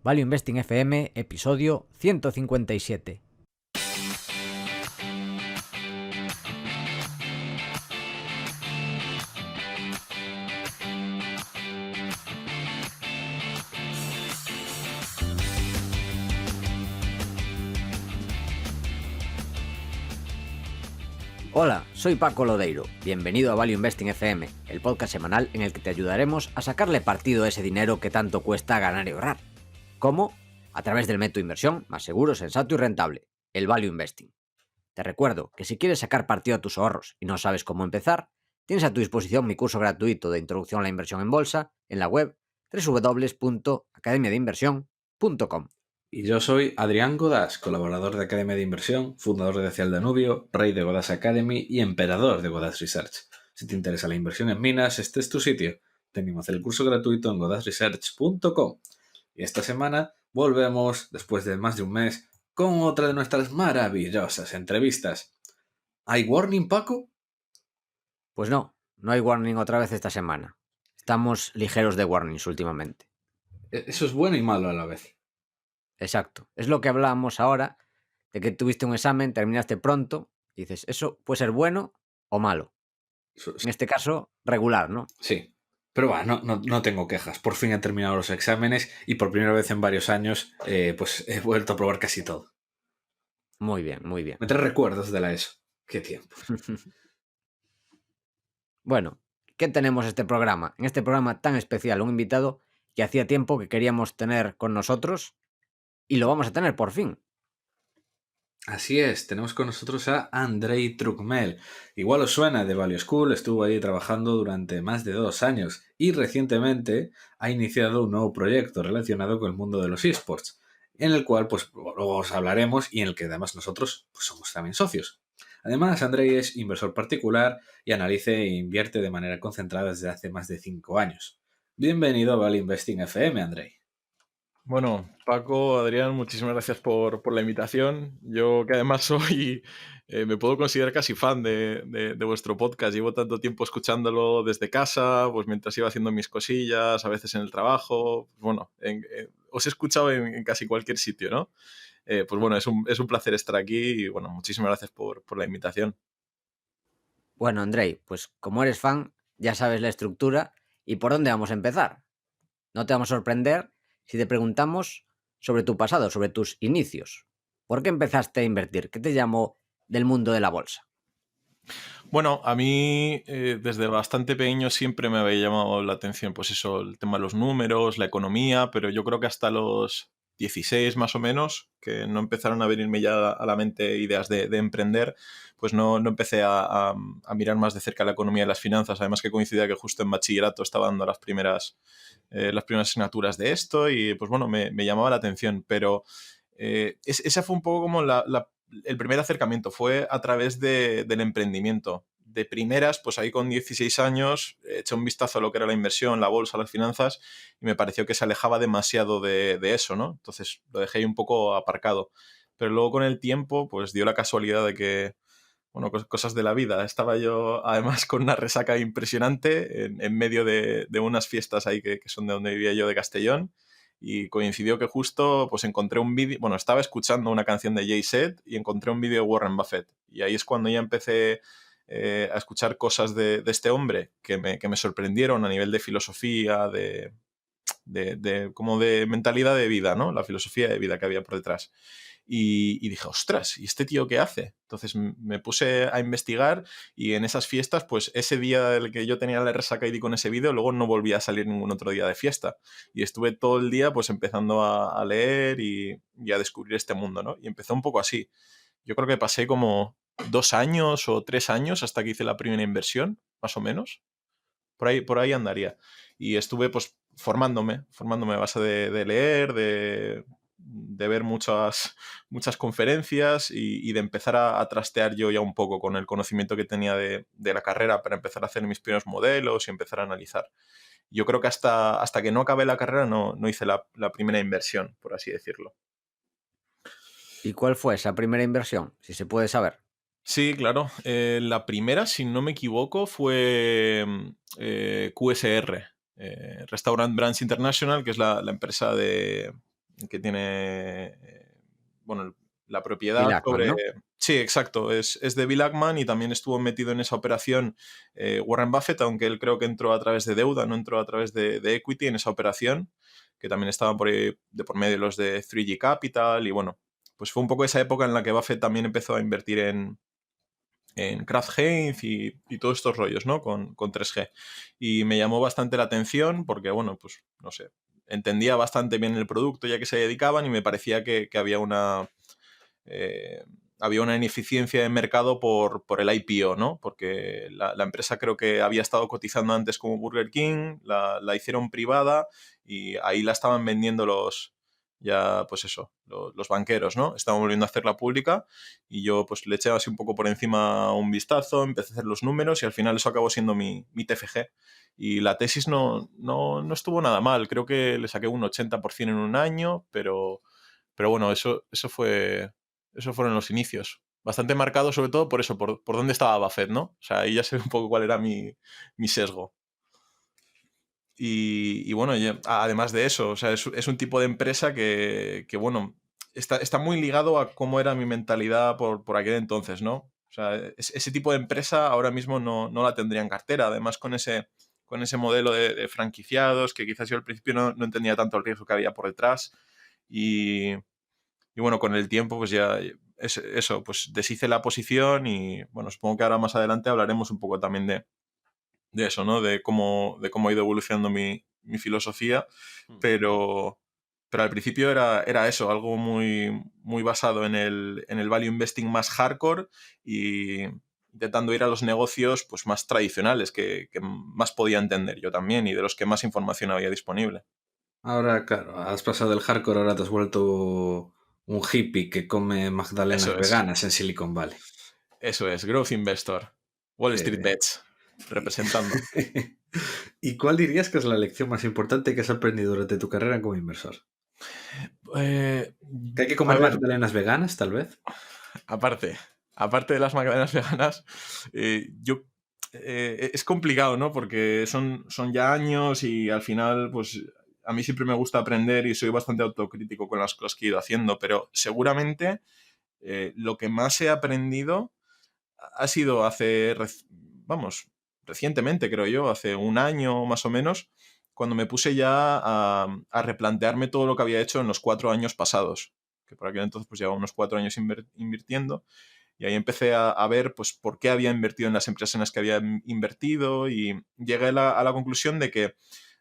Value Investing FM, episodio 157. Hola, soy Paco Lodeiro. Bienvenido a Value Investing FM, el podcast semanal en el que te ayudaremos a sacarle partido a ese dinero que tanto cuesta ganar y ahorrar. ¿Cómo? A través del método de inversión más seguro, sensato y rentable, el Value Investing. Te recuerdo que si quieres sacar partido a tus ahorros y no sabes cómo empezar, tienes a tu disposición mi curso gratuito de Introducción a la Inversión en Bolsa en la web www.academiadeinversión.com. Y yo soy Adrián Godás, colaborador de Academia de Inversión, fundador de Hacia el Danubio, rey de Godás Academy y emperador de Godás Research. Si te interesa la inversión en minas, este es tu sitio. Te animo a hacer el curso gratuito en godasresearch.com. Y esta semana volvemos, después de más de un mes, con otra de nuestras maravillosas entrevistas. ¿Hay warning, Paco? Pues no hay warning otra vez esta semana. Estamos ligeros de warnings últimamente. Eso es bueno y malo a la vez. Exacto. Es lo que hablábamos ahora, de que tuviste un examen, terminaste pronto, y dices, eso puede ser bueno o malo. En este caso, regular, ¿no? Sí. Pero bueno, no tengo quejas. Por fin he terminado los exámenes y por primera vez en varios años pues he vuelto a probar casi todo. Muy bien, muy bien. Me trae recuerdos de la ESO. Qué tiempo. Bueno, ¿qué tenemos en este programa? En este programa tan especial, un invitado que hacía tiempo que queríamos tener con nosotros y lo vamos a tener por fin. Así es, tenemos con nosotros a Andrei Trukmel. Igual os suena de Value School, estuvo ahí trabajando durante más de 2 años y recientemente ha iniciado un nuevo proyecto relacionado con el mundo de los eSports, en el cual pues luego os hablaremos y en el que además nosotros pues, somos también socios. Además, Andrei es inversor particular y analiza e invierte de manera concentrada desde hace más de 5 años. Bienvenido a Value Investing FM, Andrei. Bueno, Paco, Adrián, muchísimas gracias por la invitación. Yo que además soy, me puedo considerar casi fan de vuestro podcast. Llevo tanto tiempo escuchándolo desde casa, pues mientras iba haciendo mis cosillas, a veces en el trabajo. Bueno, os he escuchado en casi cualquier sitio, ¿no? Pues bueno, es un placer estar aquí y bueno, muchísimas gracias por la invitación. Bueno, Andrei, pues como eres fan, ya sabes la estructura y por dónde vamos a empezar. No te vamos a sorprender si te preguntamos sobre tu pasado, sobre tus inicios. ¿Por qué empezaste a invertir? ¿Qué te llamó del mundo de la bolsa? Bueno, a mí desde bastante pequeño siempre me había llamado la atención, pues eso, el tema de los números, la economía, pero yo creo que hasta los 16 más o menos, que no empezaron a venirme ya a la mente ideas de emprender, pues no empecé a mirar más de cerca la economía y las finanzas, además que coincidía que justo en bachillerato estaba dando las primeras asignaturas de esto y pues bueno, me llamaba la atención, pero esa fue un poco como el primer acercamiento, fue a través del emprendimiento. De primeras, pues ahí con 16 años, eché un vistazo a lo que era la inversión, la bolsa, las finanzas, y me pareció que se alejaba demasiado de eso, ¿no? Entonces lo dejé ahí un poco aparcado. Pero luego con el tiempo, pues dio la casualidad de que, bueno, cosas de la vida. Estaba yo además con una resaca impresionante en medio de unas fiestas ahí que son de donde vivía yo, de Castellón, y coincidió que justo pues encontré un vídeo, bueno, estaba escuchando una canción de Jay-Z y encontré un vídeo de Warren Buffett, y ahí es cuando ya empecé a escuchar cosas de este hombre que me sorprendieron a nivel de filosofía, como de mentalidad de vida, ¿no? La filosofía de vida que había por detrás. Y dije, ostras, ¿y este tío qué hace? Entonces me puse a investigar y en esas fiestas, pues ese día del que yo tenía la resaca y di con ese vídeo, luego no volví a salir ningún otro día de fiesta. Y estuve todo el día pues empezando a leer y a descubrir este mundo, ¿no? Y empezó un poco así. Yo creo que pasé como 2 años o 3 años hasta que hice la primera inversión, más o menos. Por ahí andaría. Y estuve pues formándome a base de leer, de ver muchas conferencias y de empezar a trastear yo ya un poco con el conocimiento que tenía de la carrera para empezar a hacer mis primeros modelos y empezar a analizar. Yo creo que hasta que no acabé la carrera no hice la primera inversión, por así decirlo. ¿Y cuál fue esa primera inversión, si se puede saber? Sí, claro. La primera, si no me equivoco, fue QSR, Restaurant Brands International, que es la empresa de que tiene, bueno, la propiedad Bill Ackman, sobre... ¿no? Sí, exacto, es de Bill Ackman y también estuvo metido en esa operación Warren Buffett, aunque él creo que entró a través de deuda, no entró a través de equity en esa operación, que también estaban por ahí de por medio los de 3G Capital y bueno, pues fue un poco esa época en la que Buffett también empezó a invertir en Kraft Heinz y todos estos rollos, ¿no? Con 3G. Y me llamó bastante la atención porque, bueno, pues no sé, entendía bastante bien el producto ya que se dedicaban y me parecía que eh, había una ineficiencia de mercado por el IPO, ¿no? Porque la empresa creo que había estado cotizando antes como Burger King, la hicieron privada y ahí la estaban vendiendo ya pues eso, los banqueros, ¿no? Estaban volviendo a hacerla pública y yo pues le eché así un poco por encima un vistazo, empecé a hacer los números y al final eso acabó siendo mi TFG. Y la tesis no estuvo nada mal, creo que le saqué un 80% en un año, pero bueno, eso fueron los inicios. Bastante marcado sobre todo por eso, por dónde estaba Buffett, ¿no? O sea, ahí ya sé un poco cuál era mi sesgo. Y bueno, además de eso, o sea, es un tipo de empresa que bueno, está muy ligado a cómo era mi mentalidad por aquel entonces, ¿no? O sea, ese tipo de empresa ahora mismo no la tendría en cartera. Además, con ese modelo de franquiciados, que quizás yo al principio no entendía tanto el riesgo que había por detrás. Y, y bueno, con el tiempo, pues ya eso, pues deshice la posición y bueno, supongo que ahora más adelante hablaremos un poco también de eso, ¿no? De cómo ha ido evolucionando mi filosofía, pero, pero al principio era eso, algo muy, muy basado en el value investing más hardcore y intentando ir a los negocios pues, más tradicionales, que más podía entender yo también y de los que más información había disponible. Ahora, claro, has pasado del hardcore, ahora te has vuelto un hippie que come magdalenas Eso es, veganas en Silicon Valley. eso es, Growth Investor, Wall Qué Street bien. Bets, ¿Y, representando. ¿Y cuál dirías que es la lección más importante que has aprendido durante tu carrera como inversor? Eh, ¿Que hay que a comer ver, magdalenas veganas, tal vez? aparte de las magdalenas veganas, es complicado, ¿no? Porque son ya años y al final, pues a mí siempre me gusta aprender y soy bastante autocrítico con las cosas que he ido haciendo, pero seguramente lo que más he aprendido ha sido vamos, recientemente creo yo, hace un año más o menos, cuando me puse ya a replantearme todo lo que había hecho en los 4 años pasados, que por aquel entonces pues llevaba unos 4 años invirtiendo y ahí empecé a ver pues por qué había invertido en las empresas en las que había invertido y llegué a la conclusión de que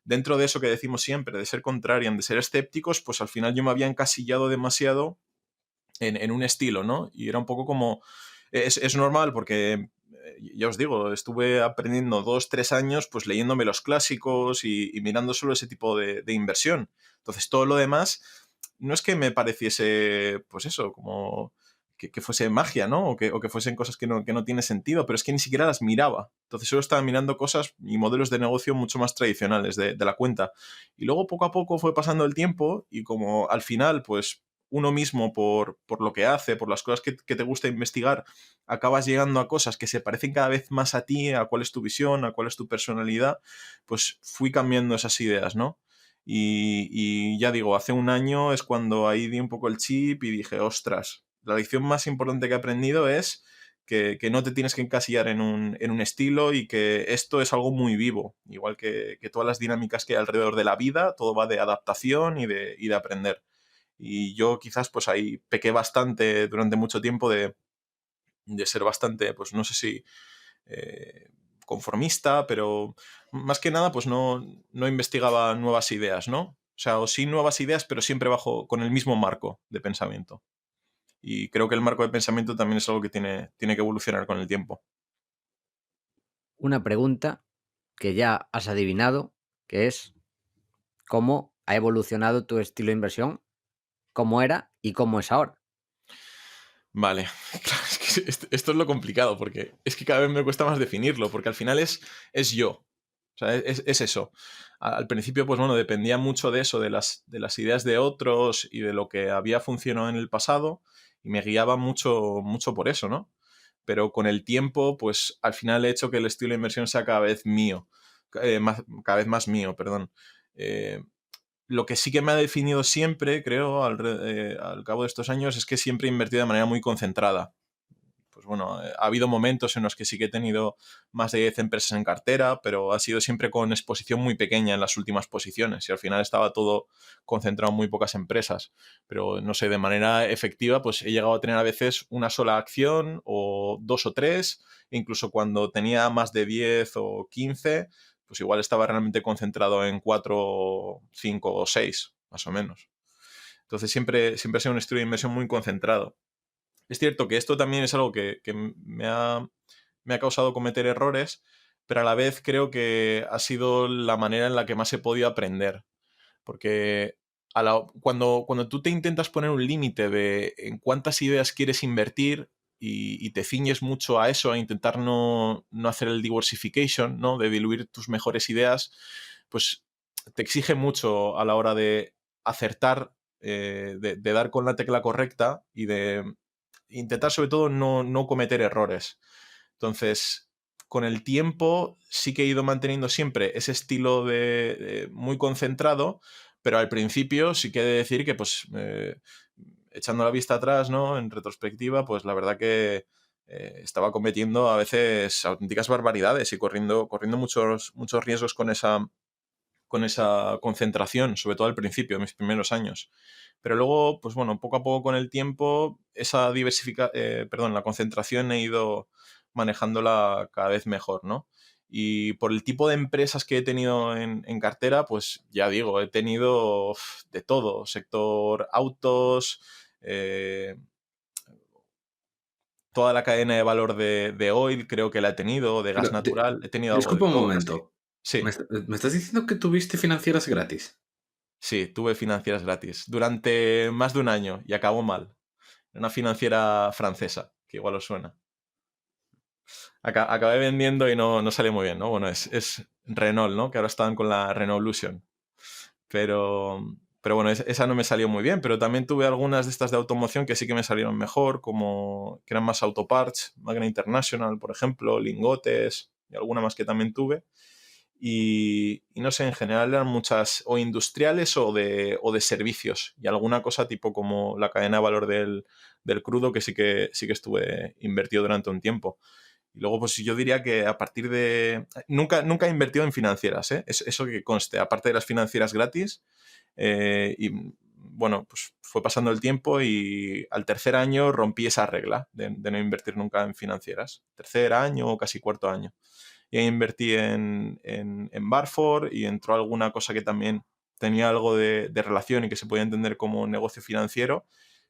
dentro de eso que decimos siempre, de ser contrarian, de ser escépticos, pues al final yo me había encasillado demasiado en un estilo, ¿no? Y era un poco como... Es normal porque, ya os digo, estuve aprendiendo 2, 3 años pues leyéndome los clásicos y mirando solo ese tipo de inversión. Entonces todo lo demás no es que me pareciese, pues eso, como que fuese magia, ¿no? O que fuesen cosas que no tiene sentido, pero es que ni siquiera las miraba. Entonces solo estaba mirando cosas y modelos de negocio mucho más tradicionales de la cuenta. Y luego poco a poco fue pasando el tiempo y como al final, pues uno mismo por lo que hace, por las cosas que te gusta investigar, acabas llegando a cosas que se parecen cada vez más a ti, a cuál es tu visión, a cuál es tu personalidad, pues fui cambiando esas ideas, ¿no? Y ya digo, hace un año es cuando ahí di un poco el chip y dije, ostras, la lección más importante que he aprendido es que no te tienes que encasillar en un estilo y que esto es algo muy vivo, igual que todas las dinámicas que hay alrededor de la vida, todo va de adaptación y de aprender. Y yo quizás pues ahí pequé bastante durante mucho tiempo de ser bastante, pues no sé si eh, conformista, pero más que nada pues no investigaba nuevas ideas, ¿no? O sea, o sí nuevas ideas, pero siempre con el mismo marco de pensamiento. Y creo que el marco de pensamiento también es algo que tiene que evolucionar con el tiempo. Una pregunta que ya has adivinado, que es cómo ha evolucionado tu estilo de inversión, cómo era y cómo es ahora. Vale, claro, es que esto es lo complicado, porque es que cada vez me cuesta más definirlo, porque al final es yo. O sea, es eso. Al principio, pues bueno, dependía mucho de eso, de las ideas de otros y de lo que había funcionado en el pasado, y me guiaba mucho, mucho por eso, ¿no? Pero con el tiempo, pues al final he hecho que el estilo de inversión sea cada vez mío, cada vez más mío, perdón. Eh, lo que sí que me ha definido siempre, creo, al cabo de estos años, es que siempre he invertido de manera muy concentrada. Pues bueno, ha habido momentos en los que sí que he tenido más de 10 empresas en cartera, pero ha sido siempre con exposición muy pequeña en las últimas posiciones y al final estaba todo concentrado en muy pocas empresas. Pero no sé, de manera efectiva, pues he llegado a tener a veces una sola acción o dos o tres, e incluso cuando tenía más de 10 o 15, pues igual estaba realmente concentrado en 4, 5 o 6, más o menos. Entonces siempre ha sido un estilo de inversión muy concentrado. Es cierto que esto también es algo que me ha causado cometer errores, pero a la vez creo que ha sido la manera en la que más he podido aprender. Porque cuando tú te intentas poner un límite de en cuántas ideas quieres invertir y te ciñes mucho a eso, a intentar no hacer el diversification, ¿no? De diluir tus mejores ideas, pues te exige mucho a la hora de acertar, de dar con la tecla correcta y de intentar sobre todo no cometer errores. Entonces, con el tiempo sí que he ido manteniendo siempre ese estilo de muy concentrado, pero al principio sí que he de decir que, pues, echando la vista atrás, ¿no? En retrospectiva, pues la verdad que estaba cometiendo a veces auténticas barbaridades y corriendo muchos riesgos con esa concentración, sobre todo al principio, en mis primeros años. Pero luego, pues bueno, poco a poco con el tiempo, la concentración he ido manejándola cada vez mejor, ¿no? Y por el tipo de empresas que he tenido en cartera, pues ya digo, he tenido de todo, sector autos, eh, toda la cadena de valor de oil creo que la he tenido, de gas Pero, natural, he tenido algo de disculpa un todo casi. momento. Sí. ¿Me estás diciendo que tuviste financieras gratis? Sí, tuve financieras gratis durante más de un año y acabó mal. Una financiera francesa, que igual os suena. Acabé vendiendo y no salió muy bien, ¿no? Bueno, es Renault, ¿no? Que ahora estaban con la Renaulution. Pero, pero bueno, esa no me salió muy bien, pero también tuve algunas de estas de automoción que sí que me salieron mejor, como que eran más autoparts, Magna International, por ejemplo, lingotes y alguna más que también tuve. Y no sé, en general eran muchas o industriales o de servicios y alguna cosa tipo como la cadena de valor del crudo que sí que estuve invertido durante un tiempo. Y luego, pues yo diría que a partir de... Nunca he invertido en financieras, ¿eh? Eso que conste, aparte de las financieras gratis. Y bueno, pues fue pasando el tiempo y al tercer año rompí esa regla de no invertir nunca en financieras. Tercer año o casi cuarto año. Y ahí invertí en Barford y entró alguna cosa que también tenía algo de relación y que se podía entender como negocio financiero.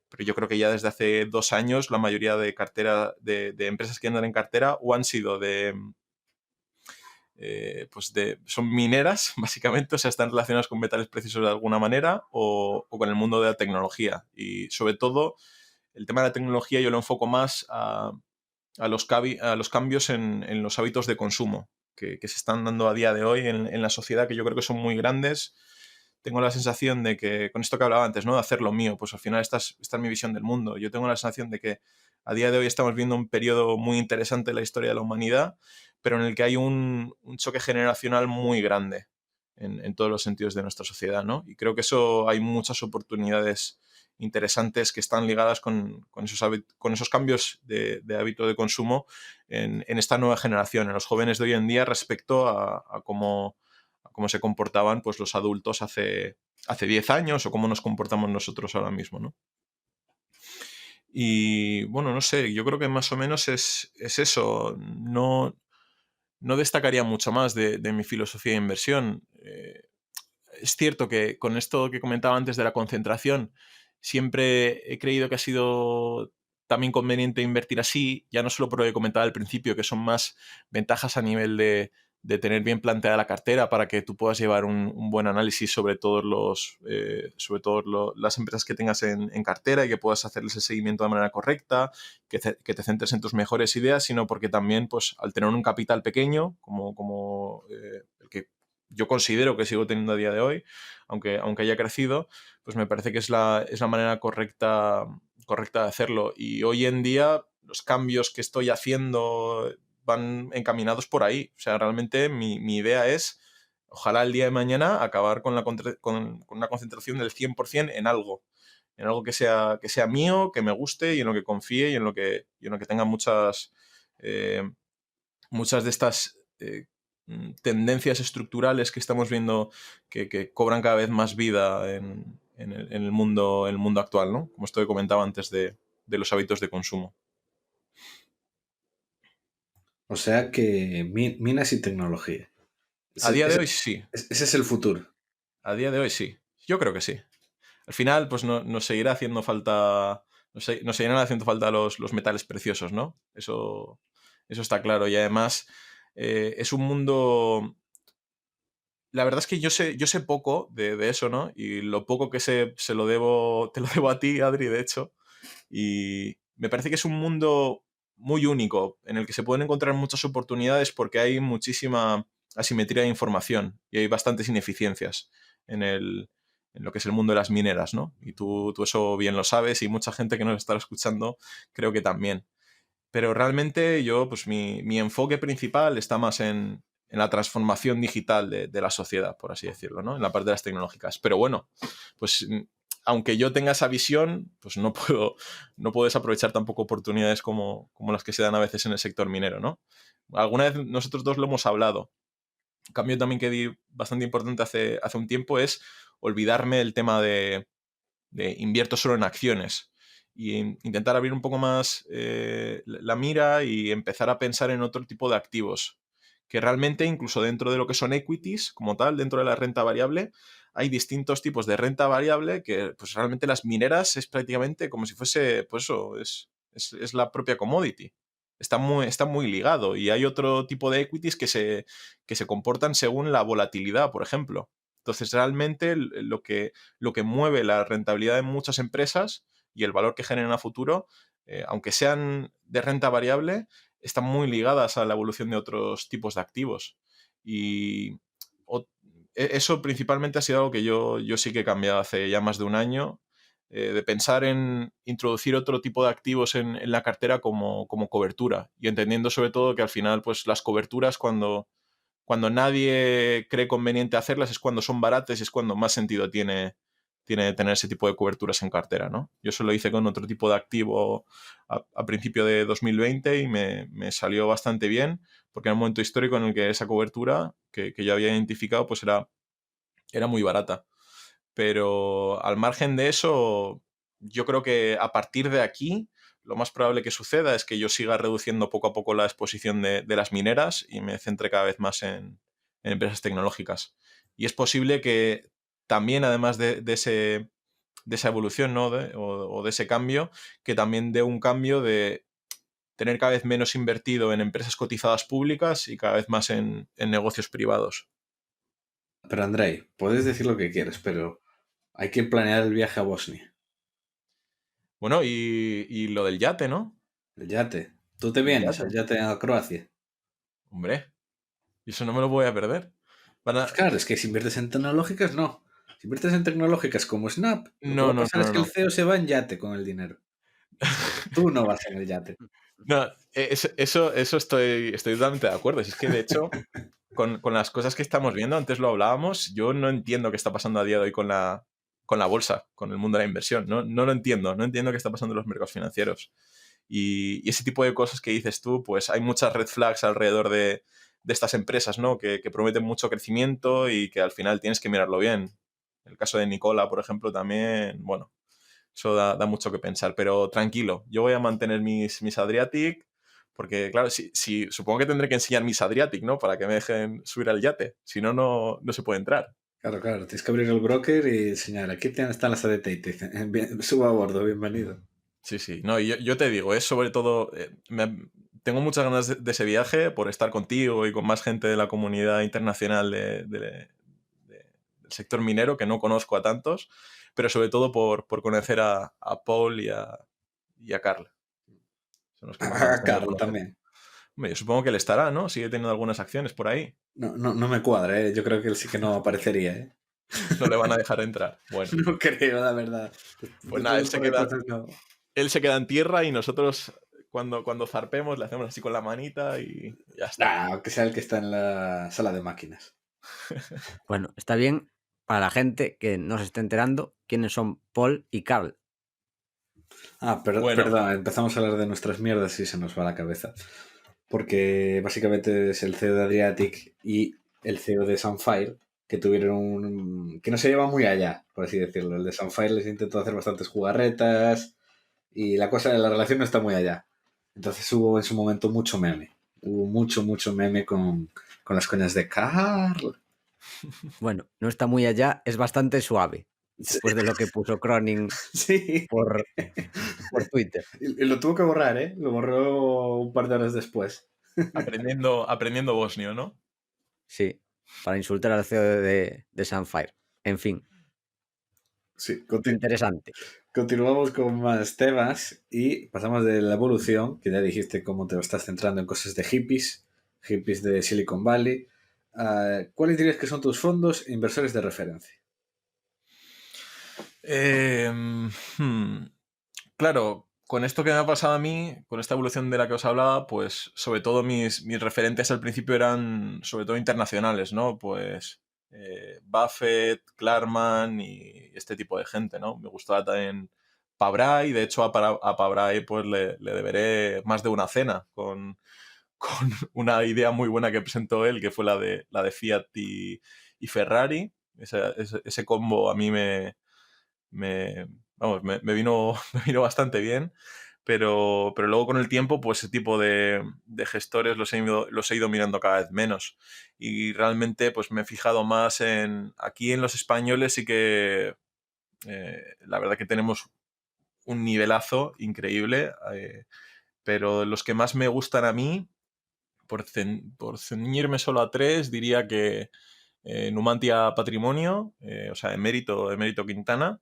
Pero yo creo que ya desde hace 2 años la mayoría de cartera de empresas que andan en cartera o han sido son mineras, básicamente, o sea, están relacionadas con metales preciosos de alguna manera o con el mundo de la tecnología. Y sobre todo, el tema de la tecnología yo lo enfoco más a los cambios en los hábitos de consumo que se están dando a día de hoy en la sociedad, que yo creo que son muy grandes. Tengo la sensación de que, con esto que hablaba antes, ¿no? De hacer lo mío, pues al final esta es mi visión del mundo. Yo tengo la sensación de que a día de hoy estamos viendo un periodo muy interesante en la historia de la humanidad, pero en el que hay un choque generacional muy grande en todos los sentidos de nuestra sociedad, ¿no? Y creo que eso hay muchas oportunidades interesantes que están ligadas con esos cambios de hábito de consumo en esta nueva generación, en los jóvenes de hoy en día respecto a cómo se comportaban pues, los adultos hace 10 años o cómo nos comportamos nosotros ahora mismo, ¿no? Y bueno, no sé, yo creo que más o menos es eso. No destacaría mucho más de mi filosofía de inversión. Es cierto que con esto que comentaba antes de la concentración, siempre he creído que ha sido también conveniente invertir así, ya no solo por lo que comentaba al principio, que son más ventajas a nivel de tener bien planteada la cartera para que tú puedas llevar un buen análisis sobre las empresas que tengas en cartera y que puedas hacerles el seguimiento de manera correcta, que te centres en tus mejores ideas, sino porque también, pues, al tener un capital pequeño, como el que yo considero que sigo teniendo a día de hoy, aunque haya crecido, pues me parece que es la manera correcta de hacerlo. Y hoy en día los cambios que estoy haciendo van encaminados por ahí. O sea, realmente mi idea es Ojalá el día de mañana acabar con una concentración del 100% en algo que sea mío, que me guste y en lo que confíe y en lo que tenga muchas de estas tendencias estructurales que estamos viendo que cobran cada vez más vida en el mundo actual, ¿no? Como esto que comentaba antes de los hábitos de consumo. O sea que minas y tecnología. A día de hoy sí. Ese es el futuro. A día de hoy sí. Yo creo que sí. Al final, pues nos seguirá haciendo falta. Nos seguirán haciendo falta los metales preciosos, ¿no? Eso está claro. Y además, es un mundo. La verdad es que yo sé poco de eso, ¿no? Y lo poco que sé te lo debo a ti, Adri, de hecho. Y me parece que es un mundo muy único, en el que se pueden encontrar muchas oportunidades porque hay muchísima asimetría de información y hay bastantes ineficiencias en lo que es el mundo de las mineras, ¿no? Y tú eso bien lo sabes y mucha gente que nos está escuchando creo que también. Pero realmente yo, pues mi enfoque principal está más en la transformación digital de la sociedad, por así decirlo, ¿no? En la parte de las tecnológicas. Pero bueno, pues aunque yo tenga esa visión, pues no puedo desaprovechar tampoco oportunidades como las que se dan a veces en el sector minero, ¿no? Alguna vez nosotros dos lo hemos hablado. Un cambio también que di bastante importante hace un tiempo es olvidarme el tema de invierto solo en acciones y intentar abrir un poco más la mira y empezar a pensar en otro tipo de activos que realmente incluso dentro de lo que son equities como tal, dentro de la renta variable, hay distintos tipos de renta variable que pues realmente las mineras es prácticamente como si fuese, pues eso, es la propia commodity. Está muy ligado y hay otro tipo de equities que se comportan según la volatilidad, por ejemplo. Entonces, realmente lo que mueve la rentabilidad de muchas empresas y el valor que generan a futuro, aunque sean de renta variable, están muy ligadas a la evolución de otros tipos de activos. Y eso principalmente ha sido algo que yo sí que he cambiado hace ya más de un año, de pensar en introducir otro tipo de activos en la cartera como cobertura y entendiendo sobre todo que al final pues las coberturas cuando nadie cree conveniente hacerlas es cuando son baratas y es cuando más sentido tiene tener ese tipo de coberturas en cartera, ¿no? Yo eso lo hice con otro tipo de activo a principio de 2020 y me salió bastante bien porque era un momento histórico en el que esa cobertura que yo había identificado pues era muy barata. Pero al margen de eso, yo creo que a partir de aquí lo más probable que suceda es que yo siga reduciendo poco a poco la exposición de las mineras y me centre cada vez más en empresas tecnológicas. Y es posible que también, además de esa evolución, ¿no? o de ese cambio, que también dé un cambio de tener cada vez menos invertido en empresas cotizadas públicas y cada vez más en negocios privados. Pero Andrei, puedes decir lo que quieras, pero hay que planear el viaje a Bosnia. Bueno, y lo del yate, ¿no? El yate. ¿Tú te El vienes yate. al yate a Croacia? Hombre, y eso no me lo voy a perder. Pues claro, es que si inviertes en tecnológicas, no. Si inviertes en tecnológicas como Snap, lo que No, va a no, pasar es no, que el no. CEO se va en yate con el dinero. Tú no vas en el yate. No, eso estoy totalmente de acuerdo. Si es que, de hecho, con las cosas que estamos viendo, antes lo hablábamos, yo no entiendo qué está pasando a día de hoy con la bolsa, con el mundo de la inversión. No lo entiendo. No entiendo qué está pasando en los mercados financieros. Y ese tipo de cosas que dices tú, pues hay muchas red flags alrededor de estas empresas, ¿no? Que prometen mucho crecimiento y que al final tienes que mirarlo bien. El caso de Nicola, por ejemplo, también, bueno, eso da mucho que pensar, pero tranquilo, yo voy a mantener mis Adriatic, porque claro, supongo que tendré que enseñar mis Adriatic, ¿no? Para que me dejen subir al yate, si no, no se puede entrar. Claro, claro. Tienes que abrir el broker y enseñar. Aquí están las ADT y te dicen, suba a bordo, bienvenido. Sí, sí. No, y yo te digo, es sobre todo. Tengo muchas ganas de ese viaje por estar contigo y con más gente de la comunidad internacional del sector minero, que no conozco a tantos, pero sobre todo por conocer a Paul y a Carl. Son los que más ganas A tengo de Carl conocer. también. Hombre, yo supongo que él estará, ¿no? Sigue teniendo algunas acciones por ahí. No me cuadra, ¿eh? Yo creo que él sí que no aparecería, ¿eh? No le van a dejar entrar. Bueno, No creo, la verdad. pues Después nada, de él un se par de queda, cosas, no. él se queda en tierra y nosotros cuando zarpemos le hacemos así con la manita y ya está. Aunque sea el que está en la sala de máquinas. Bueno, está bien para la gente que no se esté enterando quiénes son Paul y Carl. Bueno, Perdón, empezamos a hablar de nuestras mierdas y se nos va la cabeza. Porque básicamente es el CEO de Adriatic y el CEO de Sunfire, que tuvieron que no se lleva muy allá, por así decirlo. El de Sunfire les intentó hacer bastantes jugarretas y la relación no está muy allá. Entonces hubo en su momento mucho meme. Hubo mucho meme con las coñas de Carl. Bueno, no está muy allá, es bastante suave, después de lo que puso Cronin Sí. por, por Twitter. Y lo tuvo que borrar, ¿eh? Lo borró un par de horas después. aprendiendo bosnio, ¿no? Sí, para insultar al CEO de Sunfire. En fin, Sí, interesante. continuamos con más temas y pasamos de la evolución, que ya dijiste cómo te estás centrando en cosas de hippies de Silicon Valley. ¿Cuáles dirías que son tus fondos e inversores de referencia? Claro, con esto que me ha pasado a mí, con esta evolución de la que os hablaba, pues sobre todo mis referentes al principio eran sobre todo internacionales, ¿no? Pues Buffett, Klarman y este tipo de gente, ¿no? Me gustaba también Pabrai, de hecho a Pabrai pues le deberé más de una cena con una idea muy buena que presentó él, que fue la de Fiat y Ferrari. Ese combo a mí me, me vino, me vino bastante bien, pero luego con el tiempo, pues ese tipo de gestores los he ido mirando cada vez menos. Y realmente, pues me he fijado más aquí en los españoles sí que la verdad que tenemos un nivelazo increíble, pero los que más me gustan a mí, por ceñirme solo a tres, diría que Numantia Patrimonio, o sea, Emérito Quintana,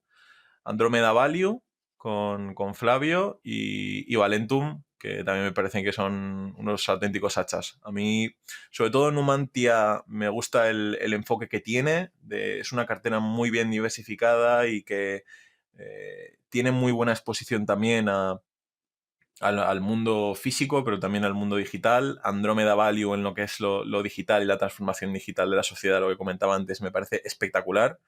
Andromeda Value con Flavio y Valentum, que también me parecen que son unos auténticos hachas. A mí, sobre todo en Numantia, me gusta el enfoque que tiene. Es una cartera muy bien diversificada y que tiene muy buena exposición también al mundo físico, pero también al mundo digital. Andromeda Value en lo que es lo digital y la transformación digital de la sociedad, lo que comentaba antes, me parece espectacular.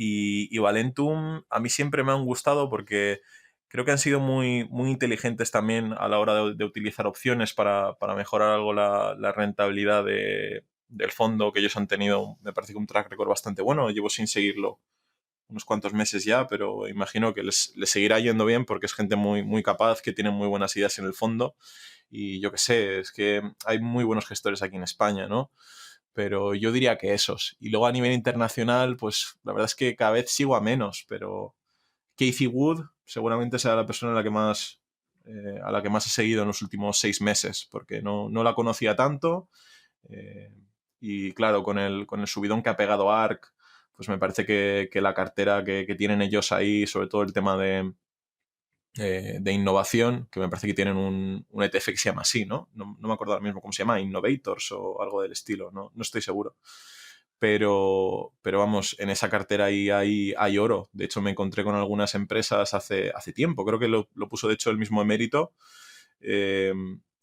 Y Valentum a mí siempre me han gustado porque creo que han sido muy inteligentes también a la hora de utilizar opciones para mejorar algo la rentabilidad del fondo que ellos han tenido. Me parece que un track record bastante bueno. Llevo sin seguirlo unos cuantos meses ya, pero imagino que les seguirá yendo bien porque es gente muy capaz, que tiene muy buenas ideas en el fondo. Y yo qué sé, es que hay muy buenos gestores aquí en España, ¿no? Pero yo diría que esos. Y luego a nivel internacional, pues la verdad es que cada vez sigo a menos, pero Cathie Wood seguramente será la persona a la que más he seguido en los últimos 6 meses, porque no la conocía tanto. eh, y claro, con el subidón que ha pegado ARK, pues me parece que la cartera que tienen ellos ahí, sobre todo el tema de innovación, que me parece que tienen un ETF que se llama así, ¿no? No me acuerdo ahora mismo cómo se llama, Innovators o algo del estilo, no estoy seguro. Pero vamos, en esa cartera ahí hay oro. De hecho, me encontré con algunas empresas hace tiempo, creo que lo puso de hecho el mismo Emérito. Eh,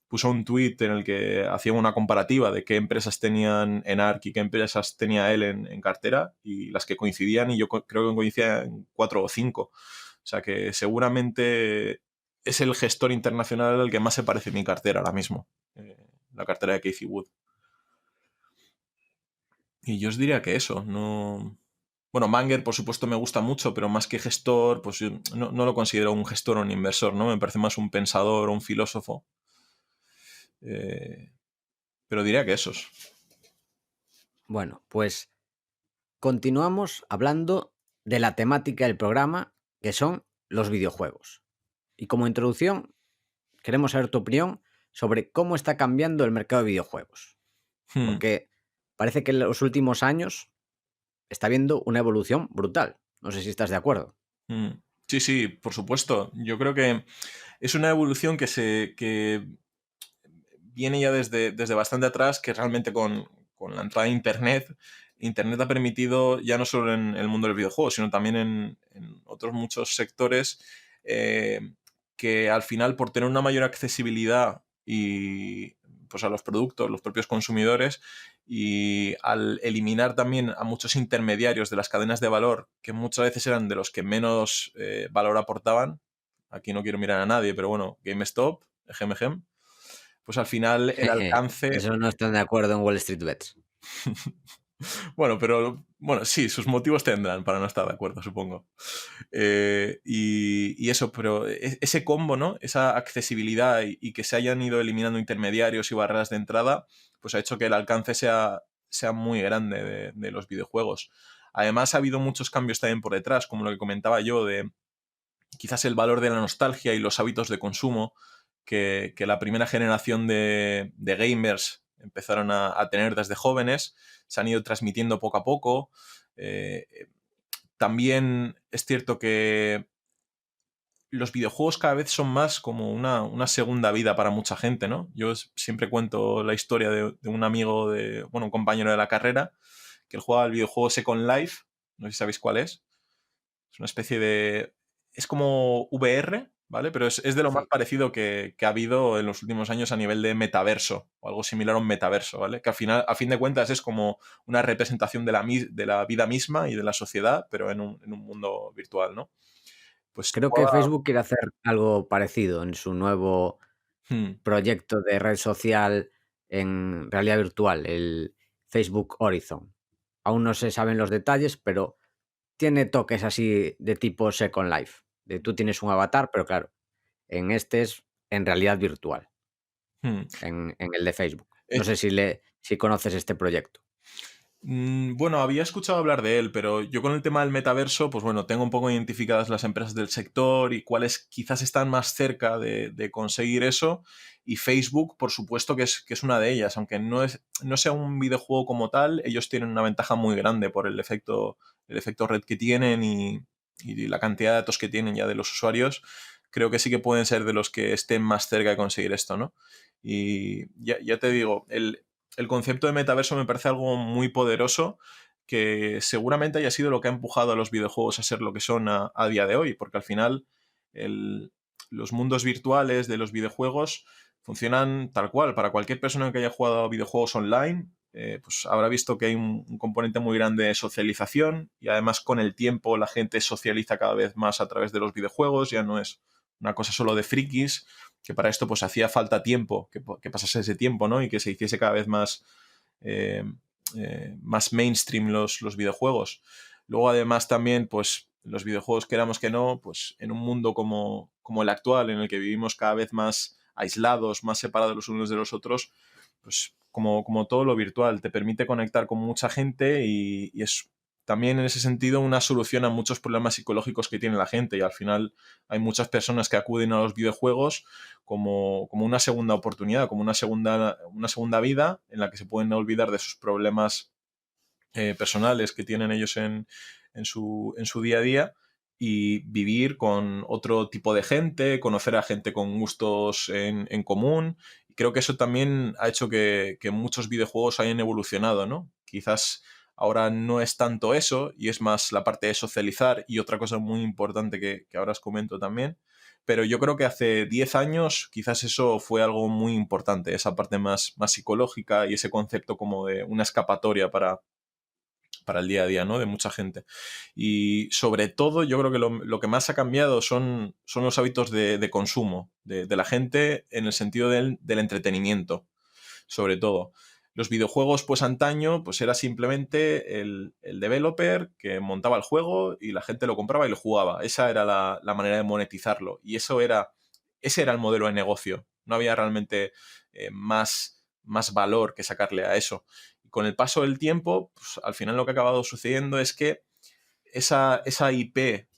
Puso un tuit en el que hacía una comparativa de qué empresas tenían en ARK y qué empresas tenía él en cartera, y las que coincidían, y yo creo que coincidían en 4 o 5. O sea que seguramente es el gestor internacional al que más se parece mi cartera ahora mismo, la cartera de Cathie Wood. Y yo os diría que eso, no... Bueno, Manger, por supuesto, me gusta mucho, pero más que gestor, pues yo no lo considero un gestor o un inversor, ¿no? Me parece más un pensador o un filósofo. Eh, pero diría que esos. Bueno, pues continuamos hablando de la temática del programa, que son los videojuegos. Y como introducción, queremos saber tu opinión sobre cómo está cambiando el mercado de videojuegos. Hmm, Porque parece que en los últimos años está habiendo una evolución brutal. No sé si estás de acuerdo. hmm. Sí, sí, por supuesto. Yo creo que es una evolución que viene ya desde bastante atrás, que realmente con la entrada de Internet ha permitido, ya no solo en el mundo del videojuego, sino también en otros muchos sectores, que al final, por tener una mayor accesibilidad y pues a los productos, los propios consumidores, y al eliminar también a muchos intermediarios de las cadenas de valor, que muchas veces eran de los que menos valor aportaban, aquí no quiero mirar a nadie, pero bueno, GameStop, Ejem, pues al final el alcance... Esos no están de acuerdo en Wall Street Bets. Bueno, pero bueno, sí, sus motivos tendrán para no estar de acuerdo, supongo. Y eso, pero ese combo, ¿no? Esa accesibilidad y que se hayan ido eliminando intermediarios y barreras de entrada, pues ha hecho que el alcance sea muy grande de los videojuegos. Además, ha habido muchos cambios también por detrás, como lo que comentaba yo, de quizás el valor de la nostalgia y los hábitos de consumo que la primera generación de gamers empezaron a tener desde jóvenes, se han ido transmitiendo poco a poco. También es cierto que los videojuegos cada vez son más como una segunda vida para mucha gente, ¿no? Yo siempre cuento la historia de un amigo, un compañero de la carrera, que él jugaba el videojuego Second Life, no sé si sabéis cuál es. Es una especie de... Es como VR, ¿vale? Pero es de lo más parecido que ha habido en los últimos años a nivel de metaverso, o algo similar a un metaverso, ¿vale? Que al final, a fin de cuentas, es como una representación de la vida misma y de la sociedad, pero en un mundo virtual, ¿no? Pues Creo que Facebook quiere hacer algo parecido en su nuevo proyecto de red social en realidad virtual, el Facebook Horizon. Aún no se saben los detalles, pero tiene toques así de tipo Second Life. De tú tienes un avatar, pero claro, en este es en realidad virtual, en el de Facebook. No sé si conoces este proyecto. Bueno, había escuchado hablar de él, pero yo con el tema del metaverso, pues bueno, tengo un poco identificadas las empresas del sector y cuáles quizás están más cerca de conseguir eso. Y Facebook, por supuesto, que es una de ellas. Aunque no sea un videojuego como tal, ellos tienen una ventaja muy grande por el efecto red que tienen y la cantidad de datos que tienen ya de los usuarios. Creo que sí que pueden ser de los que estén más cerca de conseguir esto, ¿no? Y ya te digo, el concepto de metaverso me parece algo muy poderoso que seguramente haya sido lo que ha empujado a los videojuegos a ser lo que son a día de hoy, porque al final los mundos virtuales de los videojuegos funcionan tal cual. Para cualquier persona que haya jugado a videojuegos online, pues habrá visto que hay un componente muy grande de socialización y además con el tiempo la gente socializa cada vez más a través de los videojuegos, ya no es una cosa solo de frikis, que para esto pues hacía falta tiempo, que pasase ese tiempo, ¿no? Y que se hiciese cada vez más, más mainstream los videojuegos. Luego además también pues los videojuegos, queramos que no, pues en un mundo como el actual, en el que vivimos cada vez más aislados, más separados los unos de los otros, pues como todo lo virtual, te permite conectar con mucha gente y es también en ese sentido una solución a muchos problemas psicológicos que tiene la gente y al final hay muchas personas que acuden a los videojuegos como una segunda oportunidad, como una segunda vida en la que se pueden olvidar de sus problemas personales que tienen ellos en su día a día y vivir con otro tipo de gente, conocer a gente con gustos en común. Y creo que eso también ha hecho que muchos videojuegos hayan evolucionado, ¿no? Quizás ahora no es tanto eso y es más la parte de socializar y otra cosa muy importante que ahora os comento también. Pero yo creo que hace 10 años quizás eso fue algo muy importante, esa parte más psicológica y ese concepto como de una escapatoria para el día a día, ¿no? De mucha gente. Y sobre todo, yo creo que lo que más ha cambiado son los hábitos de consumo de la gente en el sentido del entretenimiento, sobre todo. Los videojuegos, pues antaño, pues era simplemente el developer que montaba el juego y la gente lo compraba y lo jugaba. Esa era la manera de monetizarlo. Y ese era el modelo de negocio. No había realmente más valor que sacarle a eso. Con el paso del tiempo, pues, al final lo que ha acabado sucediendo es que esa IP,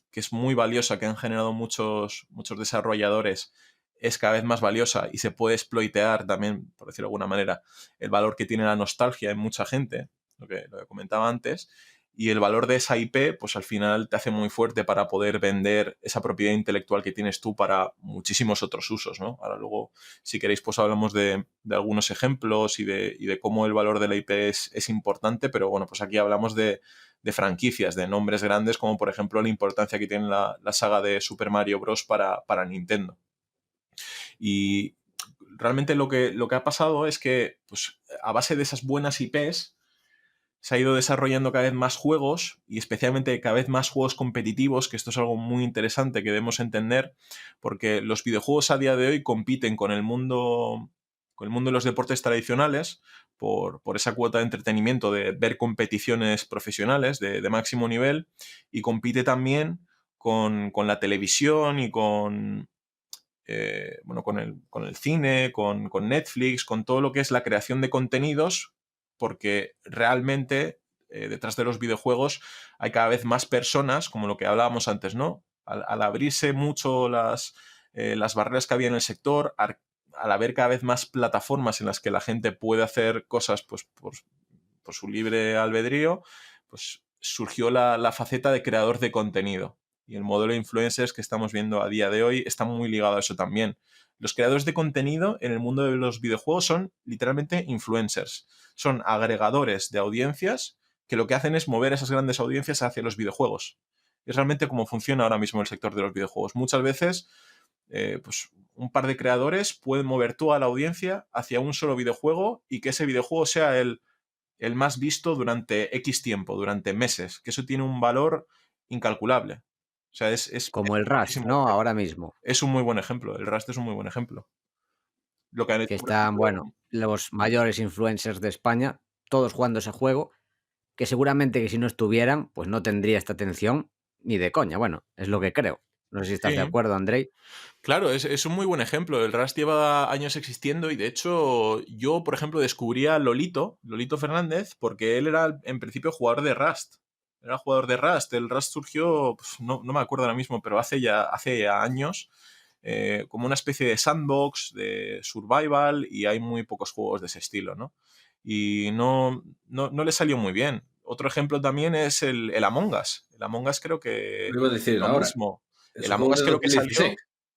que es muy valiosa, que han generado muchos desarrolladores, es cada vez más valiosa y se puede exploitear también, por decirlo de alguna manera, el valor que tiene la nostalgia en mucha gente, lo que comentaba antes, y el valor de esa IP, pues al final te hace muy fuerte para poder vender esa propiedad intelectual que tienes tú para muchísimos otros usos, ¿no? Ahora luego, si queréis, pues hablamos de algunos ejemplos y de cómo el valor de la IP es importante, pero bueno, pues aquí hablamos de franquicias, de nombres grandes, como por ejemplo la importancia que tiene la saga de Super Mario Bros. Para Nintendo. Y realmente lo que ha pasado es que, pues, a base de esas buenas IPs, se ha ido desarrollando cada vez más juegos y especialmente cada vez más juegos competitivos, que esto es algo muy interesante que debemos entender, porque los videojuegos a día de hoy compiten con el mundo de los deportes tradicionales por esa cuota de entretenimiento de ver competiciones profesionales de máximo nivel, y compite también con la televisión y con el cine, con Netflix, con todo lo que es la creación de contenidos, porque realmente detrás de los videojuegos hay cada vez más personas, como lo que hablábamos antes, ¿no? Al abrirse mucho las barreras que había en el sector, al haber cada vez más plataformas en las que la gente puede hacer cosas, pues, por su libre albedrío, pues surgió la faceta de creador de contenido. Y el modelo de influencers que estamos viendo a día de hoy está muy ligado a eso también. Los creadores de contenido en el mundo de los videojuegos son literalmente influencers. Son agregadores de audiencias que lo que hacen es mover esas grandes audiencias hacia los videojuegos. Es realmente cómo funciona ahora mismo el sector de los videojuegos. Muchas veces, pues un par de creadores pueden mover toda la audiencia hacia un solo videojuego y que ese videojuego sea el más visto durante X tiempo, durante meses, que eso tiene un valor incalculable. O sea, es Como el Rust, muchísimo ¿no? dinero. Ahora mismo. Es un muy buen ejemplo. El Rust es un muy buen ejemplo. Lo que han Que hecho, por están, ejemplo. bueno, los mayores influencers de España, todos jugando ese juego, que seguramente que si no estuvieran, pues no tendría esta atención ni de coña. Bueno, es lo que creo. No sé si estás de Sí, acuerdo, Andrei. claro, es un muy buen ejemplo. El Rust lleva años existiendo y de hecho yo, por ejemplo, descubrí a Lolito Fernández, porque él era en principio jugador de Rust. Era jugador de Rust. El Rust surgió, pues, no me acuerdo ahora mismo, pero hace ya años, como una especie de sandbox, de survival, y hay muy pocos juegos de ese estilo, ¿no? Y no le salió muy bien. Otro ejemplo también es el Among Us. El Among Us creo que Lo iba a decir lo ahora. mismo. Es El un Among juego Us de creo que 2016. salió.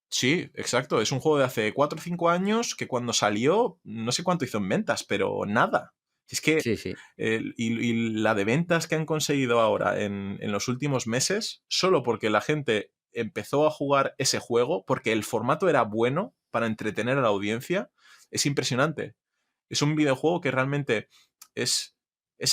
Sí, exacto. Es un juego de hace 4 o 5 años que cuando salió, no sé cuánto hizo en ventas, pero nada. Es que Sí, sí. y la de ventas que han conseguido ahora en los últimos meses, solo porque la gente empezó a jugar ese juego, porque el formato era bueno para entretener a la audiencia, es impresionante. Es un videojuego que realmente es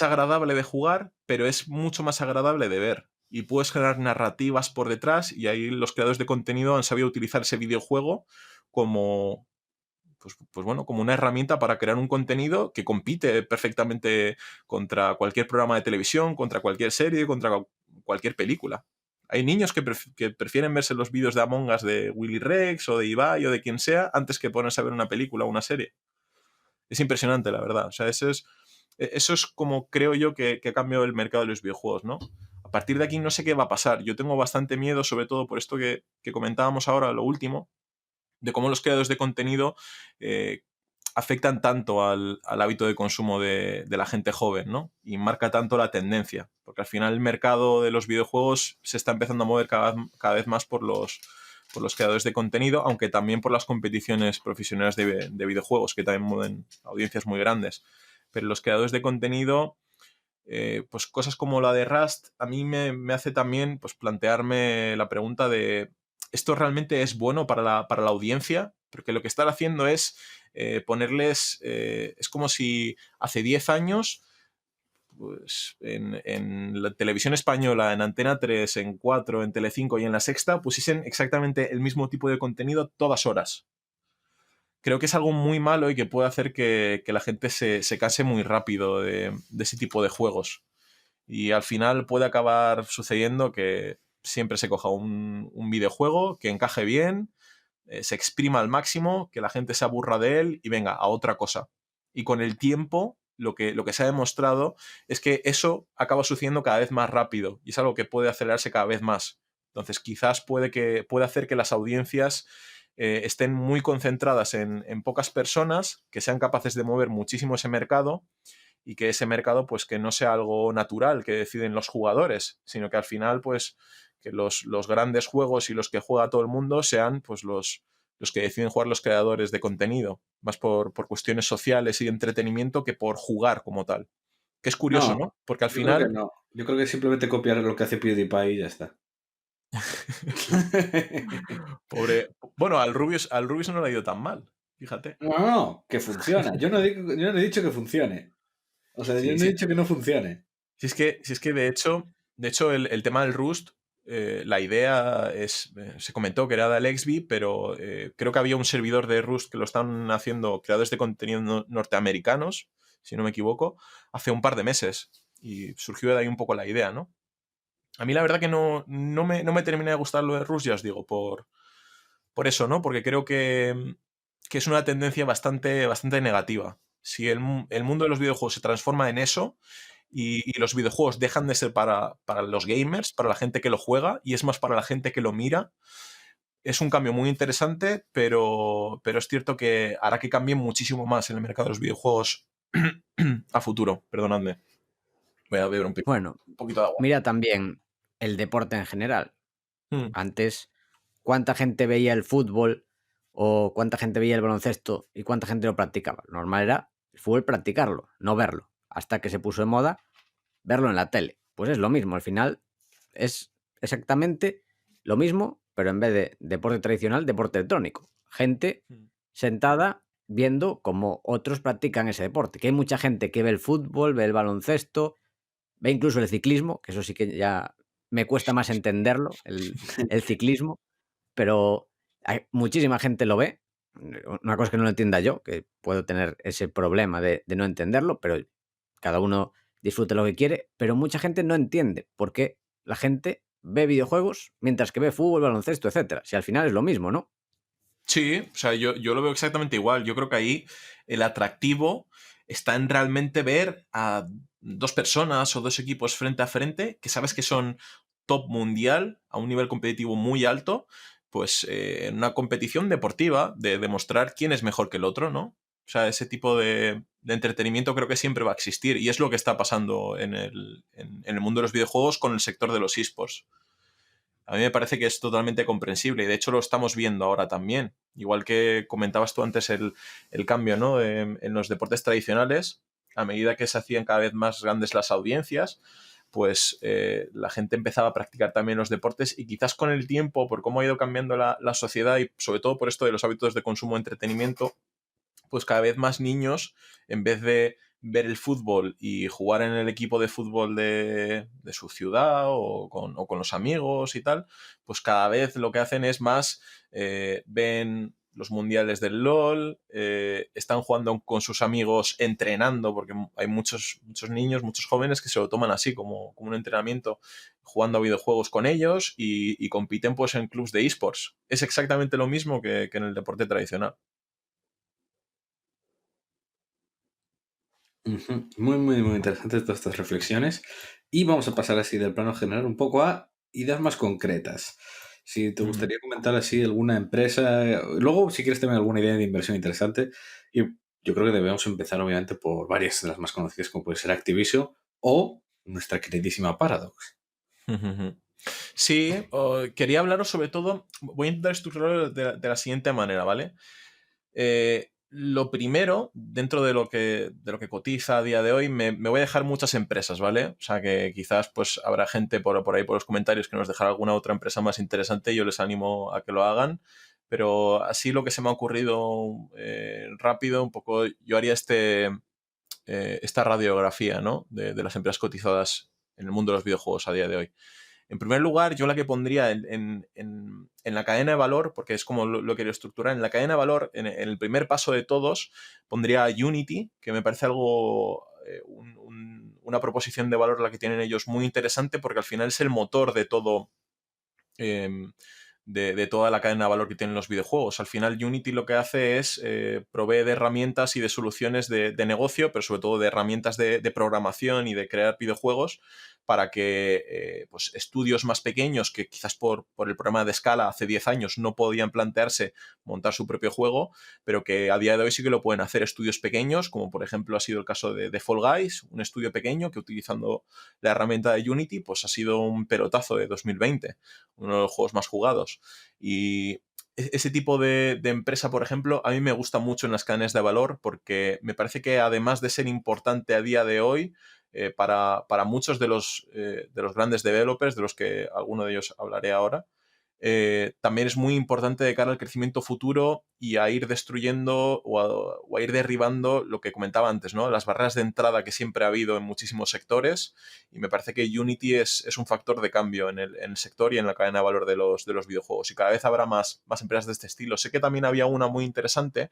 agradable de jugar, pero es mucho más agradable de ver. Y puedes generar narrativas por detrás, y ahí los creadores de contenido han sabido utilizar ese videojuego como, pues bueno, como una herramienta para crear un contenido que compite perfectamente contra cualquier programa de televisión, contra cualquier serie, contra cualquier película. Hay niños que prefieren verse los vídeos de Among Us de Willy Rex o de Ibai o de quien sea antes que ponerse a ver una película o una serie. Es impresionante, la verdad. O sea, eso es como creo yo que ha cambiado el mercado de los videojuegos, ¿no? A partir de aquí no sé qué va a pasar. Yo tengo bastante miedo, sobre todo por esto que comentábamos ahora, lo último, de cómo los creadores de contenido eh, afectan tanto al hábito de consumo de la gente joven, ¿no? Y marca tanto la tendencia. Porque al final el mercado de los videojuegos se está empezando a mover cada vez más por los creadores de contenido, aunque también por las competiciones profesionales de videojuegos, que también mueven audiencias muy grandes. Pero los creadores de contenido, pues cosas como la de Rust, a mí me hace también, pues, plantearme la pregunta de, ¿esto realmente es bueno para la audiencia? Porque lo que están haciendo es ponerles, es como si hace 10 años, pues en la televisión española, en Antena 3, en 4, en Telecinco y en La Sexta, pusiesen exactamente el mismo tipo de contenido todas horas. Creo que es algo muy malo y que puede hacer que la gente se canse muy rápido de ese tipo de juegos. Y al final puede acabar sucediendo que siempre se coja un videojuego que encaje bien, se exprima al máximo, que la gente se aburra de él y venga a otra cosa. Y con el tiempo, lo que se ha demostrado es que eso acaba sucediendo cada vez más rápido y es algo que puede acelerarse cada vez más. Entonces, quizás puede hacer que las audiencias estén muy concentradas en pocas personas que sean capaces de mover muchísimo ese mercado, y que ese mercado, pues, que no sea algo natural que deciden los jugadores, sino que al final, pues, que los grandes juegos y los que juega todo el mundo sean, pues, los que deciden jugar los creadores de contenido, más por cuestiones sociales y de entretenimiento que por jugar como tal. Que es curioso, No, ¿no? Porque al yo creo que final, no. Yo creo que simplemente copiar lo que hace PewDiePie y ya está. pobre, bueno, al Rubius no le ha ido tan mal. fíjate. No, que funciona. Yo no he dicho que funcione. O sea, yo Sí, no he sí. dicho que no funcione. Si es que de hecho el tema del Rust, la idea se comentó que era de Alexby, pero creo que había un servidor de Rust que lo están haciendo creadores de contenido norteamericanos, si no me equivoco, hace un par de meses. Y surgió de ahí un poco la idea, ¿no? A mí la verdad que no me termina de gustar lo de Rust, ya os digo, por eso, ¿no? Porque creo que es una tendencia bastante negativa. Si el mundo de los videojuegos se transforma en eso y los videojuegos dejan de ser para los gamers, para la gente que lo juega, y es más para la gente que lo mira, es un cambio muy interesante, pero es cierto que hará que cambie muchísimo más en el mercado de los videojuegos a futuro. Perdonadme. Voy a beber un Bueno, poquito de agua. mira también el deporte en general. Mm, Antes, ¿cuánta gente veía el fútbol o cuánta gente veía el baloncesto y cuánta gente lo practicaba? Lo normal era el fútbol practicarlo, no verlo, hasta que se puso de moda verlo en la tele. Pues es lo mismo, al final es exactamente lo mismo, pero en vez de deporte tradicional, deporte electrónico. Gente mm. sentada viendo cómo otros practican ese deporte. Que hay mucha gente que ve el fútbol, ve el baloncesto, ve incluso el ciclismo, que eso sí que ya me cuesta más entenderlo, el ciclismo, pero hay muchísima gente lo ve. Una cosa es que no lo entienda yo, que puedo tener ese problema de no entenderlo, pero cada uno disfruta lo que quiere, pero mucha gente no entiende por qué la gente ve videojuegos mientras que ve fútbol, baloncesto, etcétera. Si al final es lo mismo, ¿no? Sí, o sea, yo lo veo exactamente igual. Yo creo que ahí el atractivo está en realmente ver a dos personas o dos equipos frente a frente que sabes que son top mundial a un nivel competitivo muy alto, pues en una competición deportiva de demostrar quién es mejor que el otro, ¿no? O sea, ese tipo de entretenimiento creo que siempre va a existir y es lo que está pasando en el mundo de los videojuegos con el sector de los esports. A mí me parece que es totalmente comprensible y de hecho lo estamos viendo ahora también. Igual que comentabas tú antes el cambio, ¿no? En los deportes tradicionales, a medida que se hacían cada vez más grandes las audiencias, pues la gente empezaba a practicar también los deportes y quizás con el tiempo, por cómo ha ido cambiando la sociedad y sobre todo por esto de los hábitos de consumo de entretenimiento, pues cada vez más niños, en vez de ver el fútbol y jugar en el equipo de fútbol de su ciudad o con los amigos y tal, pues cada vez lo que hacen es más, ven los mundiales del LOL, están jugando con sus amigos entrenando, porque hay muchos niños, muchos jóvenes que se lo toman así como un entrenamiento, jugando a videojuegos con ellos y compiten pues en clubs de esports. Es exactamente lo mismo que en el deporte tradicional. Ujú. Muy, muy, muy interesantes todas estas reflexiones. Y vamos a pasar así del plano general un poco a ideas más concretas. Si te Ujú. gustaría comentar así alguna empresa, luego si quieres tener alguna idea de inversión interesante, y yo creo que debemos empezar obviamente por varias de las más conocidas como puede ser Activision o nuestra queridísima Paradox. Ujú. Sí, quería hablaros sobre todo, voy a intentar estructurarlo de la siguiente manera, ¿vale? Lo primero, dentro de lo que cotiza a día de hoy, me voy a dejar muchas empresas, ¿vale? O sea que quizás pues habrá gente por ahí por los comentarios que nos dejará alguna otra empresa más interesante, yo les animo a que lo hagan, pero así lo que se me ha ocurrido rápido, un poco, yo haría esta radiografía, ¿no? De las empresas cotizadas en el mundo de los videojuegos a día de hoy. En primer lugar, yo la que pondría en la cadena de valor, porque es como lo quiero estructurar, en la cadena de valor, en el primer paso de todos, pondría Unity, que me parece algo, una proposición de valor la que tienen ellos muy interesante, porque al final es el motor de todo, em, de toda la cadena de valor que tienen los videojuegos. Al final, Unity lo que hace es provee de herramientas y de soluciones de negocio, pero sobre todo de herramientas de programación y de crear videojuegos para que pues estudios más pequeños que quizás por el problema de escala hace 10 años no podían plantearse montar su propio juego, pero que a día de hoy sí que lo pueden hacer estudios pequeños, como por ejemplo ha sido el caso de Fall Guys, un estudio pequeño que utilizando la herramienta de Unity pues ha sido un pelotazo de 2020, uno de los juegos más jugados. Y ese tipo de empresa, por ejemplo, a mí me gusta mucho en las cadenas de valor porque me parece que además de ser importante a día de hoy, para muchos de los grandes developers, de los que alguno de ellos hablaré ahora, también es muy importante de cara al crecimiento futuro y a ir destruyendo o a ir derribando lo que comentaba antes, ¿no? Las barreras de entrada que siempre ha habido en muchísimos sectores, y me parece que Unity es un factor de cambio en el sector y en la cadena de valor de los videojuegos, y cada vez habrá más empresas de este estilo. Sé que también había una muy interesante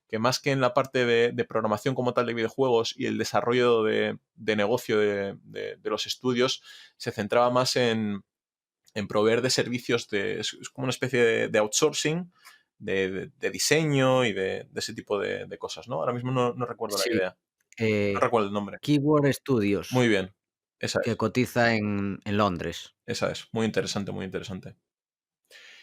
que, más que en la parte de programación como tal de videojuegos y el desarrollo de negocio de los estudios, se centraba más en proveer de servicios es como una especie de outsourcing de diseño y de ese tipo de cosas, ¿no? Ahora mismo no recuerdo la Sí, idea, no recuerdo el nombre. Keyword Studios, Muy bien, esa que es, cotiza en Londres. esa es, muy interesante, muy interesante.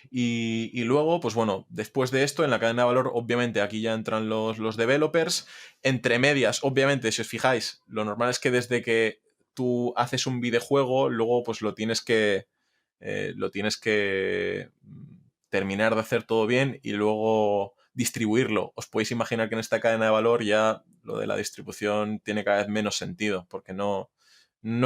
Y luego, pues bueno, después de esto, en la cadena de valor, obviamente, aquí ya entran los developers. Entre medias, obviamente, si os fijáis, lo normal es que desde que tú haces un videojuego, luego pues lo tienes que terminar de hacer todo bien y luego distribuirlo. Os podéis imaginar que en esta cadena de valor ya lo de la distribución tiene cada vez menos sentido, porque no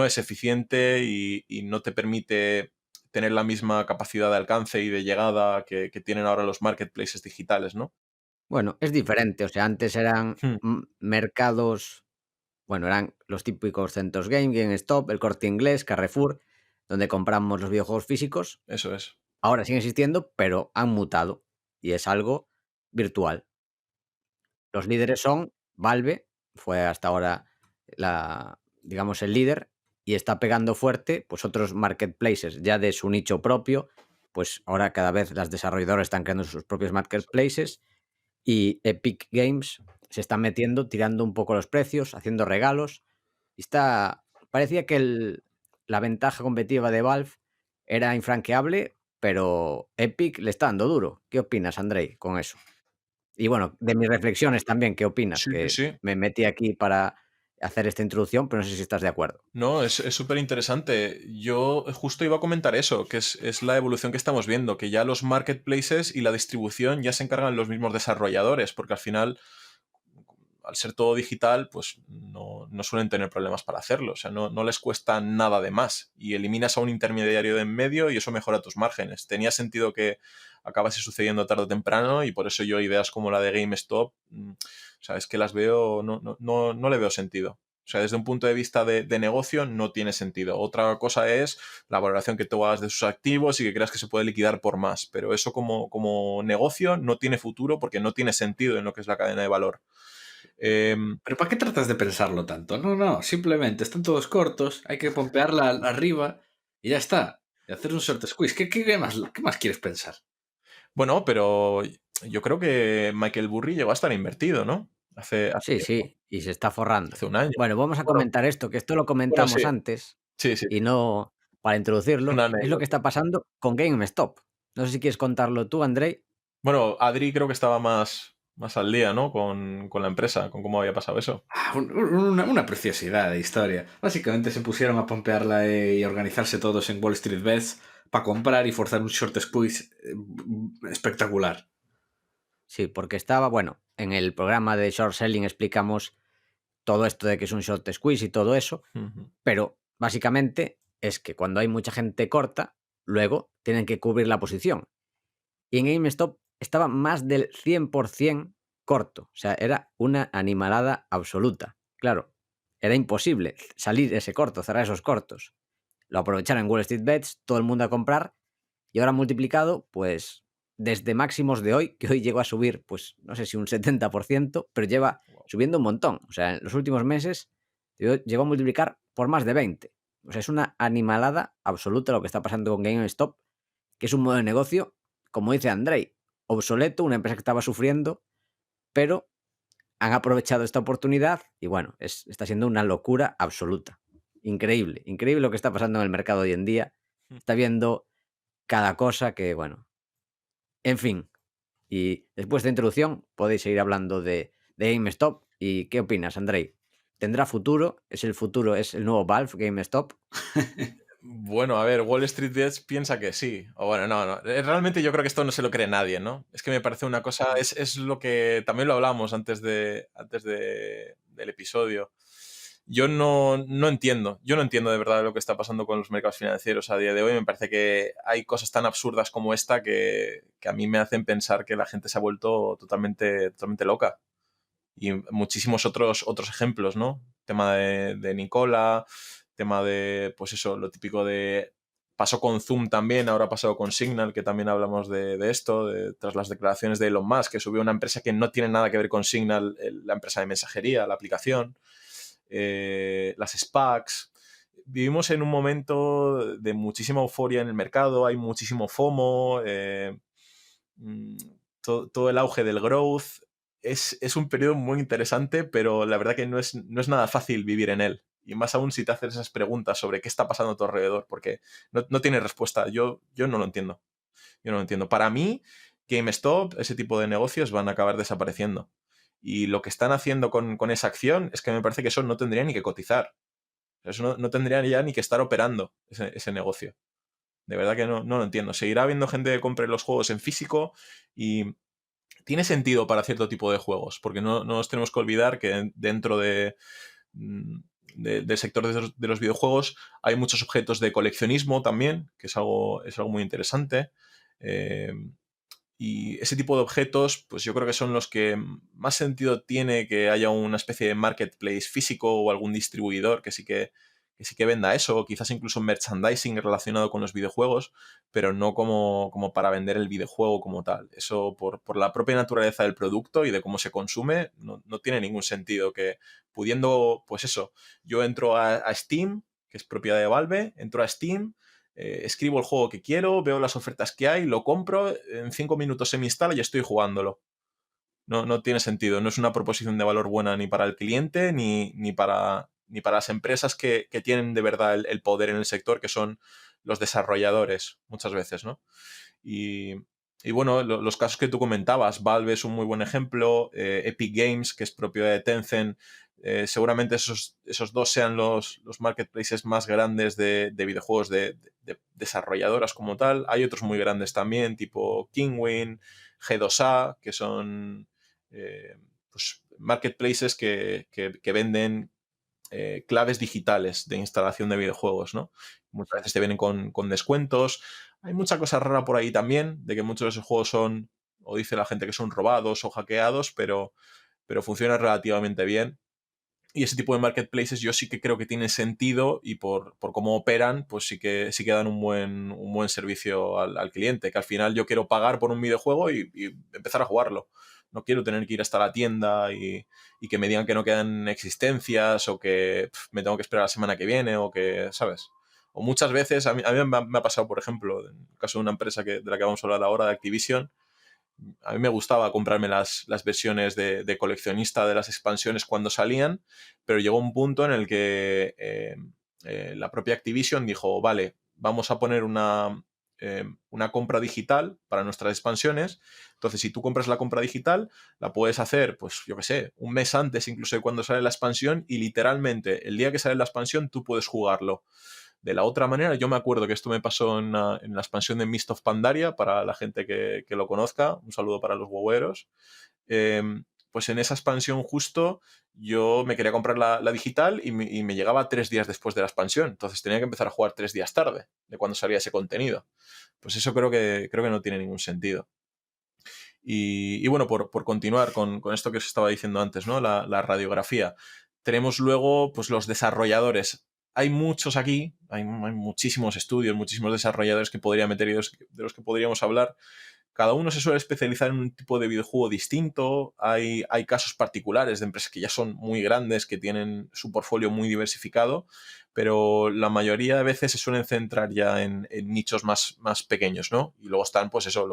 es eficiente y no te permite tener la misma capacidad de alcance y de llegada que tienen ahora los marketplaces digitales, ¿no? Bueno, es diferente, o sea, antes eran Hmm, mercados, bueno, eran los típicos centros game, GameStop, el Corte Inglés, Carrefour, donde compramos los videojuegos físicos. eso es. Ahora siguen existiendo, pero han mutado y es algo virtual. Los líderes son Valve, fue hasta ahora digamos, el líder, y está pegando fuerte, pues otros marketplaces ya de su nicho propio, pues ahora cada vez las desarrolladoras están creando sus propios marketplaces, y Epic Games se está metiendo, tirando un poco los precios, haciendo regalos. Y parecía que la ventaja competitiva de Valve era infranqueable, pero Epic le está dando duro. ¿Qué opinas, Andrei, con eso? Y bueno, de mis reflexiones también, ¿qué opinas? Sí, sí, Que sí. me metí aquí para hacer esta introducción, pero no sé si estás de acuerdo. No, es súper interesante. Yo justo iba a comentar eso, que es la evolución que estamos viendo, que ya los marketplaces y la distribución ya se encargan los mismos desarrolladores, porque al final, al ser todo digital, pues no suelen tener problemas para hacerlo. O sea, no les cuesta nada de más. Y eliminas a un intermediario de en medio y eso mejora tus márgenes. Tenía sentido que acabase sucediendo tarde o temprano, y por eso yo ideas como la de GameStop, o sea, es que las veo, no le veo sentido. O sea, desde un punto de vista de negocio no tiene sentido. Otra cosa es la valoración que tú hagas de sus activos y que creas que se puede liquidar por más. Pero eso como negocio no tiene futuro porque no tiene sentido en lo que es la cadena de valor. ¿Pero para qué tratas de pensarlo tanto? No, simplemente están todos cortos, hay que pompearla arriba y ya está. Y hacer un short squeeze. ¿Qué más quieres pensar? Bueno, pero yo creo que Michael Burry llegó a estar invertido, ¿no? Hace Sí, tiempo, sí, y se está forrando. hace un año. Bueno, vamos a Bueno, comentar esto, que esto lo bueno, sí, comentamos antes sí, sí, y no para introducirlo. una Es lo que anécdota. está pasando con GameStop. No sé si quieres contarlo tú, Andrei. Bueno, Adri creo que estaba más al día, ¿no? Con la empresa, con cómo había pasado eso. Una preciosidad de historia. Básicamente se pusieron a pompearla y a organizarse todos en Wall Street Bets para comprar y forzar un short squeeze espectacular. Sí, porque estaba, bueno, en el programa de short selling explicamos todo esto de que es un short squeeze y todo eso, Ujú. pero básicamente es que cuando hay mucha gente corta, luego tienen que cubrir la posición. Y en GameStop estaba más del 100% corto, o sea, era una animalada absoluta. Claro, era imposible salir ese corto, cerrar esos cortos. Lo aprovecharon en Wall Street Bets, todo el mundo a comprar, y ahora multiplicado, pues desde máximos de hoy, que hoy llegó a subir, pues no sé si un 70%, pero lleva Wow. subiendo un montón. O sea, en los últimos meses llegó a multiplicar por más de 20. O sea, es una animalada absoluta lo que está pasando con GameStop, que es un modo de negocio, como dice Andrei, obsoleto, una empresa que estaba sufriendo, pero han aprovechado esta oportunidad y bueno, está siendo una locura absoluta. Increíble, increíble lo que está pasando en el mercado hoy en día. Está viendo cada cosa que, bueno, en fin. Y después de introducción podéis seguir hablando de GameStop. ¿Y qué opinas, Andrei? ¿Tendrá futuro? ¿Es el futuro? ¿Es el nuevo Valve GameStop? Bueno, a ver, Wall Street Bets piensa que sí. O bueno, no. Realmente yo creo que esto no se lo cree nadie, ¿no? Es que me parece una cosa, es lo que también lo hablamos antes del episodio. Yo no entiendo. Yo no entiendo de verdad lo que está pasando con los mercados financieros a día de hoy. Me parece que hay cosas tan absurdas como esta que a mí me hacen pensar que la gente se ha vuelto totalmente loca. Y muchísimos otros ejemplos, ¿no? Tema de Nicola, tema de, pues eso, lo típico de... Pasó con Zoom también, ahora ha pasado con Signal, que también hablamos de esto, tras las declaraciones de Elon Musk, que subió una empresa que no tiene nada que ver con Signal, la empresa de mensajería, la aplicación, las SPACs. Vivimos en un momento de muchísima euforia en el mercado, hay muchísimo FOMO, mm, todo el auge del growth. Es un periodo muy interesante, pero la verdad que no es nada fácil vivir en él. Y más aún si te haces esas preguntas sobre qué está pasando a tu alrededor, porque no tiene respuesta. Yo no lo entiendo. Yo no lo entiendo. Para mí, GameStop, ese tipo de negocios van a acabar desapareciendo. Y lo que están haciendo con esa acción es que me parece que eso no tendría ni que cotizar. Eso no tendría ya ni que estar operando ese negocio. De verdad que no lo entiendo. Seguirá habiendo gente que compre los juegos en físico y tiene sentido para cierto tipo de juegos, porque no nos tenemos que olvidar que dentro del sector de los videojuegos hay muchos objetos de coleccionismo también, que es algo muy interesante. Eh, y ese tipo de objetos, pues yo creo que son los que más sentido tiene que haya una especie de marketplace físico o algún distribuidor que sí que venda eso, o quizás incluso merchandising relacionado con los videojuegos, pero no como para vender el videojuego como tal. Eso por la propia naturaleza del producto y de cómo se consume, no tiene ningún sentido que pudiendo, pues eso, yo entro a Steam, que es propiedad de Valve, entro a Steam, escribo el juego que quiero, veo las ofertas que hay, lo compro, en 5 minutos se me instala y estoy jugándolo. No tiene sentido, no es una proposición de valor buena ni para el cliente ni para las empresas que tienen de verdad el poder en el sector, que son los desarrolladores muchas veces, ¿no? Y, y bueno, los casos que tú comentabas, Valve es un muy buen ejemplo, Epic Games, que es propiedad de Tencent, seguramente esos dos sean los marketplaces más grandes de videojuegos de desarrolladoras como tal. Hay otros muy grandes también, tipo Kingwin, G2A, que son pues, marketplaces que venden claves digitales de instalación de videojuegos, ¿no? Muchas veces te vienen con descuentos. Hay mucha cosa rara por ahí también, de que muchos de esos juegos son, o dice la gente que son robados o hackeados, pero funcionan relativamente bien. Y ese tipo de marketplaces yo sí que creo que tienen sentido y por cómo operan, pues sí que dan un buen servicio al cliente, que al final yo quiero pagar por un videojuego y empezar a jugarlo. No quiero tener que ir hasta la tienda y que me digan que no quedan existencias o que me tengo que esperar la semana que viene o que, ¿sabes? O muchas veces, a mí me ha pasado, por ejemplo, en el caso de una empresa de la que vamos a hablar ahora, de Activision, a mí me gustaba comprarme las versiones de coleccionista de las expansiones cuando salían, pero llegó un punto en el que la propia Activision dijo, vale, vamos a poner una compra digital para nuestras expansiones. Entonces, si tú compras la compra digital, la puedes hacer, pues yo qué sé, un mes antes incluso de cuando sale la expansión y literalmente el día que sale la expansión tú puedes jugarlo. De la otra manera, yo me acuerdo que esto me pasó en la expansión de Mist of Pandaria, para la gente que lo conozca, un saludo para los hueveros. Pues en esa expansión justo yo me quería comprar la digital y me llegaba 3 días después de la expansión, entonces tenía que empezar a jugar 3 días tarde de cuando salía ese contenido. Pues eso creo que no tiene ningún sentido. Y bueno, por continuar con esto que os estaba diciendo antes, ¿no? La radiografía. Tenemos luego pues, los desarrolladores. Hay muchos aquí, hay muchísimos estudios, muchísimos desarrolladores que podría meter y de los que podríamos hablar. Cada uno se suele especializar en un tipo de videojuego distinto. Hay casos particulares de empresas que ya son muy grandes, que tienen su portfolio muy diversificado, pero la mayoría de veces se suelen centrar ya en nichos más pequeños, ¿no? Y luego están, pues eso,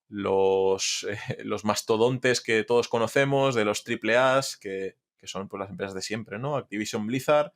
los mastodontes que todos conocemos, de los AAAs, que son pues, las empresas de siempre, ¿no? Activision Blizzard,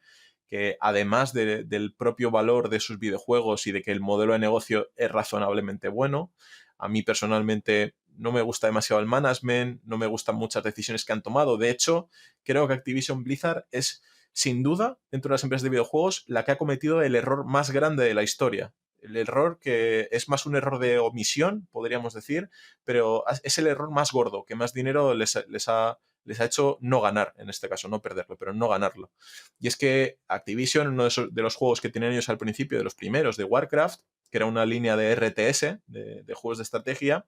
que además del propio valor de sus videojuegos y de que el modelo de negocio es razonablemente bueno, a mí personalmente no me gusta demasiado el management, no me gustan muchas decisiones que han tomado. De hecho, creo que Activision Blizzard es, sin duda, dentro de las empresas de videojuegos, la que ha cometido el error más grande de la historia. el error que es más un error de omisión, podríamos decir, pero es el error más gordo, que más dinero les ha hecho no ganar, en este caso, no perderlo, pero no ganarlo. Y es que Activision, uno de los juegos que tenían ellos al principio, de los primeros, de Warcraft, que era una línea de RTS, de juegos de estrategia,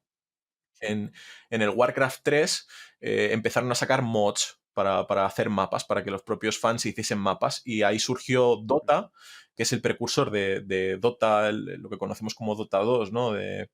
en el Warcraft 3 empezaron a sacar mods para hacer mapas, para que los propios fans hiciesen mapas. Y ahí surgió Dota, que es el precursor de Dota, lo que conocemos como Dota 2, ¿no? De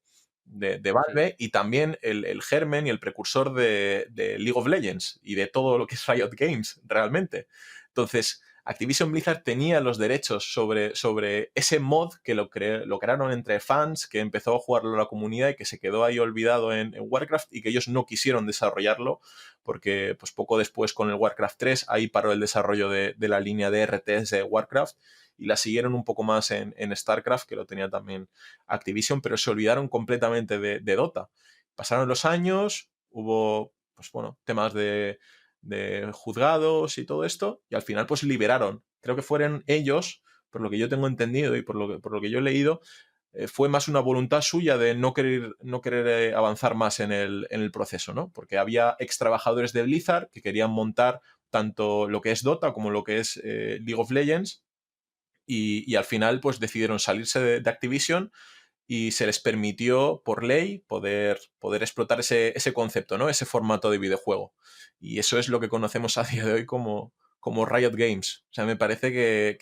Valve, y también el germen y el precursor de League of Legends y de todo lo que es Riot Games, realmente. Entonces, Activision Blizzard tenía los derechos sobre ese mod que lo crearon entre fans, que empezó a jugarlo la comunidad y que se quedó ahí olvidado en Warcraft, y que ellos no quisieron desarrollarlo porque pues poco después con el Warcraft 3 ahí paró el desarrollo de la línea de RTS de Warcraft y la siguieron un poco más en StarCraft, que lo tenía también Activision, pero se olvidaron completamente de Dota. Pasaron los años, hubo pues bueno, temas de juzgados y todo esto, y al final pues liberaron. Creo que fueron ellos, por lo que yo tengo entendido y por lo que yo he leído, fue más una voluntad suya de no querer avanzar más en el proceso, ¿no? Porque había ex trabajadores de Blizzard que querían montar tanto lo que es Dota como lo que es League of Legends, y al final pues decidieron salirse de Activision y se les permitió por ley poder explotar ese concepto, ¿no? Ese formato de videojuego. Y eso es lo que conocemos a día de hoy como Riot Games. O sea, me parece que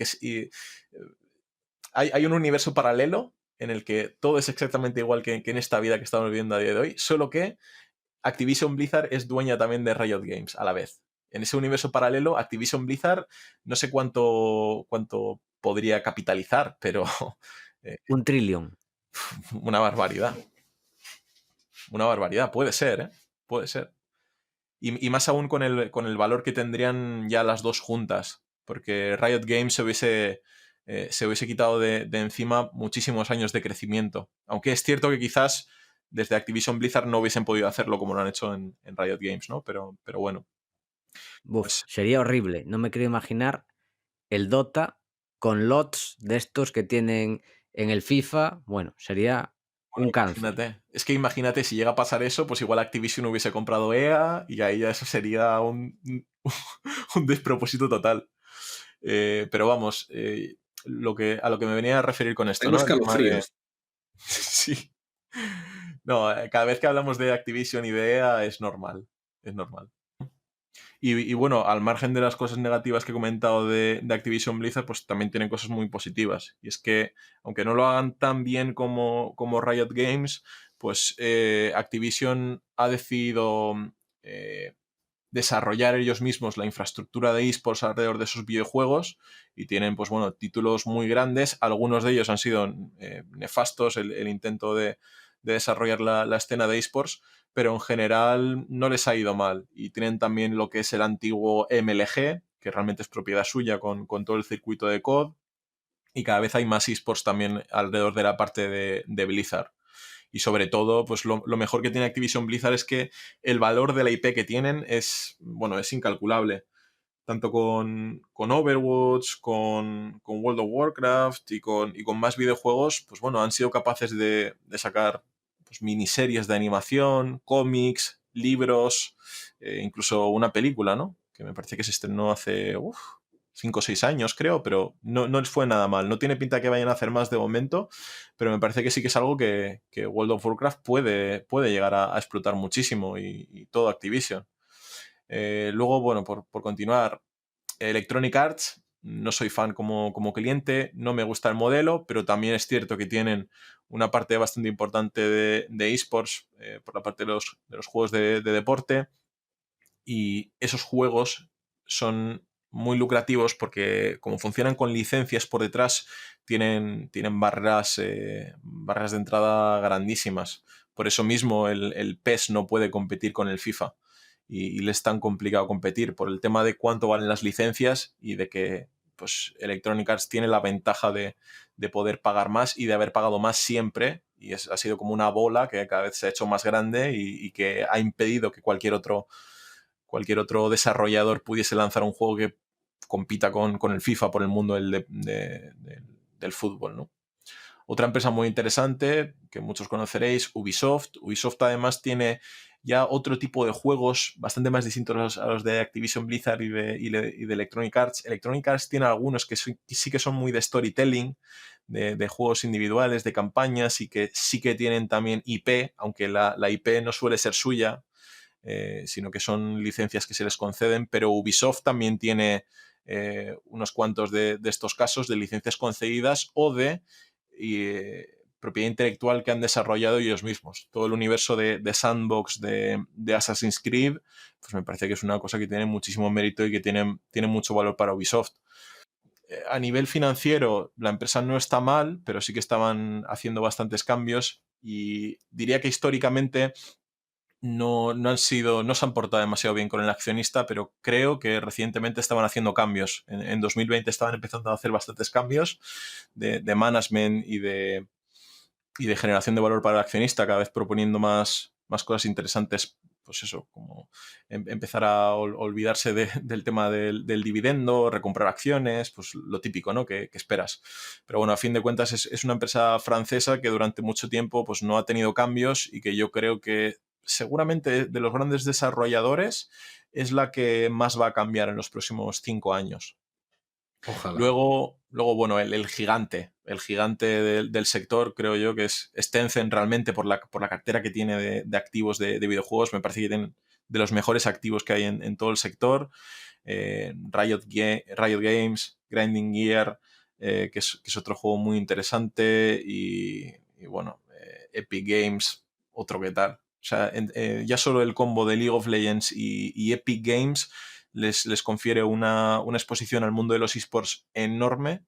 hay un universo paralelo en el que todo es exactamente igual que en esta vida que estamos viviendo a día de hoy, solo que Activision Blizzard es dueña también de Riot Games a la vez. En ese universo paralelo, Activision Blizzard no sé cuánto podría capitalizar, pero 1 trillón. una barbaridad. Una barbaridad, puede ser, ¿eh? Puede ser. Y más aún con el valor que tendrían ya las dos juntas, porque Riot Games se hubiese quitado de encima muchísimos años de crecimiento. Aunque es cierto que quizás desde Activision Blizzard no hubiesen podido hacerlo como lo han hecho en Riot Games, ¿no? Pero bueno. Buf, Pues, sería horrible. No me quiero imaginar el Dota con lots de estos que tienen en el FIFA. Bueno, sería un cáncer. imagínate. Es que imagínate si llega a pasar eso, pues igual Activision hubiese comprado EA y ahí ya eso sería un despropósito total. Pero vamos, a lo que me venía a referir con esto, Tengo ¿no? El tema de... escalofríos. Sí. No, cada vez que hablamos de Activision y de EA es normal. Es normal. Y bueno, al margen de las cosas negativas que he comentado de Activision Blizzard, pues también tienen cosas muy positivas. Y es que, aunque no lo hagan tan bien como Riot Games, pues Activision ha decidido desarrollar ellos mismos la infraestructura de esports alrededor de sus videojuegos y tienen, pues bueno, títulos muy grandes. Algunos de ellos han sido nefastos, el intento de desarrollar la escena de esports, pero en general no les ha ido mal. Y tienen también lo que es el antiguo MLG, que realmente es propiedad suya con todo el circuito de COD, y cada vez hay más esports también alrededor de la parte de Blizzard. Y sobre todo, pues lo mejor que tiene Activision Blizzard es que el valor de la IP que tienen es, bueno, es incalculable. Tanto con Overwatch, con World of Warcraft y con más videojuegos, pues bueno, han sido capaces de sacar pues, miniseries de animación, cómics, libros, incluso una película, ¿no? Que me parece que se estrenó hace 5 o 6 años, creo, pero no les fue nada mal. No tiene pinta que vayan a hacer más de momento, pero me parece que sí que es algo que World of Warcraft puede llegar a explotar muchísimo y todo Activision. Luego, bueno, por continuar, Electronic Arts, no soy fan como cliente, no me gusta el modelo, pero también es cierto que tienen una parte bastante importante de esports por la parte de los juegos de deporte, y esos juegos son muy lucrativos porque como funcionan con licencias por detrás, tienen barreras de entrada grandísimas. Por eso mismo el PES no puede competir con el FIFA y le es tan complicado competir por el tema de cuánto valen las licencias y de que pues, Electronic Arts tiene la ventaja de poder pagar más y de haber pagado más siempre, y ha sido como una bola que cada vez se ha hecho más grande y que ha impedido que cualquier otro desarrollador pudiese lanzar un juego que compita con el FIFA por el mundo del fútbol, ¿no? Otra empresa muy interesante, que muchos conoceréis, Ubisoft. Ubisoft además tiene ya otro tipo de juegos bastante más distintos a los de Activision Blizzard y de Electronic Arts. Electronic Arts tiene algunos que sí que son muy de storytelling, de juegos individuales, de campañas, y que sí que tienen también IP, aunque la IP no suele ser suya, sino que son licencias que se les conceden, pero Ubisoft también tiene unos cuantos de estos casos de licencias concedidas o de propiedad intelectual que han desarrollado ellos mismos. Todo el universo de sandbox de Assassin's Creed, pues me parece que es una cosa que tiene muchísimo mérito y que tiene mucho valor para Ubisoft. A nivel financiero, la empresa no está mal, pero sí que estaban haciendo bastantes cambios, y diría que históricamente no se han portado demasiado bien con el accionista, pero creo que recientemente estaban haciendo cambios. En 2020 estaban empezando a hacer bastantes cambios de management y de generación de valor para el accionista, cada vez proponiendo más cosas interesantes, pues eso, como empezar a olvidarse del tema del dividendo, recomprar acciones, pues lo típico, ¿no? Que esperas. Pero bueno, a fin de cuentas es una empresa francesa que durante mucho tiempo pues no ha tenido cambios, y que yo creo que seguramente de los grandes desarrolladores es la que más va a cambiar en los próximos 5 años. Ojalá. Luego bueno, el gigante del sector, creo yo que es Tencent, realmente por la cartera que tiene de activos de videojuegos. Me parece que tienen de los mejores activos que hay en todo el sector. Riot Games, Grinding Gear, que es otro juego muy interesante, y bueno, Epic Games, otro que tal. O sea, ya solo el combo de League of Legends y Epic Games les confiere una exposición al mundo de los esports enorme,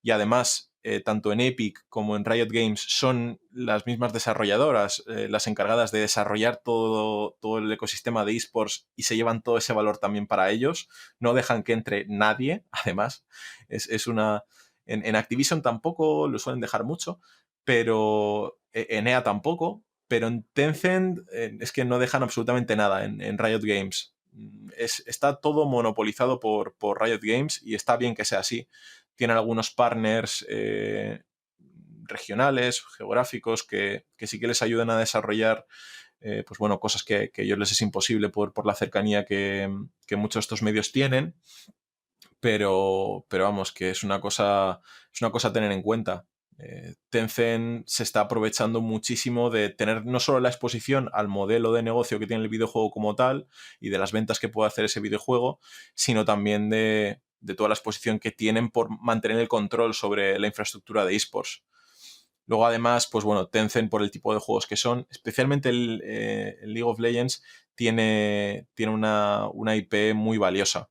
y además tanto en Epic como en Riot Games son las mismas desarrolladoras las encargadas de desarrollar todo el ecosistema de esports, y se llevan todo ese valor también para ellos. No dejan que entre nadie, además. Es una... En Activision tampoco lo suelen dejar mucho, pero en EA tampoco, pero en Tencent es que no dejan absolutamente nada en Riot Games. Está todo monopolizado por Riot Games, y está bien que sea así. Tienen algunos partners regionales, geográficos, que sí que les ayudan a desarrollar pues bueno, cosas que a ellos les es imposible por la cercanía que muchos de estos medios tienen. Pero vamos, que es una cosa a tener en cuenta. Tencent se está aprovechando muchísimo de tener no solo la exposición al modelo de negocio que tiene el videojuego como tal, y de las ventas que puede hacer ese videojuego, sino también de toda la exposición que tienen por mantener el control sobre la infraestructura de esports. Luego, además, pues bueno, Tencent, por el tipo de juegos que son, especialmente el League of Legends, tiene una IP muy valiosa.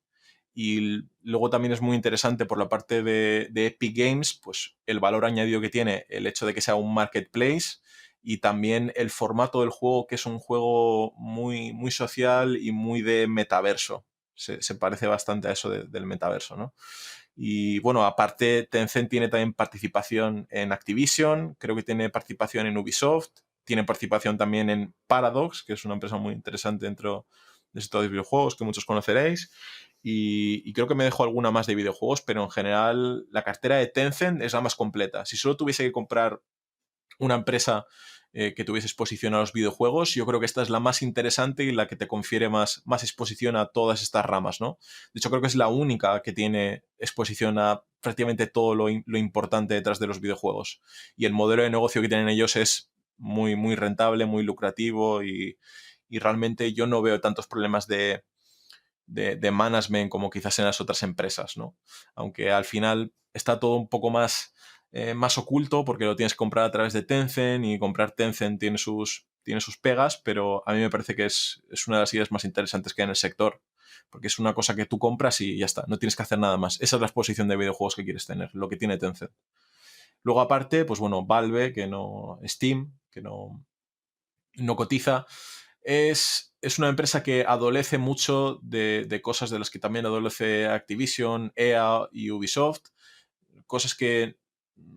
Y luego también es muy interesante por la parte de Epic Games, pues el valor añadido que tiene el hecho de que sea un marketplace, y también el formato del juego, que es un juego muy, muy social y muy de metaverso. Se parece bastante a eso del metaverso, ¿no? Y bueno, aparte, Tencent tiene también participación en Activision, creo que tiene participación en Ubisoft, tiene participación también en Paradox, que es una empresa muy interesante dentro de estos videojuegos que muchos conoceréis. Y creo que me dejo alguna más de videojuegos, pero en general la cartera de Tencent es la más completa. Si solo tuviese que comprar una empresa que tuviese exposición a los videojuegos, yo creo que esta es la más interesante y la que te confiere más exposición a todas estas ramas, ¿no? De hecho, creo que es la única que tiene exposición a prácticamente todo lo importante detrás de los videojuegos. Y el modelo de negocio que tienen ellos es muy, muy rentable, muy lucrativo, y realmente yo no veo tantos problemas de management como quizás en las otras empresas, ¿no? Aunque al final está todo un poco más oculto, porque lo tienes que comprar a través de Tencent, y comprar Tencent tiene sus pegas, pero a mí me parece que es una de las ideas más interesantes que hay en el sector, porque es una cosa que tú compras y ya está, no tienes que hacer nada más. Esa es la exposición de videojuegos que quieres tener, lo que tiene Tencent. Luego, aparte, pues bueno, Valve, Steam, que no cotiza, es una empresa que adolece mucho de cosas de las que también adolece Activision, EA y Ubisoft, cosas que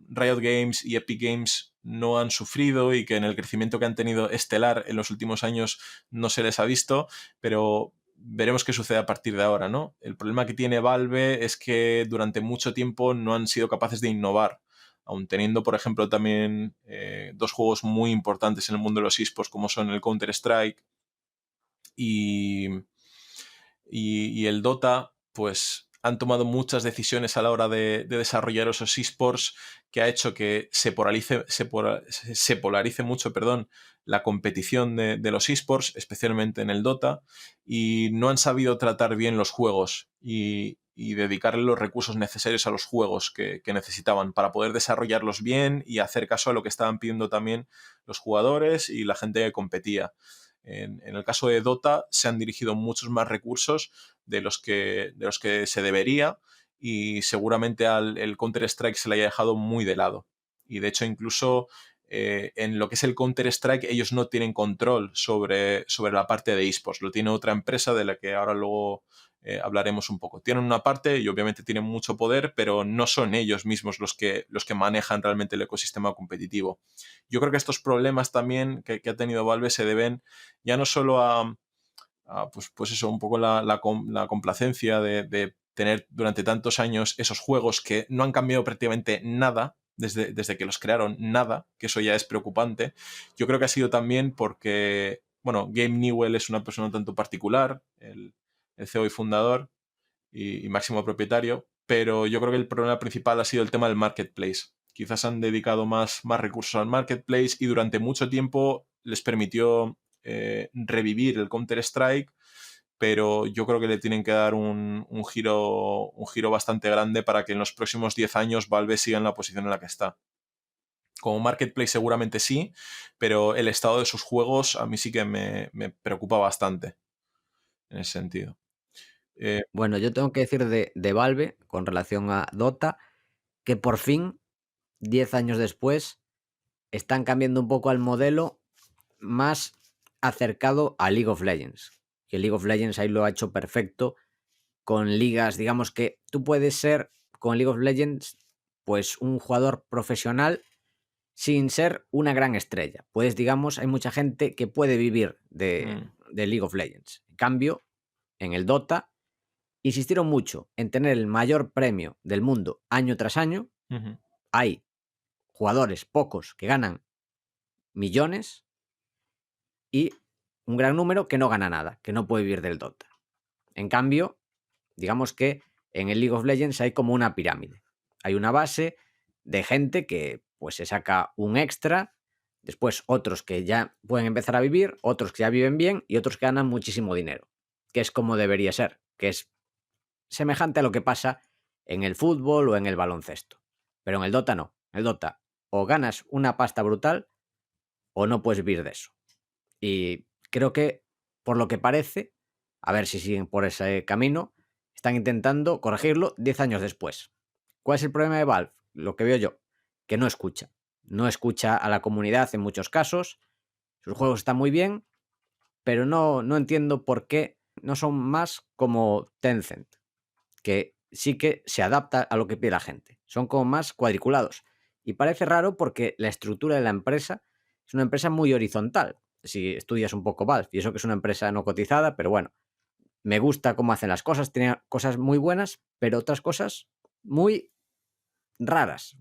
Riot Games y Epic Games no han sufrido, y que en el crecimiento que han tenido estelar en los últimos años no se les ha visto, pero veremos qué sucede a partir de ahora, ¿no? El problema que tiene Valve es que durante mucho tiempo no han sido capaces de innovar. aun teniendo, por ejemplo, también dos juegos muy importantes en el mundo de los esports, como son el Counter-Strike y, y el Dota, pues han tomado muchas decisiones a la hora de desarrollar esos esports, que ha hecho que se polarice mucho, perdón, la competición de los esports, especialmente en el Dota, y no han sabido tratar bien los juegos y dedicarle los recursos necesarios a los juegos que necesitaban para poder desarrollarlos bien y hacer caso a lo que estaban pidiendo también los jugadores y la gente que competía. En el caso de Dota se han dirigido muchos más recursos de los que se debería, y seguramente el Counter-Strike se le haya dejado muy de lado. Y de hecho incluso en lo que es el Counter-Strike ellos no tienen control sobre la parte de esports, lo tiene otra empresa de la que ahora luego hablaremos un poco. Tienen una parte y obviamente tienen mucho poder, pero no son ellos mismos los que manejan realmente el ecosistema competitivo. Yo creo que estos problemas también que ha tenido Valve se deben ya no solo a pues eso, un poco la complacencia de tener durante tantos años esos juegos que no han cambiado prácticamente nada desde que los crearon, nada, que eso ya es preocupante. Yo creo que ha sido también porque, bueno, Gabe Newell es una persona un tanto particular, el CEO y fundador y máximo propietario, pero yo creo que el problema principal ha sido el tema del marketplace. Quizás han dedicado más recursos al marketplace y durante mucho tiempo les permitió revivir el Counter-Strike, pero yo creo que le tienen que dar un giro bastante grande para que en los próximos 10 años Valve siga en la posición en la que está. Como marketplace seguramente sí, pero el estado de sus juegos a mí sí que me preocupa bastante en ese sentido. Bueno, yo tengo que decir de Valve, con relación a Dota, que por fin, 10 años después, están cambiando un poco al modelo más acercado a League of Legends. Que League of Legends ahí lo ha hecho perfecto con ligas, digamos que tú puedes ser con League of Legends pues un jugador profesional sin ser una gran estrella. Puedes, digamos, hay mucha gente que puede vivir de League of Legends. En cambio, en el Dota insistieron mucho en tener el mayor premio del mundo año tras año. Uh-huh. Hay jugadores pocos que ganan millones y un gran número que no gana nada, que no puede vivir del Dota. En cambio, digamos que en el League of Legends hay como una pirámide. Hay una base de gente que pues se saca un extra, después otros que ya pueden empezar a vivir, otros que ya viven bien y otros que ganan muchísimo dinero, que es como debería ser, que es semejante a lo que pasa en el fútbol o en el baloncesto. Pero en el Dota no. En el Dota o ganas una pasta brutal o no puedes vivir de eso. Y creo que, por lo que parece, a ver si siguen por ese camino, están intentando corregirlo 10 años después. ¿Cuál es el problema de Valve? Lo que veo yo, que no escucha. No escucha a la comunidad en muchos casos. Sus juegos están muy bien, pero no entiendo por qué no son más como Tencent, que sí que se adapta a lo que pide la gente. Son como más cuadriculados. Y parece raro porque la estructura de la empresa es una empresa muy horizontal. Si estudias un poco Valve, y eso que es una empresa no cotizada, pero bueno, me gusta cómo hacen las cosas, tiene cosas muy buenas, pero otras cosas muy raras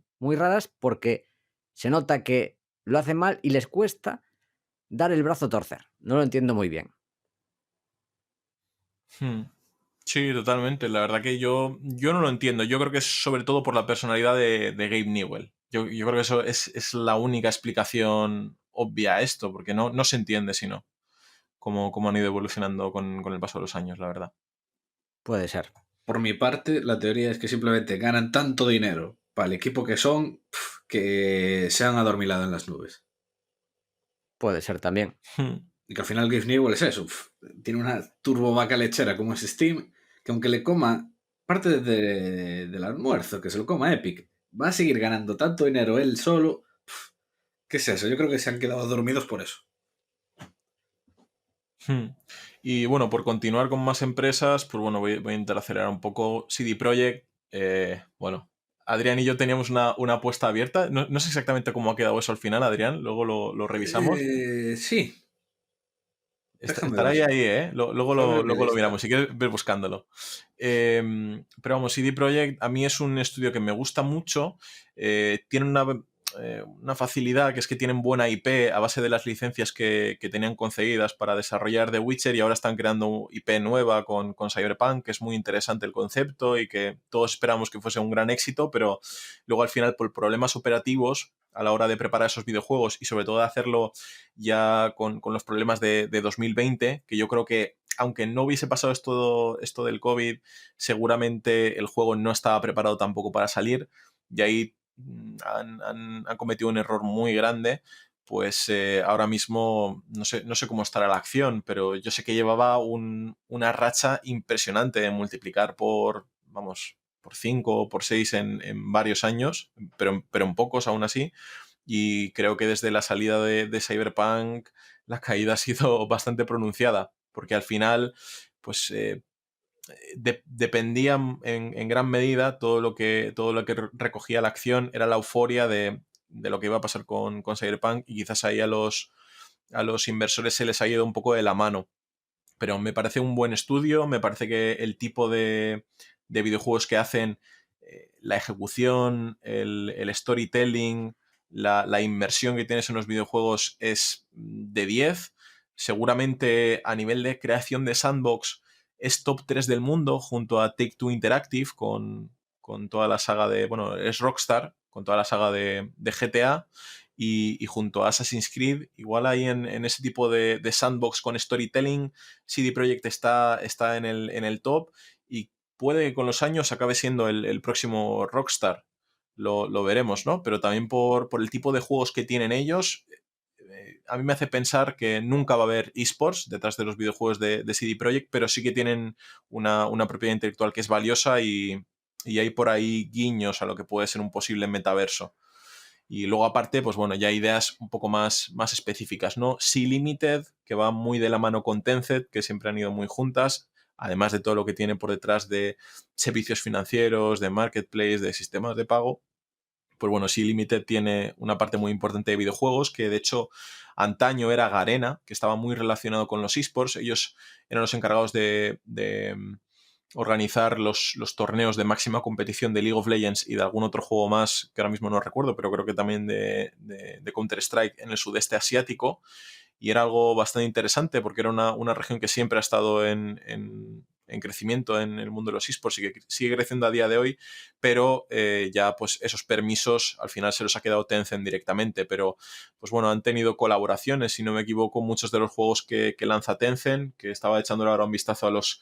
porque se nota que lo hacen mal y les cuesta dar el brazo a torcer. No lo entiendo muy bien. Sí, totalmente. La verdad que yo no lo entiendo. Yo creo que es sobre todo por la personalidad de Gabe Newell. Yo creo que eso es la única explicación obvia a esto, porque no se entiende sino cómo han ido evolucionando con el paso de los años, la verdad. Puede ser. Por mi parte, la teoría es que simplemente ganan tanto dinero para el equipo que son que se han adormilado en las nubes. Puede ser también. Y que al final Gabe Newell es eso. Tiene una turbo vaca lechera como es Steam, que aunque le coma parte del almuerzo, que se lo coma Epic, va a seguir ganando tanto dinero él solo. ¿Qué es eso? Yo creo que se han quedado dormidos por eso. Y bueno, por continuar con más empresas, pues bueno, voy a intentar acelerar un poco. CD Projekt, bueno, Adrián y yo teníamos una apuesta abierta. No sé exactamente cómo ha quedado eso al final, Adrián, luego lo revisamos. Sí. Estará ahí, ¿eh? Luego Déjame en mi luego lo lista. miramos, si quieres ver buscándolo. Pero vamos, CD Projekt a mí es un estudio que me gusta mucho. Tiene una facilidad, que es que tienen buena IP a base de las licencias que tenían concedidas para desarrollar The Witcher, y ahora están creando IP nueva con Cyberpunk, que es muy interesante el concepto y que todos esperamos que fuese un gran éxito, pero luego al final por problemas operativos a la hora de preparar esos videojuegos y sobre todo de hacerlo ya con los problemas de 2020, que yo creo que aunque no hubiese pasado esto del COVID, seguramente el juego no estaba preparado tampoco para salir, y ahí han cometido un error muy grande. Pues ahora mismo no sé cómo estará la acción, pero yo sé que llevaba una racha impresionante de multiplicar vamos, por 5 o por 6 en varios años, pero en pocos aún así. Y creo que desde la salida de Cyberpunk la caída ha sido bastante pronunciada, porque al final, pues dependía en gran medida todo lo que recogía la acción, era la euforia de lo que iba a pasar con Cyberpunk, y quizás ahí a los inversores se les ha ido un poco de la mano. Pero me parece un buen estudio, me parece que el tipo de videojuegos que hacen, la ejecución, el storytelling, la inmersión que tienes en los videojuegos es de 10. Seguramente a nivel de creación de sandbox es top 3 del mundo, junto a Take-Two Interactive con toda la saga bueno, es Rockstar, con toda la saga de GTA, y junto a Assassin's Creed, igual ahí en ese tipo de sandbox con storytelling, CD Projekt está en el top, y puede que con los años acabe siendo el próximo Rockstar. Lo veremos, ¿no? Pero también por el tipo de juegos que tienen ellos, a mí me hace pensar que nunca va a haber esports detrás de los videojuegos de CD Projekt, pero sí que tienen una propiedad intelectual que es valiosa, y hay por ahí guiños a lo que puede ser un posible metaverso. Y luego aparte, pues bueno, ya ideas un poco más específicas, ¿no? Sea Limited, que va muy de la mano con Tencent, que siempre han ido muy juntas, además de todo lo que tiene por detrás de servicios financieros, de marketplace, de sistemas de pago. Pues bueno, Sea Limited tiene una parte muy importante de videojuegos, que de hecho antaño era Garena, que estaba muy relacionado con los esports. Ellos eran los encargados de organizar los torneos de máxima competición de League of Legends y de algún otro juego más que ahora mismo no recuerdo, pero creo que también de Counter-Strike en el sudeste asiático. Y era algo bastante interesante porque era una región que siempre ha estado en crecimiento en el mundo de los esports, y que sigue creciendo a día de hoy, pero ya pues esos permisos al final se los ha quedado Tencent directamente. Pero pues bueno, han tenido colaboraciones, si no me equivoco, muchos de los juegos que lanza Tencent, que estaba echándole ahora un vistazo a los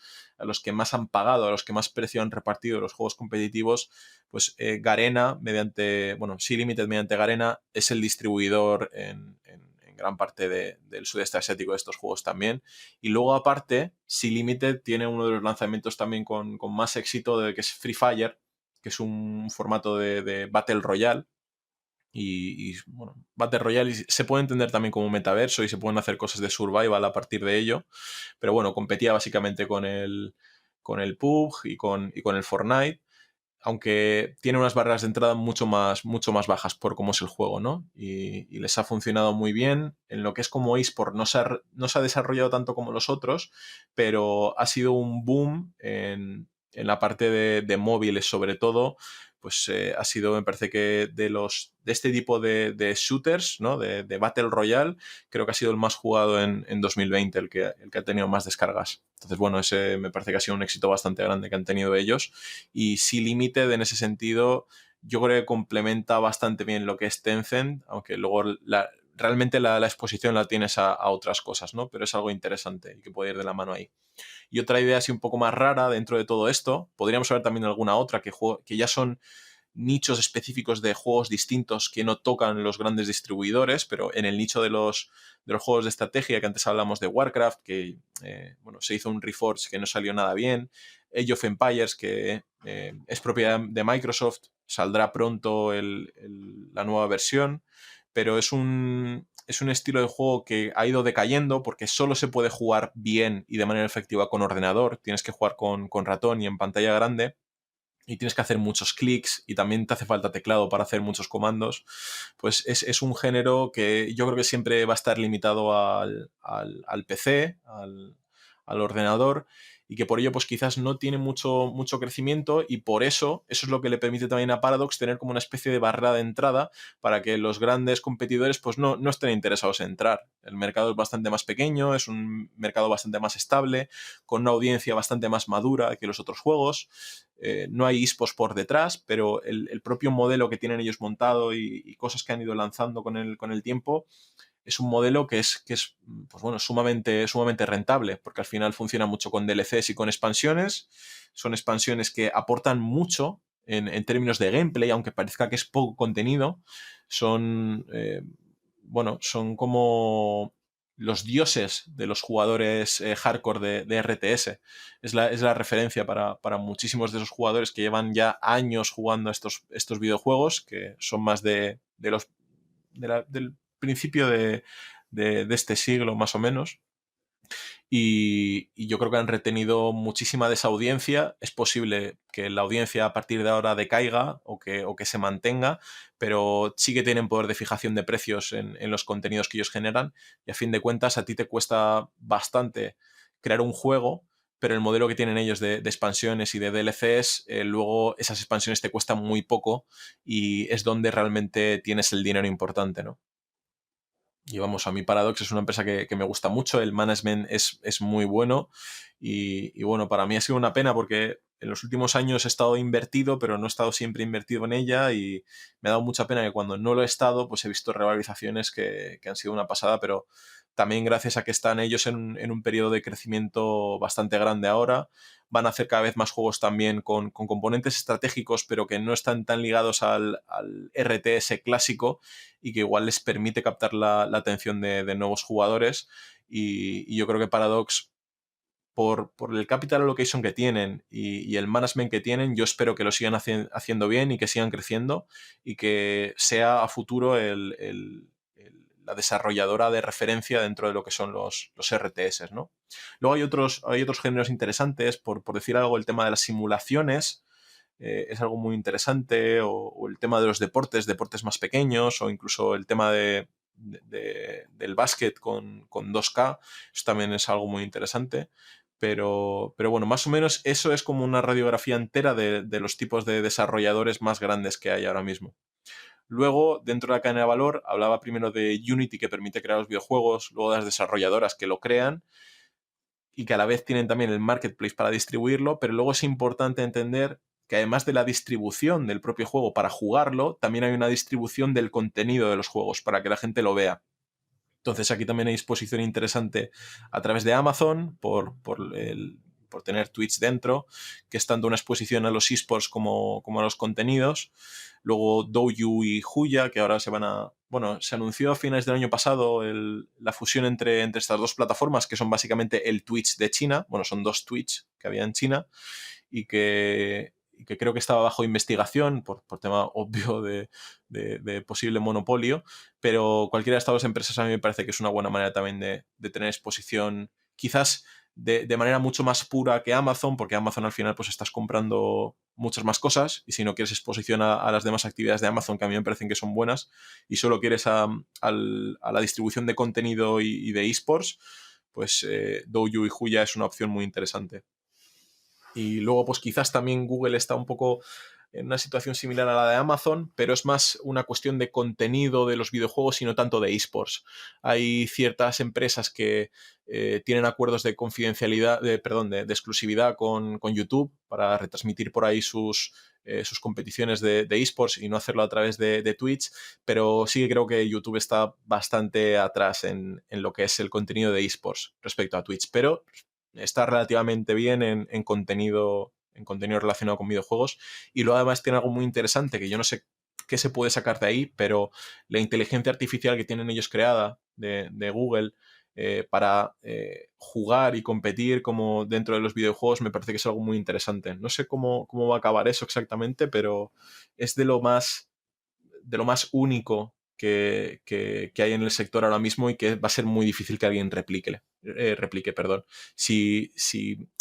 que más han pagado, a los que más precio han repartido los juegos competitivos. Pues Garena, Sea Limited mediante Garena es el distribuidor en gran parte del sudeste asiático de estos juegos también. Y luego aparte, Sea Limited tiene uno de los lanzamientos también con más éxito, que es Free Fire, que es un formato de Battle Royale. Bueno, Battle Royale se puede entender también como un metaverso, y se pueden hacer cosas de survival a partir de ello. Pero bueno, competía básicamente con el PUBG y con el Fortnite, aunque tiene unas barreras de entrada mucho más bajas por cómo es el juego, ¿no? Y les ha funcionado muy bien. En lo que es como eSport no se ha desarrollado tanto como los otros, pero ha sido un boom en la parte de móviles sobre todo. Pues ha sido, me parece que de este tipo de shooters, ¿no? De Battle Royale, creo que ha sido el más jugado en 2020, el que ha tenido más descargas. Entonces, bueno, ese me parece que ha sido un éxito bastante grande que han tenido ellos. Y Sea Limited, en ese sentido, yo creo que complementa bastante bien lo que es Tencent, aunque luego realmente la exposición la tienes a otras cosas, ¿no? Pero es algo interesante y que puede ir de la mano ahí. Y otra idea así un poco más rara dentro de todo esto, podríamos ver también alguna otra que ya son nichos específicos de juegos distintos que no tocan los grandes distribuidores, pero en el nicho de los juegos de estrategia, que antes hablamos de Warcraft, que se hizo un Reforged que no salió nada bien, Age of Empires, que es propiedad de Microsoft, saldrá pronto la nueva versión, pero es un estilo de juego que ha ido decayendo porque solo se puede jugar bien y de manera efectiva con ordenador, tienes que jugar con ratón y en pantalla grande. y tienes que hacer muchos clics y también te hace falta teclado para hacer muchos comandos, pues es un género que yo creo que siempre va a estar limitado al PC, al ordenador, y que por ello pues quizás no tiene mucho crecimiento, y por eso es lo que le permite también a Paradox tener como una especie de barrera de entrada para que los grandes competidores pues no estén interesados en entrar. El mercado es bastante más pequeño, es un mercado bastante más estable, con una audiencia bastante más madura que los otros juegos. No hay esports por detrás, pero el propio modelo que tienen ellos montado y cosas que han ido lanzando con el tiempo es un modelo que es pues bueno, sumamente rentable, porque al final funciona mucho con DLCs y con expansiones. Son expansiones que aportan mucho en términos de gameplay, aunque parezca que es poco contenido. Son, bueno, son como los dioses de los jugadores hardcore de RTS. Es la referencia para muchísimos de esos jugadores que llevan ya años jugando a estos videojuegos, que son más del principio de este siglo, más o menos. Y yo creo que han retenido muchísima de esa audiencia. Es posible que la audiencia a partir de ahora decaiga o que se mantenga, pero sí que tienen poder de fijación de precios en los contenidos que ellos generan, y a fin de cuentas a ti te cuesta bastante crear un juego, pero el modelo que tienen ellos de expansiones y de DLCs, luego esas expansiones te cuestan muy poco y es donde realmente tienes el dinero importante, ¿no? Y vamos, a mí Paradox es una empresa que me gusta mucho, el management es muy bueno, y bueno, para mí ha sido una pena porque en los últimos años he estado invertido, pero no he estado siempre invertido en ella, y me ha dado mucha pena que cuando no lo he estado, pues he visto revalorizaciones que han sido una pasada, pero también gracias a que están ellos en un periodo de crecimiento bastante grande ahora. Van a hacer cada vez más juegos también con componentes estratégicos, pero que no están tan ligados al RTS clásico, y que igual les permite captar la atención de nuevos jugadores. Y yo creo que Paradox, por el capital allocation que tienen y el management que tienen, yo espero que lo sigan haciendo bien y que sigan creciendo, y que sea a futuro la desarrolladora de referencia dentro de lo que son los RTS, ¿no? Luego hay otros géneros interesantes, por decir algo, el tema de las simulaciones es algo muy interesante, o el tema de los deportes más pequeños, o incluso el tema del básquet con 2K, eso también es algo muy interesante. Pero bueno, más o menos eso es como una radiografía entera de los tipos de desarrolladores más grandes que hay ahora mismo. Luego, dentro de la cadena de valor, hablaba primero de Unity, que permite crear los videojuegos, luego de las desarrolladoras que lo crean y que a la vez tienen también el marketplace para distribuirlo, pero luego es importante entender que además de la distribución del propio juego para jugarlo, también hay una distribución del contenido de los juegos para que la gente lo vea. Entonces aquí también hay exposición interesante a través de Amazon por tener Twitch dentro, que es tanto una exposición a los esports como a los contenidos. Luego Douyu y Huya, que ahora se anunció a finales del año pasado la fusión entre estas dos plataformas, que son básicamente el Twitch de China. Bueno, son dos Twitch que había en China, y que creo que estaba bajo investigación por tema obvio de posible monopolio, pero cualquiera de estas dos empresas a mí me parece que es una buena manera también de tener exposición, quizás de manera mucho más pura que Amazon, porque Amazon al final pues estás comprando muchas más cosas, y si no quieres exposición a las demás actividades de Amazon, que a mí me parecen que son buenas, y solo quieres a la distribución de contenido y de esports, pues Douyu y Huya es una opción muy interesante. Y luego, pues quizás también Google está un poco en una situación similar a la de Amazon, pero es más una cuestión de contenido de los videojuegos y no tanto de esports. Hay ciertas empresas que tienen acuerdos de confidencialidad, de exclusividad con YouTube para retransmitir por ahí sus competiciones de esports y no hacerlo a través de Twitch, pero sí que creo que YouTube está bastante atrás en lo que es el contenido de esports respecto a Twitch, pero está relativamente bien en contenido relacionado con videojuegos. Y luego además tiene algo muy interesante que yo no sé qué se puede sacar de ahí, pero la inteligencia artificial que tienen ellos creada de Google para jugar y competir como dentro de los videojuegos, me parece que es algo muy interesante. No sé cómo va a acabar eso exactamente, pero es de lo más único que hay en el sector ahora mismo y que va a ser muy difícil que alguien replique. Si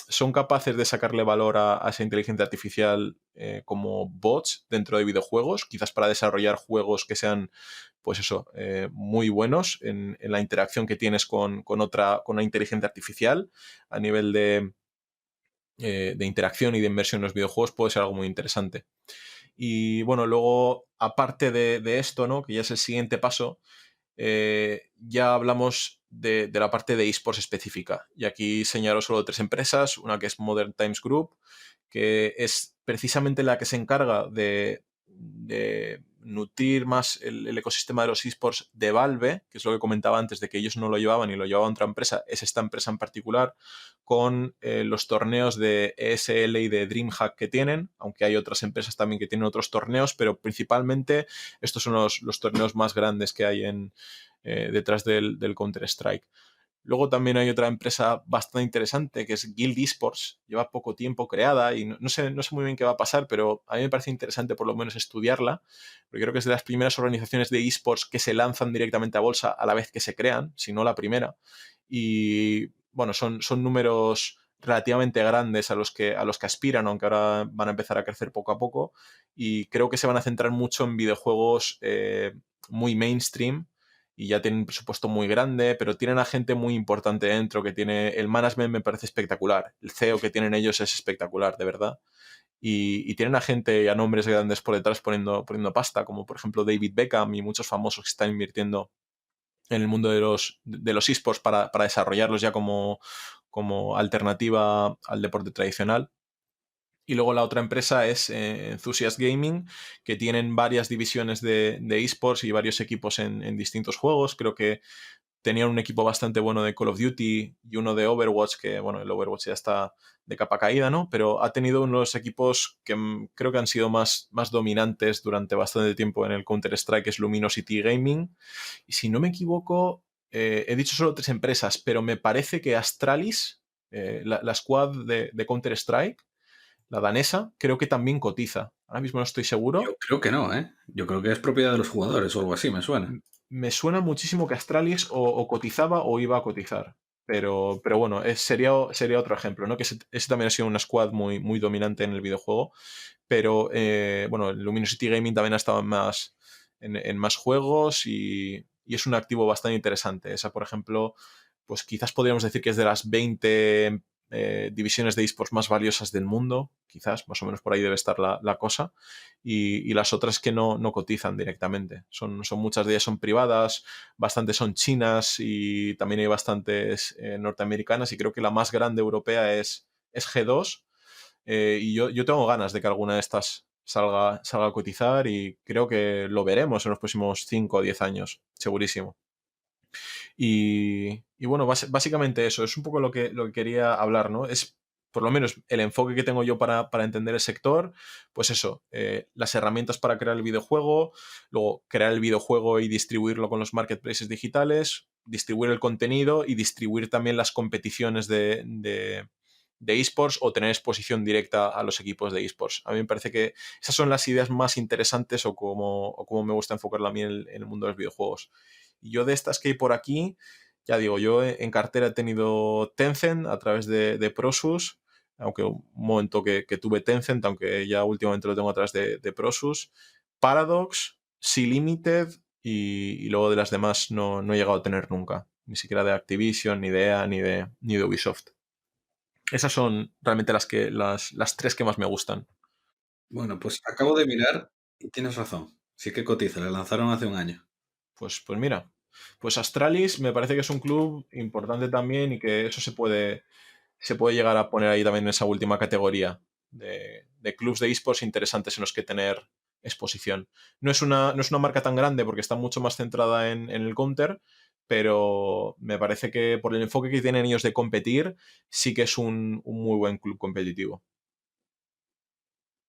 son capaces de sacarle valor a esa inteligencia artificial como bots dentro de videojuegos, quizás para desarrollar juegos que sean, pues eso, muy buenos en la interacción que tienes con una inteligencia artificial a nivel de interacción y de inversión en los videojuegos, puede ser algo muy interesante. Y bueno, luego, aparte de esto, ¿no? Que ya es el siguiente paso, ya hablamos de la parte de esports específica. Y aquí señalo solo 3 empresas, una que es Modern Times Group, que es precisamente la que se encarga de nutrir más el ecosistema de los esports de Valve, que es lo que comentaba antes de que ellos no lo llevaban y lo llevaba otra empresa, es esta empresa en particular, con los torneos de ESL y de DreamHack que tienen, aunque hay otras empresas también que tienen otros torneos, pero principalmente estos son los torneos más grandes que hay detrás del Counter-Strike. Luego también hay otra empresa bastante interesante que es Guild Esports. Lleva poco tiempo creada y no sé muy bien qué va a pasar, pero a mí me parece interesante por lo menos estudiarla, porque creo que es de las primeras organizaciones de esports que se lanzan directamente a bolsa a la vez que se crean, si no la primera. Y bueno, son números relativamente grandes a los que aspiran, aunque ahora van a empezar a crecer poco a poco. Y creo que se van a centrar mucho en videojuegos muy mainstream y ya tienen un presupuesto muy grande, pero tienen a gente muy importante dentro, que tiene el management me parece espectacular, el CEO que tienen ellos es espectacular, de verdad, y tienen a gente y a nombres grandes por detrás poniendo pasta, como por ejemplo David Beckham y muchos famosos que están invirtiendo en el mundo de los esports para desarrollarlos ya como alternativa al deporte tradicional. Y luego la otra empresa es Enthusiast Gaming, que tienen varias divisiones de esports y varios equipos en distintos juegos. Creo que tenían un equipo bastante bueno de Call of Duty y uno de Overwatch, que bueno, el Overwatch ya está de capa caída, ¿no? Pero ha tenido unos equipos que creo que han sido más dominantes durante bastante tiempo en el Counter-Strike, que es Luminosity Gaming. Y si no me equivoco, he dicho solo 3 empresas, pero me parece que Astralis, la squad de Counter-Strike, la danesa, creo que también cotiza. Ahora mismo no estoy seguro. Yo creo que no, ¿eh? Yo creo que es propiedad de los jugadores o algo así, me suena. Me suena muchísimo que Astralis o cotizaba o iba a cotizar. Pero bueno, sería otro ejemplo, ¿no? Que ese también ha sido una squad muy dominante en el videojuego. Pero bueno, Luminosity Gaming también ha estado en más juegos y es un activo bastante interesante. Esa, por ejemplo, pues quizás podríamos decir que es de las 20 divisiones de esports más valiosas del mundo, quizás, más o menos por ahí debe estar la cosa, y las otras que no cotizan directamente. Son muchas de ellas son privadas, bastantes son chinas y también hay bastantes norteamericanas, y creo que la más grande europea es G2, y yo tengo ganas de que alguna de estas salga a cotizar y creo que lo veremos en los próximos 5 o 10 años, segurísimo. Y bueno, básicamente eso, es un poco lo que quería hablar, ¿no? Es por lo menos el enfoque que tengo yo para entender el sector, pues eso, las herramientas para crear el videojuego, luego crear el videojuego y distribuirlo con los marketplaces digitales, distribuir el contenido y distribuir también las competiciones de esports o tener exposición directa a los equipos de esports. A mí me parece que esas son las ideas más interesantes o como me gusta enfocarla a mí en el mundo de los videojuegos. Y yo de estas que hay por aquí, ya digo, yo en cartera he tenido Tencent a través de Prosus, aunque un momento que tuve Tencent, aunque ya últimamente lo tengo a través de Prosus, Paradox, Sea Limited y luego de las demás no he llegado a tener nunca, ni siquiera de Activision, ni de EA, ni de Ubisoft. Esas son realmente las 3 que más me gustan. Bueno, pues acabo de mirar y tienes razón. Sí que cotiza, le lanzaron hace un año. Pues mira, pues Astralis me parece que es un club importante también y que eso se puede llegar a poner ahí también en esa última categoría de clubs de esports interesantes en los que tener exposición. No es una marca tan grande porque está mucho más centrada en el counter, pero me parece que por el enfoque que tienen ellos de competir, sí que es un muy buen club competitivo.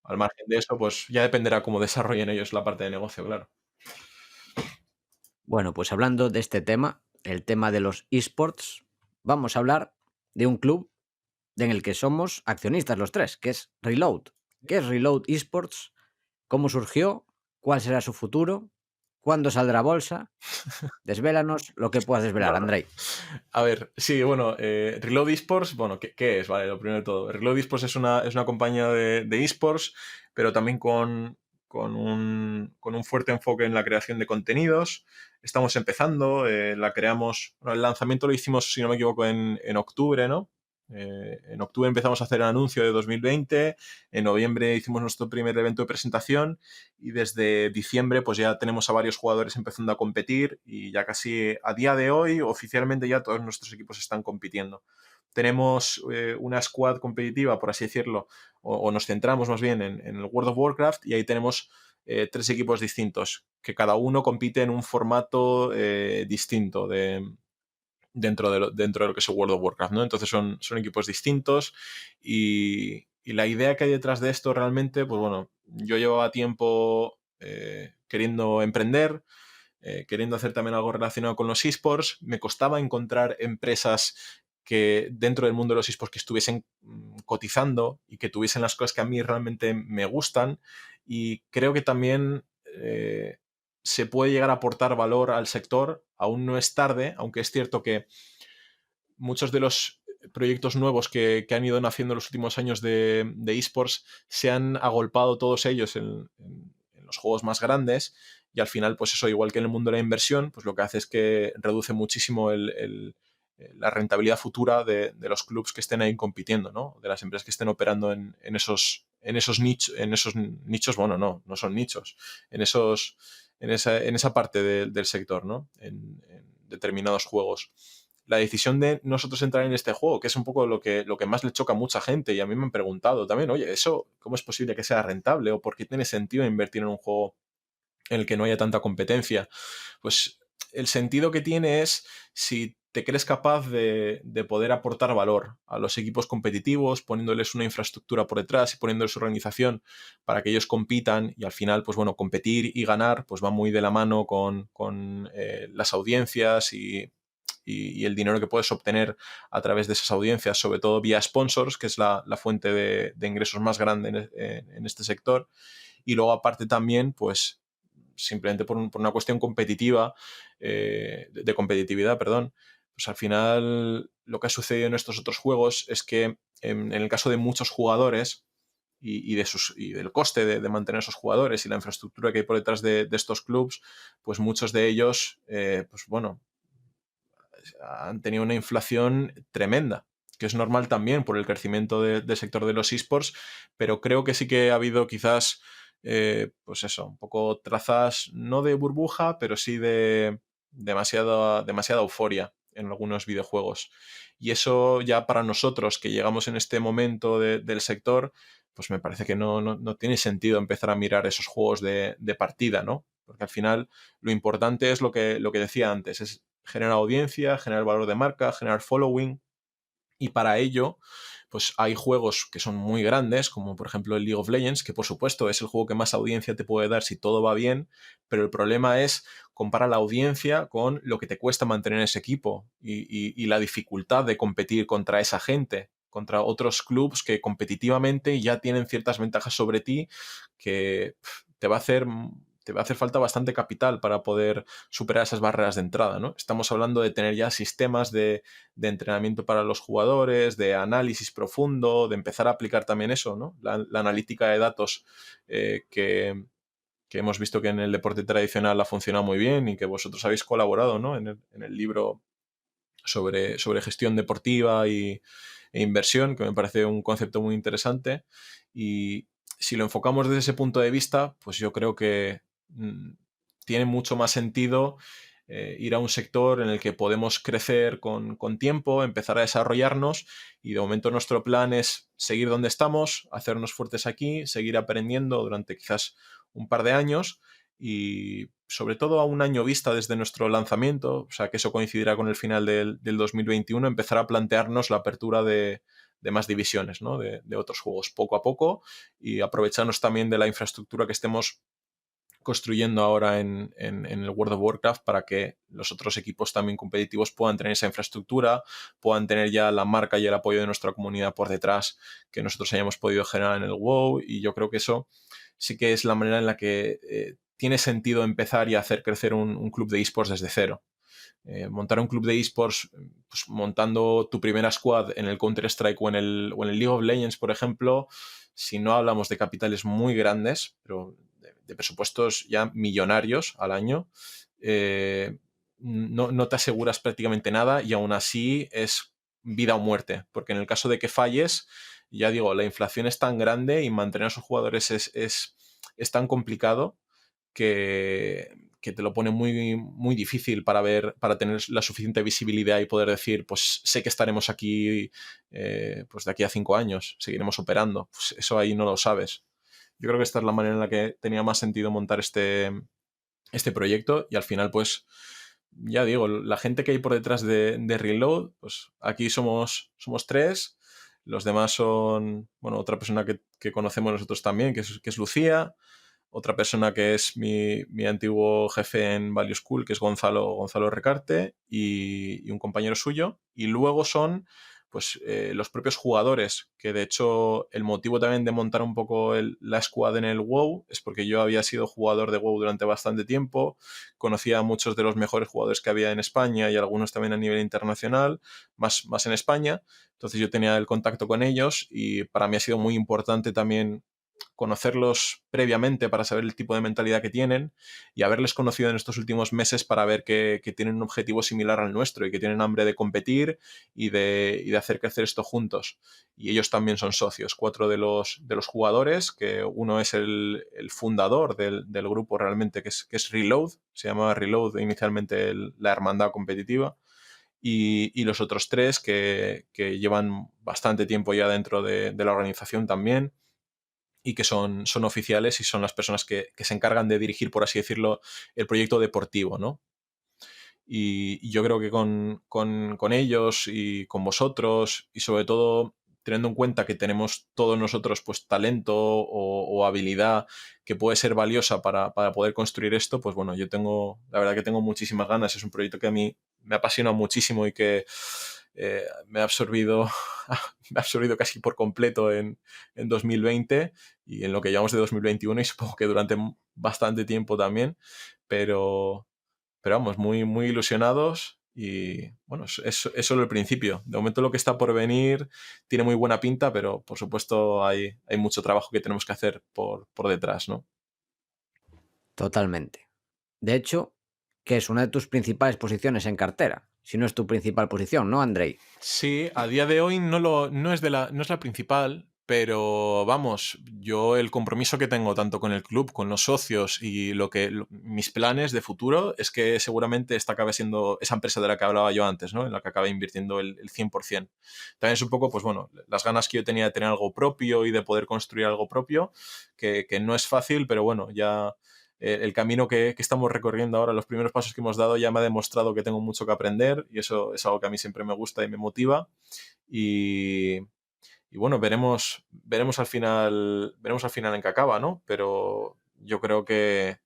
Al margen de eso, pues ya dependerá cómo desarrollen ellos la parte de negocio, claro. Bueno, pues hablando de este tema, el tema de los esports, vamos a hablar de un club en el que somos accionistas los 3, que es Reload. ¿Qué es Reload Esports? ¿Cómo surgió? ¿Cuál será su futuro? ¿Cuándo saldrá bolsa? Desvélanos lo que puedas desvelar, Bueno, Andrei. a ver, sí, bueno, Reload Esports, bueno, ¿qué es? Vale, lo primero de todo. Reload Esports es una compañía de esports, pero también con un fuerte enfoque en la creación de contenidos. Estamos empezando, la creamos, bueno, el lanzamiento lo hicimos, si no me equivoco, en octubre, ¿no? En octubre empezamos a hacer el anuncio de 2020, en noviembre hicimos nuestro primer evento de presentación y desde diciembre pues ya tenemos a varios jugadores empezando a competir y ya casi a día de hoy oficialmente ya todos nuestros equipos están compitiendo. Tenemos una squad competitiva, por así decirlo, o nos centramos más bien en el World of Warcraft y ahí tenemos 3 equipos distintos, que cada uno compite en un formato distinto dentro de lo que es el World of Warcraft, ¿no? Entonces son equipos distintos y la idea que hay detrás de esto realmente, pues bueno, yo llevaba tiempo queriendo emprender, queriendo hacer también algo relacionado con los esports. Me costaba encontrar empresas que dentro del mundo de los esports que estuviesen cotizando y que tuviesen las cosas que a mí realmente me gustan y creo que también se puede llegar a aportar valor al sector. Aún no es tarde, aunque es cierto que muchos de los proyectos nuevos que han ido naciendo en los últimos años de esports se han agolpado todos ellos en los juegos más grandes y al final, pues eso, igual que en el mundo de la inversión, pues lo que hace es que reduce muchísimo la rentabilidad futura de los clubs que estén ahí compitiendo, ¿no? De las empresas que estén operando en esos nichos, bueno, no son nichos, en esa parte del sector, ¿no? En determinados juegos. La decisión de nosotros entrar en este juego, que es un poco lo que más le choca a mucha gente, y a mí me han preguntado también, oye, ¿eso cómo es posible que sea rentable? ¿O por qué tiene sentido invertir en un juego en el que no haya tanta competencia? Pues el sentido que tiene es si te crees capaz de poder aportar valor a los equipos competitivos, poniéndoles una infraestructura por detrás y poniéndoles organización para que ellos compitan y al final, pues bueno, competir y ganar pues va muy de la mano con las audiencias y el dinero que puedes obtener a través de esas audiencias, sobre todo vía sponsors, que es la fuente de ingresos más grande en este sector. Y luego aparte también, pues simplemente por una cuestión competitiva, de competitividad, perdón, pues al final lo que ha sucedido en estos otros juegos es que en el caso de muchos jugadores y del coste de mantener esos jugadores y la infraestructura que hay por detrás de estos clubs, pues muchos de ellos, pues bueno, han tenido una inflación tremenda, que es normal también por el crecimiento del sector de los esports, pero creo que sí que ha habido quizás, pues eso, un poco trazas, no de burbuja, pero sí de demasiada euforia en algunos videojuegos. Y eso ya para nosotros que llegamos en este momento del sector, pues me parece que no tiene sentido empezar a mirar esos juegos de partida, ¿no? Porque al final lo importante es lo que decía antes, es generar audiencia, generar valor de marca, generar following. Y para ello, pues hay juegos que son muy grandes, como por ejemplo el League of Legends, que por supuesto es el juego que más audiencia te puede dar si todo va bien, pero el problema es comparar la audiencia con lo que te cuesta mantener ese equipo y la dificultad de competir contra esa gente, contra otros clubs que competitivamente ya tienen ciertas ventajas sobre ti que te va a hacer falta bastante capital para poder superar esas barreras de entrada, ¿no? Estamos hablando de tener ya sistemas de entrenamiento para los jugadores, de análisis profundo, de empezar a aplicar también eso, ¿no? La analítica de datos que hemos visto que en el deporte tradicional ha funcionado muy bien y que vosotros habéis colaborado, ¿no? En el libro sobre gestión deportiva e inversión, que me parece un concepto muy interesante. Y si lo enfocamos desde ese punto de vista, pues yo creo que tiene mucho más sentido ir a un sector en el que podemos crecer con tiempo, empezar a desarrollarnos y de momento nuestro plan es seguir donde estamos, hacernos fuertes aquí, seguir aprendiendo durante quizás un par de años y sobre todo a un año vista desde nuestro lanzamiento, o sea que eso coincidirá con el final del 2021, empezar a plantearnos la apertura de más divisiones, ¿no? De otros juegos poco a poco y aprovecharnos también de la infraestructura que estemos construyendo ahora en el World of Warcraft para que los otros equipos también competitivos puedan tener esa infraestructura, puedan tener ya la marca y el apoyo de nuestra comunidad por detrás que nosotros hayamos podido generar en el WoW y yo creo que eso sí que es la manera en la que tiene sentido empezar y hacer crecer un club de esports desde cero. Montar un club de esports, pues, montando tu primera squad en el Counter-Strike o en el League of Legends, por ejemplo, si no hablamos de capitales muy grandes, pero de presupuestos ya millonarios al año, no te aseguras prácticamente nada y aún así es vida o muerte, porque en el caso de que falles, ya digo, la inflación es tan grande y mantener a sus jugadores es tan complicado que te lo pone muy, muy difícil para tener la suficiente visibilidad y poder decir, pues sé que estaremos aquí pues de aquí a 5 años, seguiremos operando. Pues eso ahí no lo sabes. Yo creo que esta es la manera en la que tenía más sentido montar este proyecto y al final, pues, ya digo, la gente que hay por detrás de Reload, pues aquí somos 3, los demás son, bueno, otra persona que conocemos nosotros también, que es Lucía, otra persona que es mi antiguo jefe en Value School, que es Gonzalo Recarte, y un compañero suyo. Y luego son pues los propios jugadores, que de hecho el motivo también de montar un poco la squad en el WoW es porque yo había sido jugador de WoW durante bastante tiempo, conocía a muchos de los mejores jugadores que había en España y algunos también a nivel internacional, más en España. Entonces yo tenía el contacto con ellos y para mí ha sido muy importante también conocerlos previamente para saber el tipo de mentalidad que tienen y haberles conocido en estos últimos meses para ver que tienen un objetivo similar al nuestro y que tienen hambre de competir y de hacer crecer esto juntos. Y ellos también son socios, 4 de los jugadores, que uno es el fundador del grupo realmente, que es Reload, se llamaba Reload inicialmente la hermandad competitiva, y los otros 3 que llevan bastante tiempo ya dentro de la organización también, y que son oficiales y son las personas que se encargan de dirigir, por así decirlo, el proyecto deportivo, ¿no? Y yo creo que con ellos y con vosotros, y sobre todo teniendo en cuenta que tenemos todos nosotros pues talento o habilidad que puede ser valiosa para poder construir esto, pues bueno, la verdad que tengo muchísimas ganas. Es un proyecto que a mí me apasiona muchísimo y que me ha absorbido casi por completo en 2020 y en lo que llevamos de 2021 y supongo que durante bastante tiempo también, pero vamos, muy, muy ilusionados y bueno, es solo el principio. De momento lo que está por venir tiene muy buena pinta, pero por supuesto hay mucho trabajo que tenemos que hacer por detrás, ¿no? Totalmente. De hecho, que es una de tus principales posiciones en cartera, si no es tu principal posición, ¿no, Andrei? Sí, a día de hoy no es la principal, pero vamos, yo el compromiso que tengo tanto con el club, con los socios y mis planes de futuro es que seguramente esta acabe siendo esa empresa de la que hablaba yo antes, ¿no? En la que acabe invirtiendo el 100%. También es un poco, pues bueno, las ganas que yo tenía de tener algo propio y de poder construir algo propio, que no es fácil, pero bueno, ya el camino que estamos recorriendo ahora, los primeros pasos que hemos dado, ya me ha demostrado que tengo mucho que aprender y eso es algo que a mí siempre me gusta y me motiva. Y, y bueno, veremos al final en qué acaba, ¿no? Pero yo creo que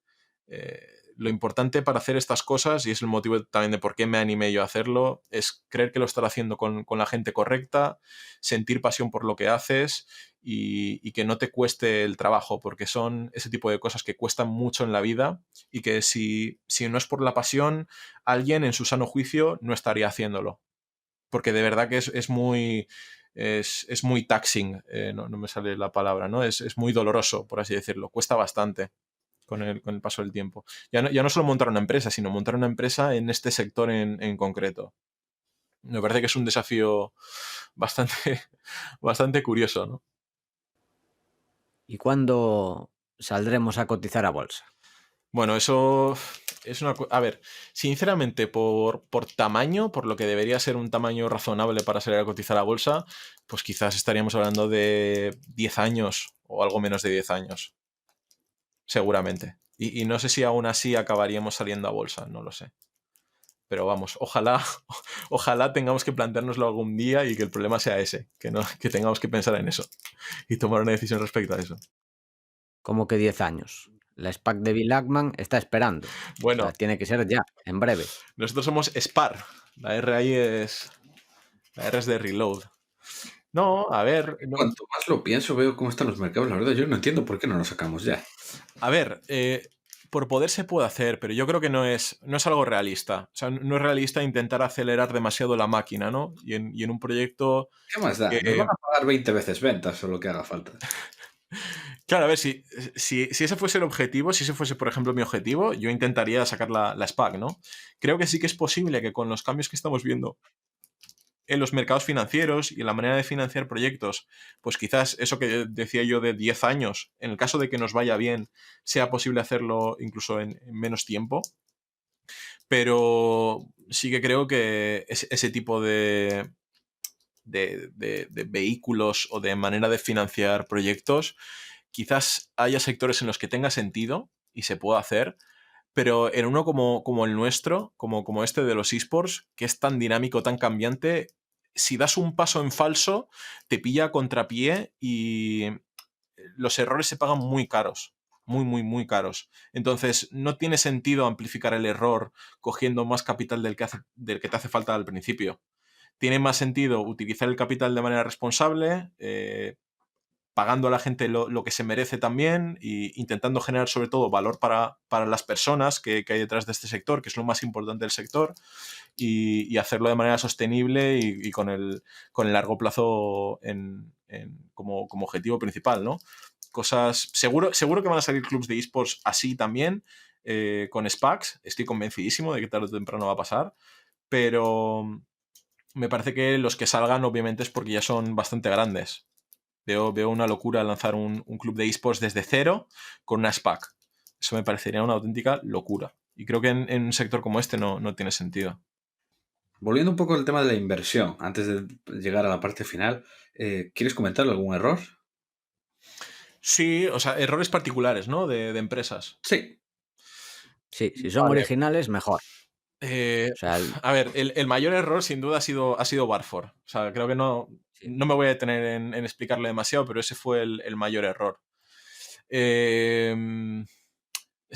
lo importante para hacer estas cosas, y es el motivo también de por qué me animé yo a hacerlo, es creer que lo estás haciendo con la gente correcta, sentir pasión por lo que haces y que no te cueste el trabajo, porque son ese tipo de cosas que cuestan mucho en la vida y que si no es por la pasión, alguien en su sano juicio no estaría haciéndolo. Porque de verdad que es muy... Es muy taxing, no me sale la palabra, ¿no? Es muy doloroso, por así decirlo. Cuesta bastante con el paso del tiempo. Ya no solo montar una empresa, sino montar una empresa en este sector en concreto. Me parece que es un desafío bastante, bastante curioso, ¿no? ¿Y cuándo saldremos a cotizar a bolsa? Bueno, eso es a ver, sinceramente, por tamaño, por lo que debería ser un tamaño razonable para salir a cotizar a bolsa, pues quizás estaríamos hablando de 10 años o algo menos de 10 años. Seguramente. Y no sé si aún así acabaríamos saliendo a bolsa, no lo sé. Pero vamos, ojalá tengamos que planteárnoslo algún día y que el problema sea ese, que tengamos que pensar en eso y tomar una decisión respecto a eso. Como que 10 años. La SPAC de Bill Ackman está esperando. O sea, Bueno, tiene que ser ya, en breve. nosotros somos SPAR. La R ahí La R es de Reload. No, a ver. Cuanto más lo pienso, veo cómo están los mercados. La verdad, yo no entiendo por qué no lo sacamos ya. A ver, Por poder se puede hacer, pero yo creo que no es algo realista. O sea, no es realista intentar acelerar demasiado la máquina, ¿no? Y en un proyecto ¿Qué más da? Nos que... van a pagar 20 veces ventas o lo que haga falta. Claro, a ver, si ese fuese el objetivo, si ese fuese, por ejemplo, mi objetivo, yo intentaría sacar la SPAC, ¿no? Creo que sí que es posible que con los cambios que estamos viendo en los mercados financieros y en la manera de financiar proyectos, pues quizás eso que decía yo de 10 años, en el caso de que nos vaya bien, sea posible hacerlo incluso en menos tiempo. Pero sí que creo que ese tipo de vehículos o de manera de financiar proyectos, quizás haya sectores en los que tenga sentido y se pueda hacer, pero en uno como el nuestro, como este de los esports, que es tan dinámico, tan cambiante, si das un paso en falso, te pilla a contrapié y los errores se pagan muy caros. Muy, muy, muy caros. Entonces, no tiene sentido amplificar el error cogiendo más capital del que te hace falta al principio. Tiene más sentido utilizar el capital de manera responsable, pagando a la gente lo que se merece también e intentando generar sobre todo valor para las personas que hay detrás de este sector, que es lo más importante del sector, y hacerlo de manera sostenible y con el largo plazo como objetivo principal, ¿no? Cosas... Seguro que van a salir clubs de esports así también, con SPACs. Estoy convencidísimo de que tarde o temprano va a pasar, pero me parece que los que salgan obviamente es porque ya son bastante grandes. Veo una locura lanzar un club de esports desde cero con una SPAC. Eso me parecería una auténtica locura. Y creo que en un sector como este no tiene sentido. Volviendo un poco al tema de la inversión, antes de llegar a la parte final, ¿quieres comentar algún error? Sí, o sea, errores particulares, ¿no? De empresas. Sí. Sí, si son Vale. originales, mejor. Eh, O sea, a ver, el mayor error sin duda ha sido Barford. O sea, creo que no sí. me voy a detener en explicarlo demasiado, pero ese fue el mayor error. Es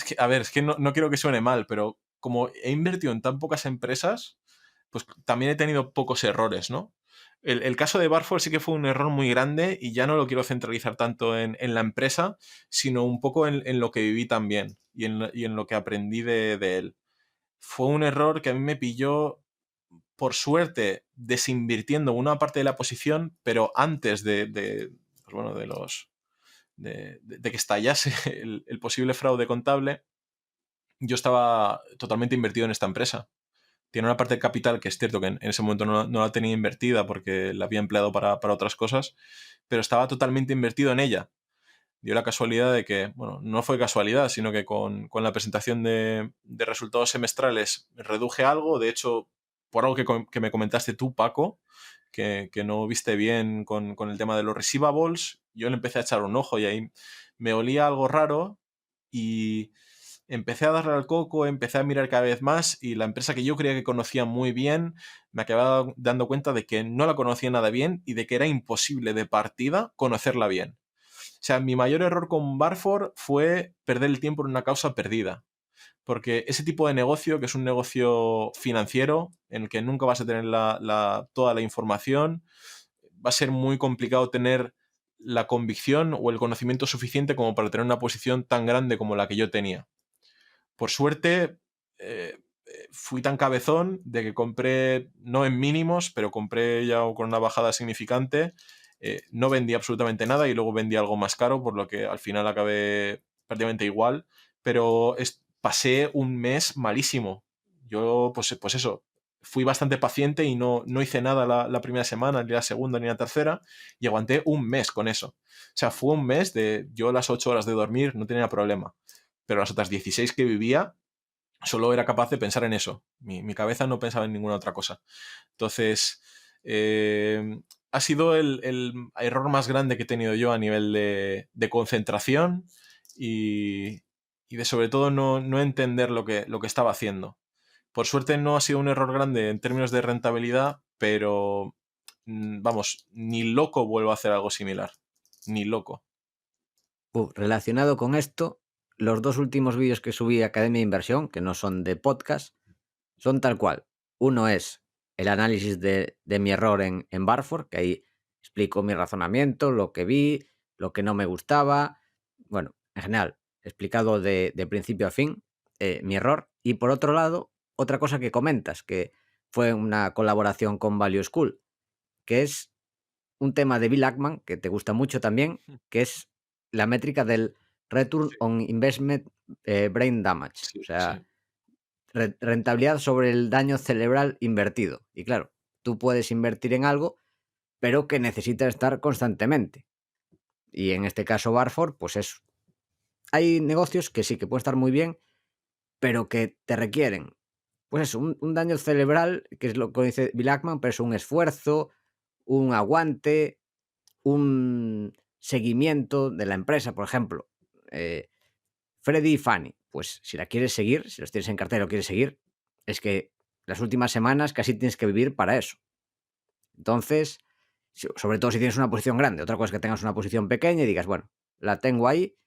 que, a ver, es que no quiero que suene mal, pero como he invertido en tan pocas empresas, pues también he tenido pocos errores, ¿no? El caso de Barford sí que fue un error muy grande y ya no lo quiero centralizar tanto en la empresa, sino un poco en lo que viví también y en lo que aprendí de él. Fue un error que a mí me pilló, por suerte, desinvirtiendo una parte de la posición, pero antes pues bueno, de que estallase el posible fraude contable, yo estaba totalmente invertido en esta empresa. Tiene una parte de capital que es cierto que en ese momento no la tenía invertida porque la había empleado para otras cosas, pero estaba totalmente invertido en ella. Dio la casualidad de que, bueno, no fue casualidad, sino que con la presentación de resultados semestrales reduje algo. De hecho, por algo que me comentaste tú, Paco, que no viste bien con el tema de los receivables, yo le empecé a echar un ojo y ahí me olía algo raro y empecé a darle al coco, empecé a mirar cada vez más y la empresa que yo creía que conocía muy bien, me acababa dando cuenta de que no la conocía nada bien y de que era imposible de partida conocerla bien. O sea, mi mayor error con Barford fue perder el tiempo en una causa perdida. Porque ese tipo de negocio, que es un negocio financiero, en el que nunca vas a tener toda la información, va a ser muy complicado tener la convicción o el conocimiento suficiente como para tener una posición tan grande como la que yo tenía. Por suerte, fui tan cabezón de que compré, no en mínimos, pero compré ya con una bajada significante. No vendí absolutamente nada y luego vendí algo más caro, por lo que al final acabé prácticamente igual. Pero pasé un mes malísimo. Yo, pues eso, fui bastante paciente y no hice nada la primera semana, ni la segunda, ni la tercera, y aguanté un mes con eso. O sea, fue un mes de yo las 8 horas de dormir no tenía problema, pero las otras 16 que vivía solo era capaz de pensar en eso. Mi cabeza no pensaba en ninguna otra cosa. Entonces, ha sido el error más grande que he tenido yo a nivel de concentración y de sobre todo no entender lo que estaba haciendo. Por suerte no ha sido un error grande en términos de rentabilidad, pero vamos, ni loco vuelvo a hacer algo similar. Ni loco. Relacionado con esto, los dos últimos vídeos que subí a Academia de Inversión, que no son de podcast, son tal cual. Uno es el análisis de mi error en Barford, que ahí explico mi razonamiento, lo que vi, lo que no me gustaba. Bueno, en general, explicado de principio a fin, mi error. Y por otro lado, otra cosa que comentas, que fue una colaboración con Value School, que es un tema de Bill Ackman, que te gusta mucho también, que es la métrica del Return Sí, on Investment Brain Damage, sí, o sí. sea, rentabilidad sobre el daño cerebral invertido. Y claro, tú puedes invertir en algo, pero que necesita estar constantemente. Y en este caso, Barford, pues es. Hay negocios que sí, que pueden estar muy bien, pero que te requieren, pues eso, un daño cerebral, que es lo que dice Bill Ackman, pero es un esfuerzo, un aguante, un seguimiento de la empresa. Por ejemplo, eh, Freddy y Fanny, pues si la quieres seguir, si los tienes en cartera o quieres seguir, es que las últimas semanas casi tienes que vivir para eso. Entonces, sobre todo si tienes una posición grande. Otra cosa es que tengas una posición pequeña y digas, bueno, la tengo ahí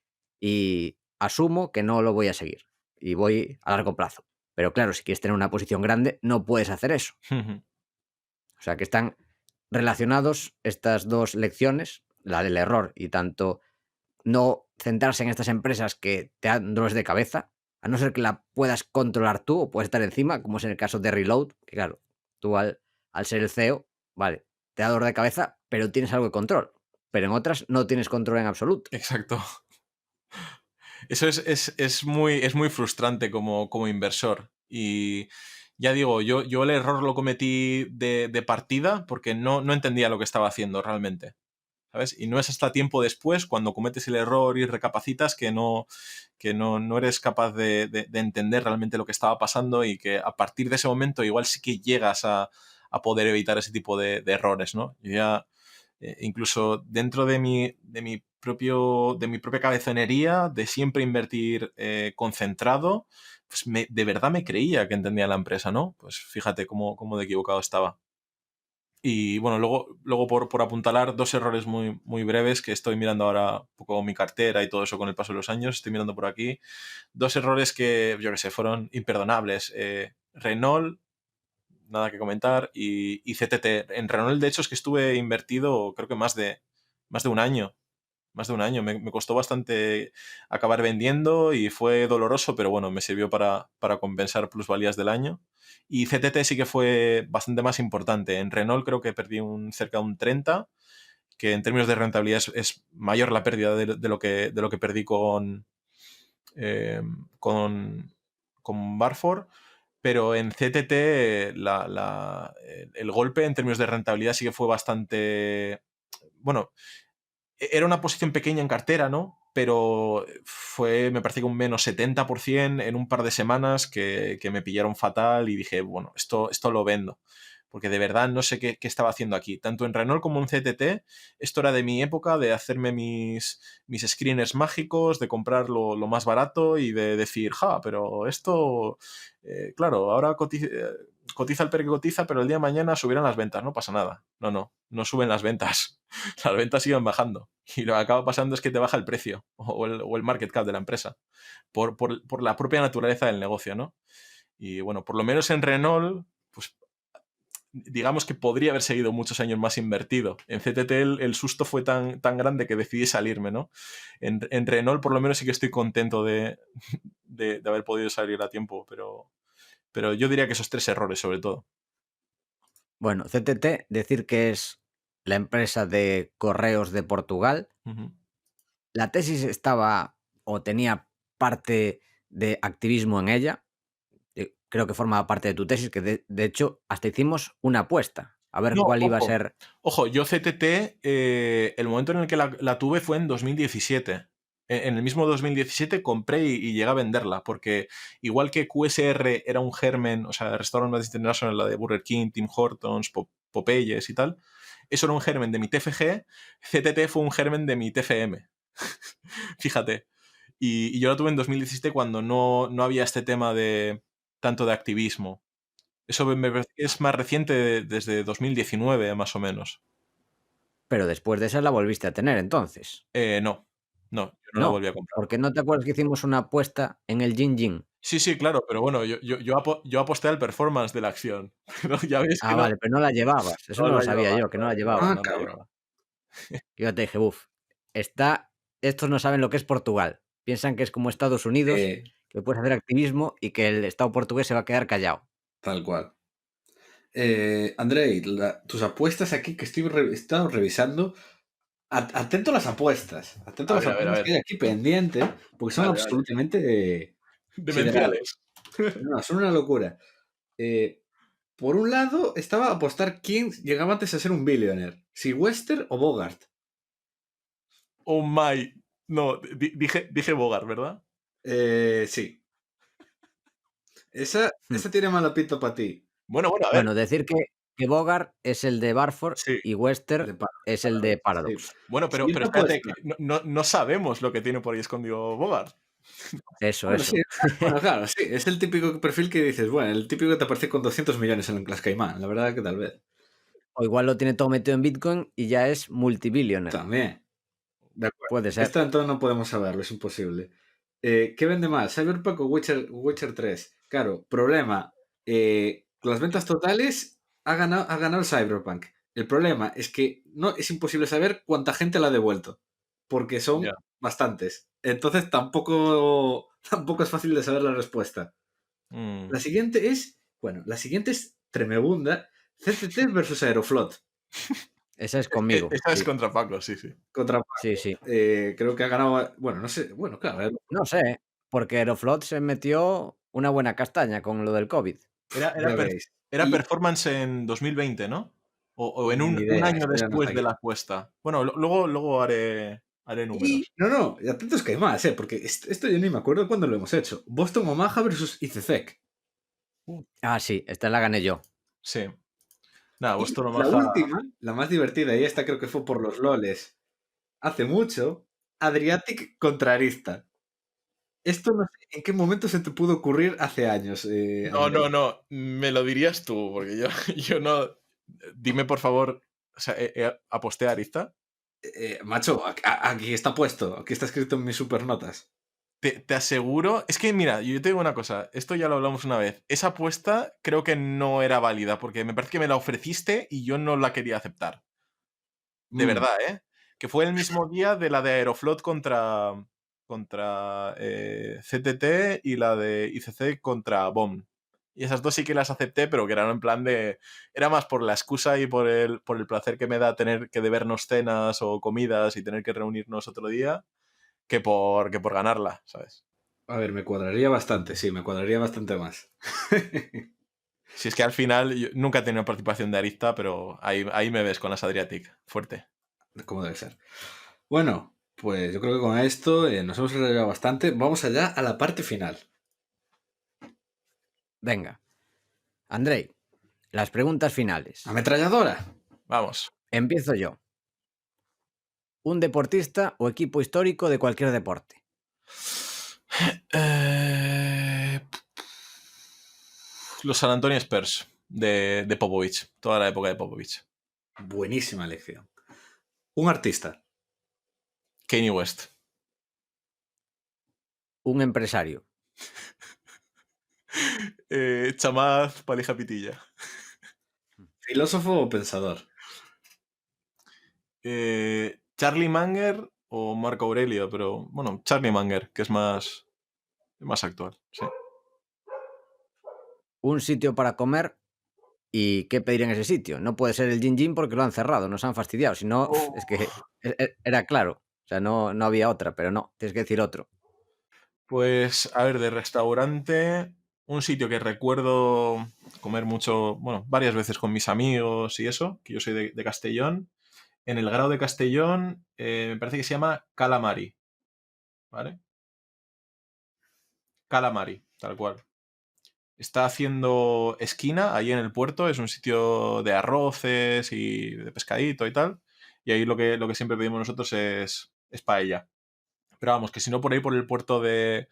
y asumo que no lo voy a seguir y voy a largo plazo. Pero claro, si quieres tener una posición grande, no puedes hacer eso. O sea que están relacionados estas dos lecciones, la del error y tanto no centrarse en estas empresas que te dan dolores de cabeza, a no ser que la puedas controlar tú o puedes estar encima, como es en el caso de Reload, que claro, tú al ser el CEO, vale, te da dolor de cabeza, pero tienes algo de control. Pero en otras no tienes control en absoluto. Exacto. Eso es muy frustrante como inversor. Y ya digo, yo el error lo cometí de partida porque no entendía lo que estaba haciendo realmente. ¿Sabes? Y no es hasta tiempo después, cuando cometes el error y recapacitas, que no eres capaz de entender realmente lo que estaba pasando, y que a partir de ese momento igual sí que llegas a poder evitar ese tipo de errores, ¿no? Yo ya, incluso dentro de mi propia cabezonería, de siempre invertir concentrado, pues de verdad me creía que entendía la empresa, ¿no? Pues fíjate cómo de equivocado estaba. Y bueno, luego por apuntalar dos errores muy breves, que estoy mirando ahora un poco mi cartera y todo eso con el paso de los años, estoy mirando por aquí. Dos errores que, yo qué sé, fueron imperdonables. Renault, nada que comentar, y CTT. En Renault, de hecho, es que estuve invertido creo que más de un año. Más de un año. Me costó bastante acabar vendiendo y fue doloroso, pero bueno, me sirvió para compensar plusvalías del año. Y CTT sí que fue bastante más importante. En Renault creo que perdí cerca de un 30, que en términos de rentabilidad es mayor la pérdida de lo que perdí eh, con, con Barford. Pero en CTT el golpe en términos de rentabilidad sí que fue bastante. Bueno, era una posición pequeña en cartera, ¿no? Pero fue, me parece que un menos 70% en un par de semanas, que me pillaron fatal, y dije, bueno, esto lo vendo. Porque de verdad no sé qué estaba haciendo aquí. Tanto en Renault como en CTT, esto era de mi época, de hacerme mis screeners mágicos, de comprar lo más barato y de decir, pero esto, claro, ahora cotiza el PER que cotiza, pero el día de mañana subirán las ventas, no pasa nada. No suben las ventas. Las ventas siguen bajando. Y lo que acaba pasando es que te baja el precio o el market cap de la empresa por la propia naturaleza del negocio, ¿no? Y bueno, por lo menos en Renault, pues digamos que podría haber seguido muchos años más invertido. En CTT el susto fue tan grande que decidí salirme, ¿no? En Renault por lo menos sí que estoy contento de haber podido salir a tiempo, pero yo diría que esos tres errores sobre todo. Bueno, CTT, decir que es la empresa de correos de Portugal. Ujú. La tesis estaba o tenía parte de activismo en ella. Creo que formaba parte de tu tesis, que de hecho hasta hicimos una apuesta a ver No, cuál iba a ojo. ser. Ojo, yo CTT, el momento en el que la tuve fue en 2017. En el mismo 2017 compré y llegué a venderla, porque igual que QSR era un germen, o sea, Restaurant Business International, la de Burger King, Tim Hortons, Popeyes y tal, eso era un germen de mi TFG, CTT fue un germen de mi TFM. Fíjate. Y yo la tuve en 2017, cuando no había este tema de tanto de activismo. Eso me parece que es más reciente, desde 2019 más o menos. Pero después de esa la volviste a tener entonces. No, yo no la No, volví a comprar. porque no te acuerdas que hicimos una apuesta en el Yin Yin. Sí, sí, claro, pero bueno, yo aposté al performance de la acción. Pero ya ves que Ah, vale, pero no la llevabas. Eso no no lo la sabía llevaba, yo, que no no la la llevaba, llevabas. Ah, no la cabrón. llevaba. Yo te dije, estos no saben lo que es Portugal. Piensan que es como Estados Unidos, que puedes hacer activismo y que el Estado portugués se va a quedar callado. Tal cual. Andrei, tus apuestas aquí que he estado revisando. Atento a las apuestas. Atento a las A ver, a apuestas ver. que hay aquí pendientes, porque son Vale, vale. absolutamente Demenciales. No, son una locura. Por un lado, estaba a apostar quién llegaba antes a ser un billionaire. Si Wester o Bogart. Oh my. No, dije Bogart, ¿verdad? Sí. Esa tiene mala pinta para ti. Bueno, a ver. Bueno, decir que Bogart es el de Barford Sí. y Wester De Paradox, es el de sí. Paradox. Bueno, pero Siguiente espérate, apuesta. que no sabemos lo que tiene por ahí escondido Bogart. Eso, Bueno, eso. sí. Bueno, claro, sí. Es el típico perfil que dices, bueno, el típico que te aparece con 200 millones en las Caimán. La verdad que tal vez. O igual lo tiene todo metido en Bitcoin y ya es multibillionaire. También. De acuerdo. Puede ser. Esta entonces no podemos saberlo, es imposible. ¿Qué vende más? ¿Cyberpunk o Witcher 3? Claro, problema. Con las ventas totales ha ganado el Cyberpunk. El problema es que no es imposible saber cuánta gente la ha devuelto. Porque son Ya. bastantes. Entonces tampoco es fácil de saber la respuesta. La siguiente es tremebunda. CCT versus Aeroflot. Esa es conmigo. Esa es Sí, contra Paco, sí. Contra sí, sí. creo que ha ganado. Bueno, no sé. Bueno, claro. No sé, porque Aeroflot se metió una buena castaña con lo del COVID. Ya veis. Era Y performance en 2020, ¿no? O en ni un idea, año eso ya no después de sé. la apuesta. Bueno, luego haré Y números. no, y atentos que hay más, porque esto yo ni me acuerdo cuándo lo hemos hecho. Boston Omaha versus ICESEC. Ah, sí, esta la gané yo. Sí. Nada, Y Boston la Omaha. última, la más divertida, y esta creo que fue por los loles hace mucho, Adriatic contra Arista. Esto no sé en qué momento se te pudo ocurrir hace años, Andrés. No. Me lo dirías tú, porque yo no. Dime, por favor. O sea, aposté a Arista. Macho, aquí está puesto, aquí está escrito en mis supernotas. Te aseguro. Es que, mira, yo te digo una cosa. Esto ya lo hablamos una vez. Esa apuesta creo que no era válida, porque me parece que me la ofreciste y yo no la quería aceptar. De verdad, ¿eh? Que fue el mismo día de la de Aeroflot contra CTT y la de ICC contra BOM. Y esas dos sí que las acepté, pero que eran en plan de... Era más por la excusa y por el placer que me da tener que debernos cenas o comidas y tener que reunirnos otro día que por ganarla, ¿sabes? A ver, me cuadraría bastante, sí, me cuadraría bastante más. Si es que al final yo nunca he tenido participación de Arista, pero ahí me ves con las Adriatic, fuerte. Como debe ser. Bueno, pues yo creo que con esto nos hemos arreglado bastante. Vamos allá a la parte final. Venga. Andrei, las preguntas finales. Ametralladora. Vamos. Empiezo yo. ¿Un deportista o equipo histórico de cualquier deporte? Los San Antonio Spurs de Popovich, toda la época de Popovich. Buenísima elección. Un artista. Kanye West. Un empresario. Chamaz Palija Pitilla. Filósofo o pensador. Charlie Munger o Marco Aurelio, pero bueno, Charlie Munger, que es más actual. Sí. Un sitio para comer y qué pedir en ese sitio. No puede ser el Gin Gin porque lo han cerrado, nos han fastidiado. Si no, es que era claro. O sea, no había otra, pero no, tienes que decir otro. Pues, a ver, de restaurante, un sitio que recuerdo comer mucho, bueno, varias veces con mis amigos y eso, que yo soy de Castellón. En el Grau de Castellón, me parece que se llama Calamari, ¿vale? Calamari, tal cual. Está haciendo esquina ahí en el puerto, es un sitio de arroces y de pescadito y tal. Y ahí lo que siempre pedimos nosotros es paella. Pero vamos, que si no por ahí, por el puerto de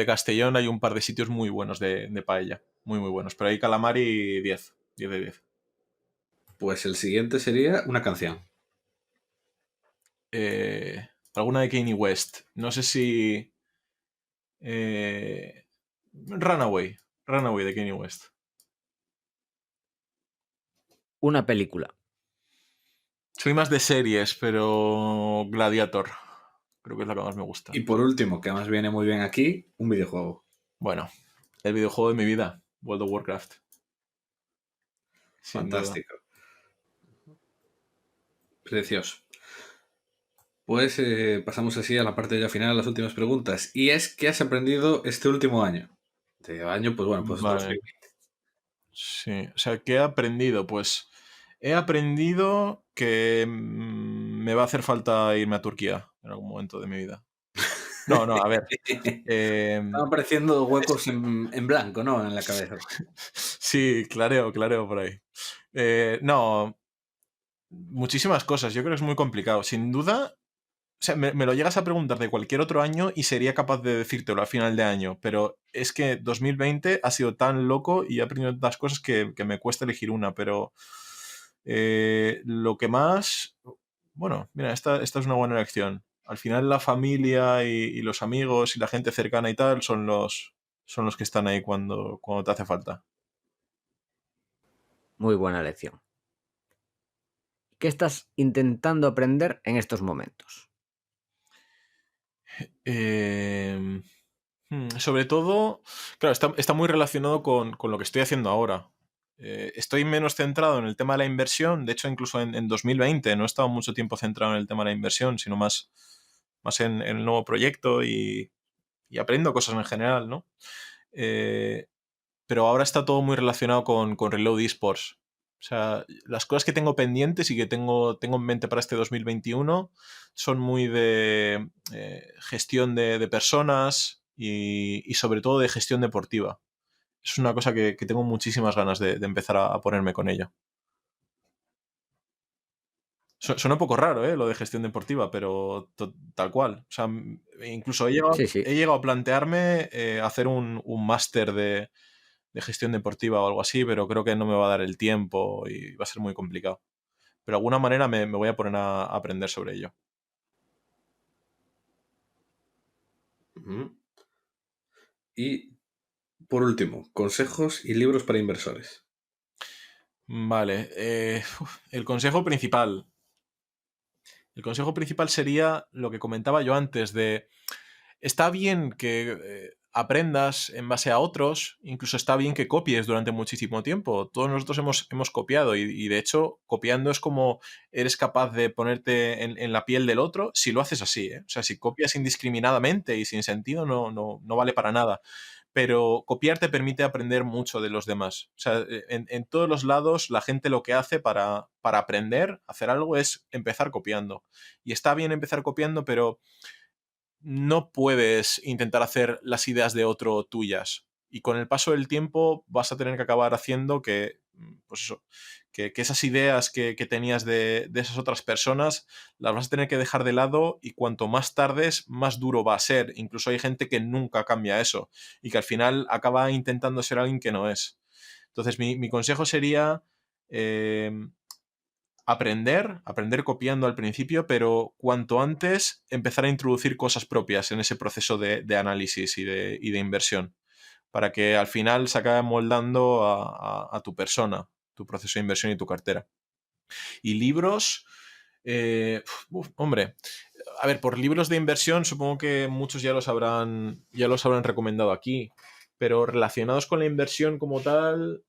Castellón, hay un par de sitios muy buenos de paella. Muy, muy buenos. Pero ahí Calamari 10. 10 de 10. Pues el siguiente sería una canción. Alguna de Kanye West. No sé si... Runaway. Runaway de Kanye West. Una película. Soy más de series, pero Gladiator. Creo que es la que más me gusta. Y por último, que además viene muy bien aquí, un videojuego. Bueno, el videojuego de mi vida, World of Warcraft. Sin duda. Fantástico. Precioso. Pues pasamos así a la parte ya final, las últimas preguntas. Y es, ¿qué has aprendido este último año? Este año, pues bueno, pues Vale. 2020. Sí, o sea, ¿qué he aprendido? Pues he aprendido que me va a hacer falta irme a Turquía en algún momento de mi vida. No, a ver. Están apareciendo huecos en blanco, ¿no? En la cabeza. Sí, clareo por ahí. No, muchísimas cosas. Yo creo que es muy complicado. Sin duda, o sea, me lo llegas a preguntar de cualquier otro año y sería capaz de decírtelo a final de año, pero es que 2020 ha sido tan loco y he aprendido tantas cosas que me cuesta elegir una, pero lo que más... Bueno, mira, esta es una buena elección. Al final la familia y los amigos y la gente cercana y tal son los que están ahí cuando te hace falta. Muy buena lección. ¿Qué estás intentando aprender en estos momentos? Sobre todo, claro, está muy relacionado con lo que estoy haciendo ahora. Estoy menos centrado en el tema de la inversión. De hecho, incluso en 2020 no he estado mucho tiempo centrado en el tema de la inversión, sino más en el nuevo proyecto y aprendo cosas en general, ¿no? Pero ahora está todo muy relacionado con Reload Esports. O sea, las cosas que tengo pendientes y que tengo en mente para este 2021 son muy de gestión de personas y sobre todo de gestión deportiva. Es una cosa que tengo muchísimas ganas de empezar a ponerme con ello. Suena un poco raro, ¿eh? Lo de gestión deportiva, pero tal cual. O sea, incluso Sí, sí. he llegado a plantearme hacer un máster de gestión deportiva o algo así, pero creo que no me va a dar el tiempo y va a ser muy complicado. Pero de alguna manera me voy a poner a aprender sobre ello. Ujú. Y por último, consejos y libros para inversores. Vale. El consejo principal. El consejo principal sería lo que comentaba yo antes de está bien que aprendas en base a otros, incluso está bien que copies durante muchísimo tiempo. Todos nosotros hemos copiado y de hecho copiando es como eres capaz de ponerte en la piel del otro si lo haces así, ¿eh? O sea, si copias indiscriminadamente y sin sentido no vale para nada. Pero copiar te permite aprender mucho de los demás. O sea, en todos los lados la gente lo que hace para aprender, hacer algo, es empezar copiando. Y está bien empezar copiando, pero no puedes intentar hacer las ideas de otro tuyas. Y con el paso del tiempo vas a tener que acabar haciendo que, pues eso, que esas ideas que tenías de esas otras personas las vas a tener que dejar de lado y cuanto más tardes, más duro va a ser. Incluso hay gente que nunca cambia eso y que al final acaba intentando ser alguien que no es. Entonces mi consejo sería eh, aprender copiando al principio, pero cuanto antes empezar a introducir cosas propias en ese proceso de análisis y de inversión, para que al final se acabe moldando a tu persona, tu proceso de inversión y tu cartera. Y libros, hombre, a ver, por libros de inversión supongo que muchos ya los habrán recomendado aquí, pero relacionados con la inversión como tal,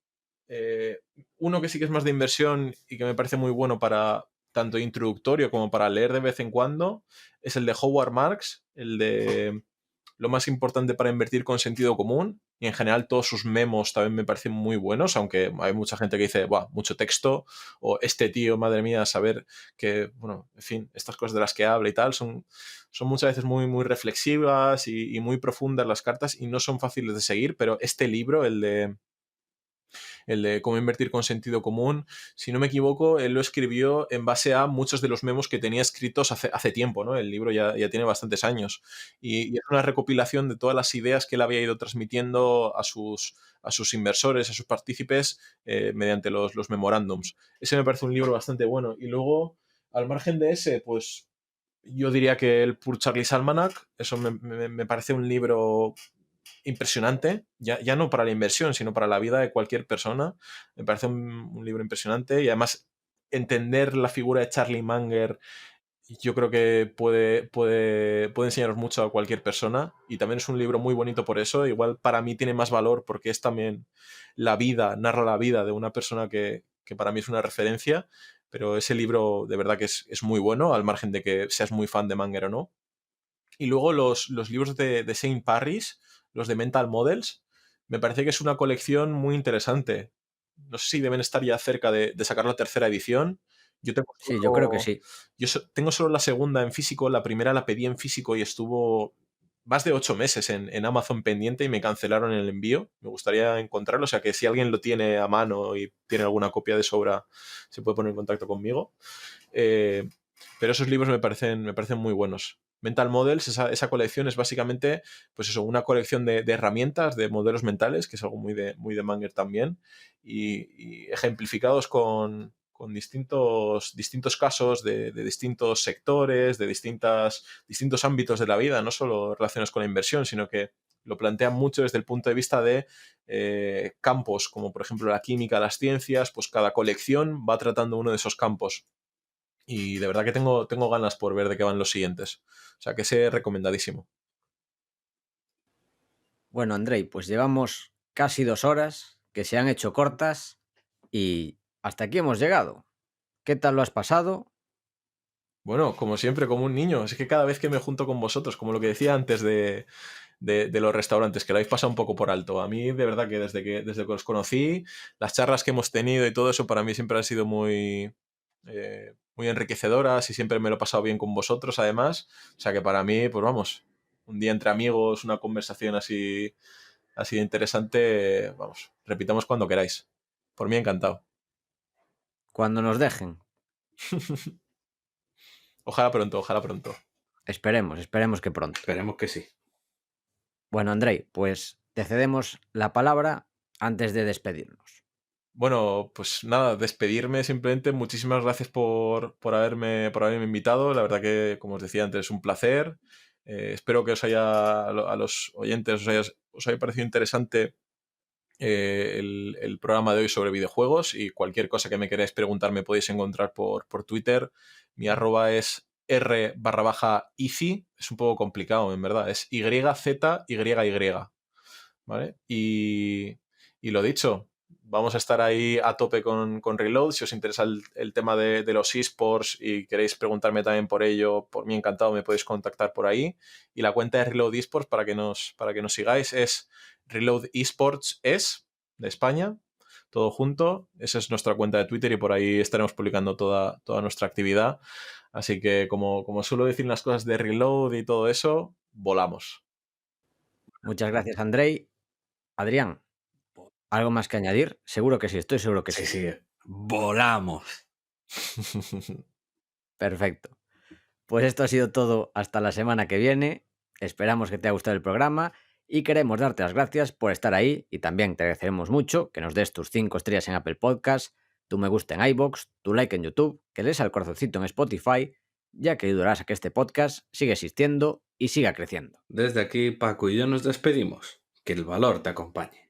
eh, uno que sí que es más de inversión y que me parece muy bueno para tanto introductorio como para leer de vez en cuando es el de Howard Marks, el de lo más importante para invertir con sentido común. Y en general todos sus memos también me parecen muy buenos, aunque hay mucha gente que dice, "Buah, mucho texto", o este tío, madre mía, saber que, bueno, en fin, estas cosas de las que habla y tal son muchas veces muy reflexivas y muy profundas las cartas y no son fáciles de seguir, pero este libro, el de cómo invertir con sentido común, si no me equivoco, él lo escribió en base a muchos de los memos que tenía escritos hace tiempo, ¿no? El libro ya tiene bastantes años y es una recopilación de todas las ideas que él había ido transmitiendo a sus inversores, a sus partícipes, mediante los memorándums. Ese me parece un libro bastante bueno. Y luego, al margen de ese, pues yo diría que el Pur Charlie's Almanac, eso me parece un libro impresionante, ya no para la inversión, sino para la vida de cualquier persona. Me parece un libro impresionante y además entender la figura de Charlie Munger yo creo que puede enseñaros mucho a cualquier persona, y también es un libro muy bonito por eso. Igual para mí tiene más valor porque es también narra la vida de una persona que para mí es una referencia, pero ese libro de verdad que es muy bueno, al margen de que seas muy fan de manga o no. Y luego los libros de Saint Parris, los de Mental Models, me parece que es una colección muy interesante. No sé si deben estar ya cerca de sacar la tercera edición. Yo tengo Sí, yo creo que solo, sí. tengo solo la segunda en físico, la primera la pedí en físico y estuvo más de 8 meses en Amazon pendiente y me cancelaron el envío. Me gustaría encontrarlo, o sea que si alguien lo tiene a mano y tiene alguna copia de sobra, se puede poner en contacto conmigo. Eh, pero esos libros me parecen muy buenos. Mental Models, esa colección es básicamente, pues eso, una colección de herramientas, de modelos mentales, que es algo muy de Manger también, y ejemplificados con distintos casos de distintos sectores, de distintos ámbitos de la vida, no solo relacionados con la inversión, sino que lo plantean mucho desde el punto de vista de campos, como por ejemplo la química, las ciencias. Pues cada colección va tratando uno de esos campos. Y de verdad que tengo ganas por ver de qué van los siguientes. O sea que ese recomendadísimo. Bueno, Andrei, pues llevamos casi 2 horas que se han hecho cortas y hasta aquí hemos llegado. ¿Qué tal lo has pasado? Bueno, como siempre, como un niño. Es que cada vez que me junto con vosotros, como lo que decía antes de los restaurantes, que lo habéis pasado un poco por alto. A mí, de verdad que desde que os conocí, las charlas que hemos tenido y todo eso para mí siempre han sido muy enriquecedoras, y siempre me lo he pasado bien con vosotros, además. O sea que para mí, pues vamos, un día entre amigos, una conversación así de interesante, vamos, repitamos cuando queráis. Por mí encantado. Cuando nos dejen. Ojalá pronto, ojalá pronto. Esperemos que pronto. Esperemos que sí. Bueno, Andrei, pues te cedemos la palabra antes de despedirnos. Bueno, pues nada, despedirme simplemente. Muchísimas gracias por haberme invitado. La verdad que, como os decía antes, es un placer. Espero que a los oyentes os haya parecido interesante el programa de hoy sobre videojuegos, y cualquier cosa que me queráis preguntar me podéis encontrar por Twitter. Mi arroba es r_easy. Es un poco complicado, en verdad. Es YZYY. ¿Vale? Y lo dicho, vamos a estar ahí a tope con Reload. Si os interesa el tema de los esports y queréis preguntarme también por ello, por mí encantado, me podéis contactar por ahí. Y la cuenta de Reload Esports, para que nos sigáis, es Reload Esports de España, todo junto. Esa es nuestra cuenta de Twitter y por ahí estaremos publicando toda nuestra actividad. Así que, como suelo decir las cosas de Reload y todo eso, volamos. Muchas gracias, Andrei. Adrián, ¿algo más que añadir? Seguro que sí, estoy seguro que Sí, sí. sí. Volamos. Perfecto. Pues esto ha sido todo hasta la semana que viene. Esperamos que te haya gustado el programa y queremos darte las gracias por estar ahí, y también te agradeceremos mucho que nos des tus 5 estrellas en Apple Podcast, tu me gusta en iVoox, tu like en YouTube, que des al corazoncito en Spotify, ya que ayudarás a que este podcast siga existiendo y siga creciendo. Desde aquí, Paco y yo nos despedimos. Que el valor te acompañe.